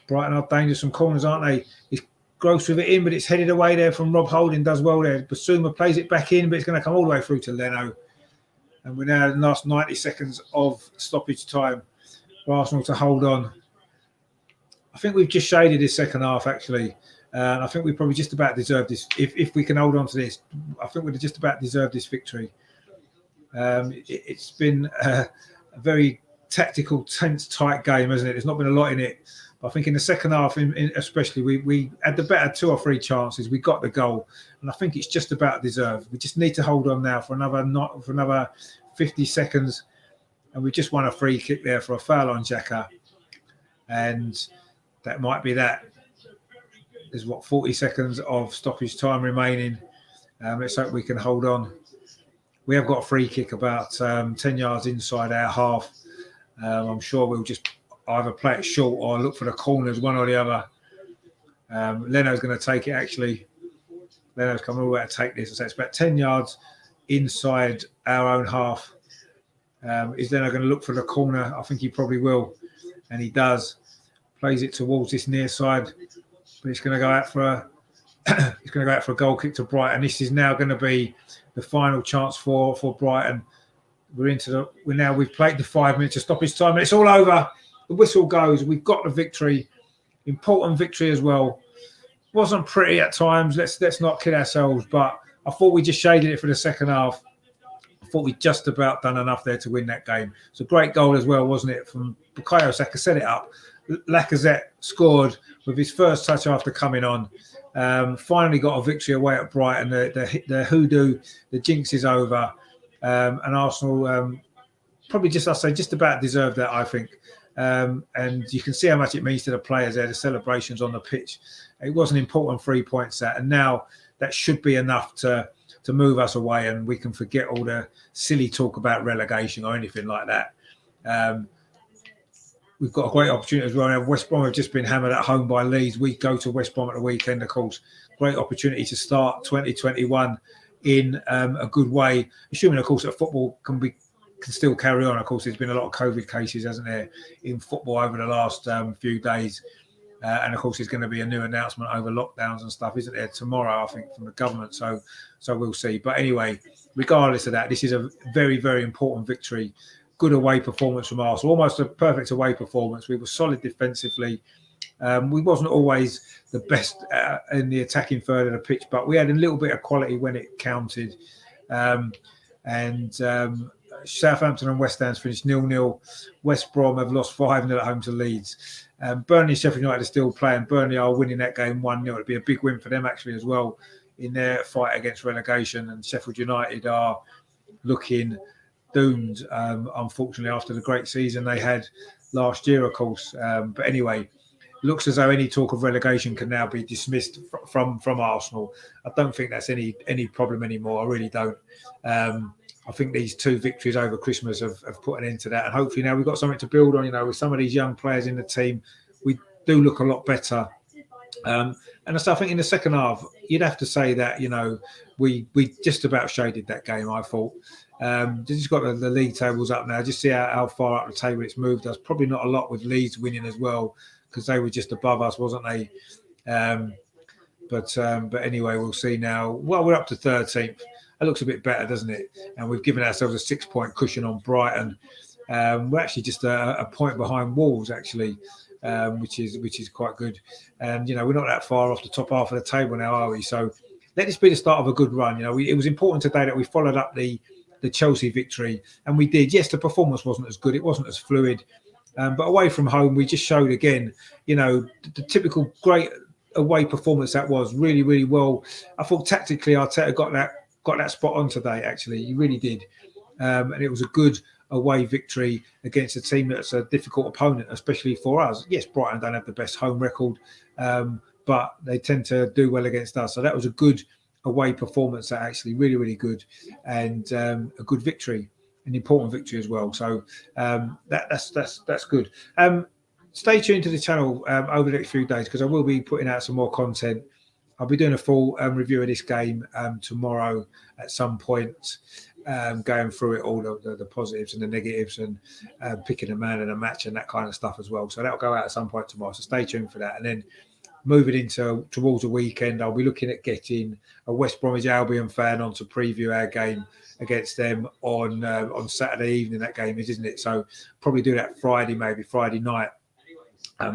Brighton are dangerous from corners, aren't they? It's Gross with it in, but it's headed away there from Rob Holding, does well there. Basuma plays it back in, but it's going to come all the way through to Leno. And we're now in the last 90 seconds of stoppage time for Arsenal to hold on. I think we've just shaded this second half, actually. I think we probably just about deserve this. If we can hold on to this, I think we'd just about deserve this victory. It's been a very tactical, tense, tight game, hasn't it? There's not been a lot in it. But I think in the second half, especially, we had the better 2 or 3 chances. We got the goal, and I think it's just about deserved. We just need to hold on now for another 50 seconds, and we just won a free kick there for a foul on Xhaka, and that might be that. There's 40 seconds of stoppage time remaining. Let's hope we can hold on. We have got a free kick about 10 yards inside our half. I'm sure we'll just either play it short or look for the corners, one or the other. Leno's going to take it, actually. Leno's coming all the way to take this. So it's about 10 yards inside our own half. Is Leno going to look for the corner? I think he probably will. And he does. Plays it towards this near side. But it's going to go out for a goal kick to Brighton. This is now going to be the final chance for Brighton. We've played the 5 minutes of stoppage time, and it's all over. The whistle goes. We've got the victory. Important victory as well. Wasn't pretty at times. Let's not kid ourselves. But I thought we just shaded it for the second half. I thought we just about done enough there to win that game. It's a great goal as well, wasn't it? From Bukayo Saka, set it up. Lacazette scored with his first touch after coming on. Finally got a victory away at Brighton. The hoodoo, the jinx is over. And Arsenal probably just about deserved that, I think. And you can see how much it means to the players there, the celebrations on the pitch. It was an important 3 points that, and now that should be enough to move us away, and we can forget all the silly talk about relegation or anything like that. We've got a great opportunity as well. Now, West Brom have just been hammered at home by Leeds. We go to West Brom at the weekend, of course. Great opportunity to start 2021 in a good way, assuming, of course, that football can still carry on. Of course, there's been a lot of COVID cases, hasn't there, in football over the last few days. And, of course, there's going to be a new announcement over lockdowns and stuff, isn't there, tomorrow, I think, from the government. So we'll see. But anyway, regardless of that, this is a very, very important victory. Good away performance from Arsenal, almost a perfect away performance. We were solid defensively. We wasn't always the best in the attacking third of the pitch, but we had a little bit of quality when it counted. Southampton and West Ham's finished 0-0. West Brom have lost 5-0 at home to Leeds. Burnley and Sheffield United are still playing. Burnley are winning that game 1-0. It'd be a big win for them, actually, as well, in their fight against relegation. And Sheffield United are looking doomed, unfortunately, after the great season they had last year, of course. But anyway, looks as though any talk of relegation can now be dismissed from Arsenal. I don't think that's any problem anymore. I really don't. I think these 2 victories over Christmas have put an end to that. And hopefully now we've got something to build on, with some of these young players in the team. We do look a lot better. And so I think in the second half, you'd have to say that, we just about shaded that game, I thought. Just got the league tables up now. Just see how far up the table it's moved us. Probably not a lot with Leeds winning as well, because they were just above us, wasn't they? But anyway, we'll see now. Well, we're up to 13th. That looks a bit better, doesn't it? And we've given ourselves a 6-point cushion on Brighton. We're actually just a point behind Wolves, actually, which is quite good. And we're not that far off the top half of the table now, are we? So let this be the start of a good run. It was important today that we followed up the Chelsea victory, and we did. Yes, the performance wasn't as good. It wasn't as fluid. But away from home, we just showed again, the typical great away performance that was really, really well. I thought tactically Arteta got that spot on today, actually. He really did. And it was a good away victory against a team that's a difficult opponent, especially for us. Yes, Brighton don't have the best home record, but they tend to do well against us. So that was a good away performance, that actually really, really good, and a good victory. An important victory as well. So that's good. Stay tuned to the channel over the next few days, because I will be putting out some more content. I'll be doing a full review of this game tomorrow at some point, going through it all, the positives and the negatives, and picking a man in a match and that kind of stuff as well. So that'll go out at some point tomorrow. So stay tuned for that. And then moving into towards the weekend, I'll be looking at getting a West Bromwich Albion fan on to preview our game against them on Saturday evening. That game is, isn't it? So probably do that Friday, maybe Friday night.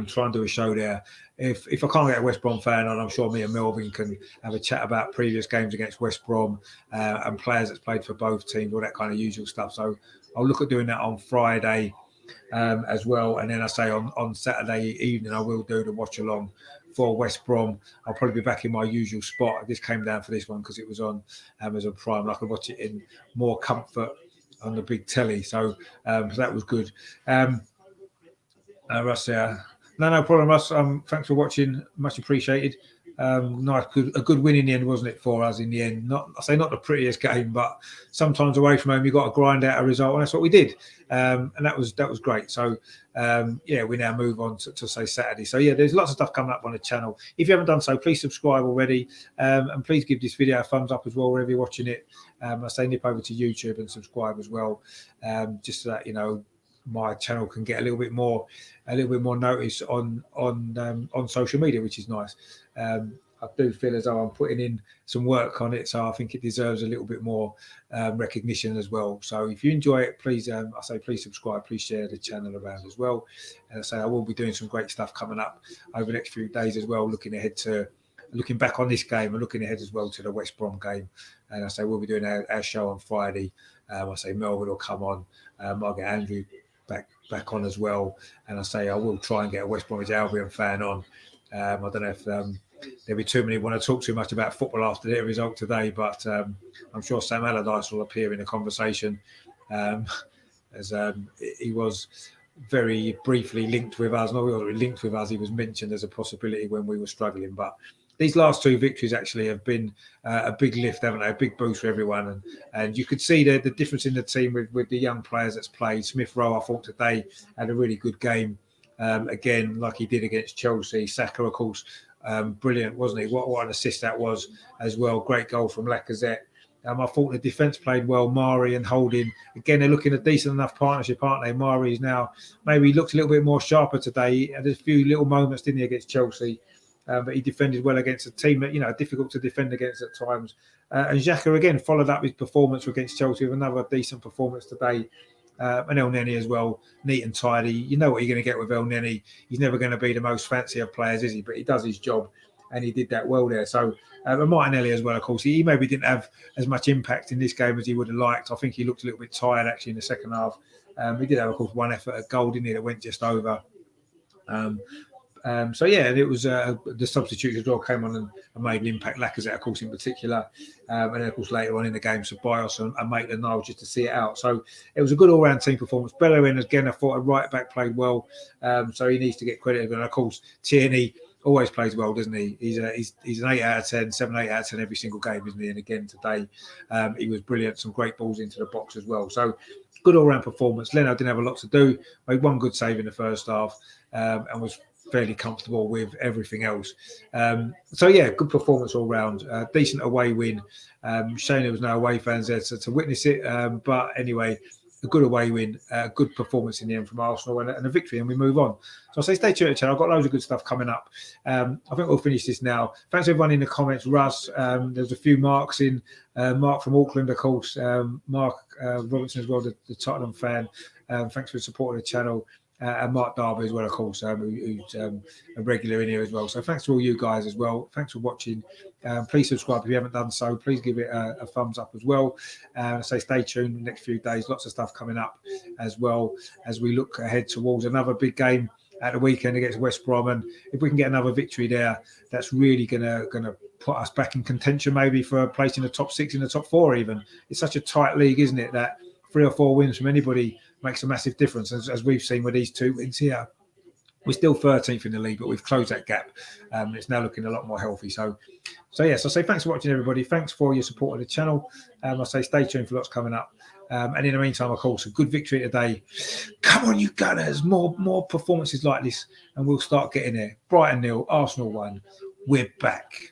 Try and do a show there. If I can't get a West Brom fan on, I'm sure me and Melvin can have a chat about previous games against West Brom and players that's played for both teams, all that kind of usual stuff. So I'll look at doing that on Friday as well. And then I say on Saturday evening, I will do the watch along for West Brom. I'll probably be back in my usual spot. I just came down for this one because it was on Amazon Prime. I could watch it in more comfort on the big telly. So that was good. Russ, no problem, Russ. Thanks for watching. Much appreciated. Nice, a good win in the end, wasn't it, for us in the end? Not the prettiest game, but sometimes away from home you've got to grind out a result, and that's what we did. And that was great. So we now move on to say Saturday. So there's lots of stuff coming up on the channel. If you haven't done so, please subscribe already, and please give this video a thumbs up as well wherever you're watching it. I say nip over to YouTube and subscribe as well, just so that my channel can get a little bit more notice on social media, which is nice. I do feel as though I'm putting in some work on it, so I think it deserves a little bit more recognition as well. So if you enjoy it, please, please subscribe, please share the channel around as well. And I say I will be doing some great stuff coming up over the next few days as well, looking back on this game and looking ahead as well to the West Brom game. And I say we'll be doing our show on Friday. I say Melvin will come on. I'll get Andrew back on as well, and I say I will try and get a West Bromwich Albion fan on. I don't know if there'll be too many want to talk too much about football after their result today, but I'm sure Sam Allardyce will appear in the conversation, as he was very briefly linked with us. Not really linked with us, he was mentioned as a possibility when we were struggling, but these last two victories actually have been a big lift, haven't they? A big boost for everyone. And you could see the difference in the team with the young players that's played. Smith Rowe, I thought today, had a really good game. Again, like he did against Chelsea. Saka, of course, brilliant, wasn't he? What an assist that was as well. Great goal from Lacazette. I thought the defence played well. Mari and Holding, again, they're looking a decent enough partnership, aren't they? Mari's now, maybe looked a little bit more sharper today. He had a few little moments, didn't he, against Chelsea? But he defended well against a team that, difficult to defend against at times. And Xhaka, again, followed up his performance against Chelsea with another decent performance today. And El Neni as well, neat and tidy. You know what you're going to get with El Neni. He's never going to be the most fancy of players, is he? But he does his job, and he did that well there. So, and Martinelli as well, of course. He maybe didn't have as much impact in this game as he would have liked. I think he looked a little bit tired, actually, in the second half. He did have, of course, one effort at goal, didn't he, that went just over. And it was the substitutes as well came on and made an impact. Lacazette, of course, in particular, and then of course later on in the game, Ceballos and Maitland-Niles just to see it out. So it was a good all-round team performance. Bellerin again, I thought a right back played well, so he needs to get credit. And of course, Tierney always plays well, doesn't he? He's an 8 out of 10, 7, 8 out of 10 every single game, isn't he? And again today, he was brilliant. Some great balls into the box as well. So good all-round performance. Leno didn't have a lot to do. Made one good save in the first half, and was fairly comfortable with everything else. Good performance all round. Decent away win. Shame there was no away fans there to witness it. But anyway, a good away win, a good performance in the end from Arsenal and a victory, and we move on. So I say stay tuned to the channel. I've got loads of good stuff coming up. I think we'll finish this now. Thanks everyone in the comments. Russ, there's a few Marks in. Mark from Auckland, of course. Mark Robinson as well, the Tottenham fan. Thanks for supporting the channel. And Mark Darby as well, of course, who's a regular in here as well. So thanks to all you guys as well. Thanks for watching. Please subscribe if you haven't done so. Please give it a thumbs up as well. So stay tuned the next few days. Lots of stuff coming up as well as we look ahead towards another big game at the weekend against West Brom. And if we can get another victory there, that's really gonna put us back in contention, maybe for a place in the top 6, in the top 4 even. It's such a tight league, isn't it, that 3 or 4 wins from anybody makes a massive difference, as we've seen with these 2 wins here. We're still 13th in the league, but we've closed that gap. It's now looking a lot more healthy. So I say thanks for watching, everybody. Thanks for your support of the channel. I say stay tuned for lots coming up. And in the meantime, of course, a good victory today. Come on, you Gunners. More performances like this, and we'll start getting there. Brighton 0, Arsenal 1. We're back.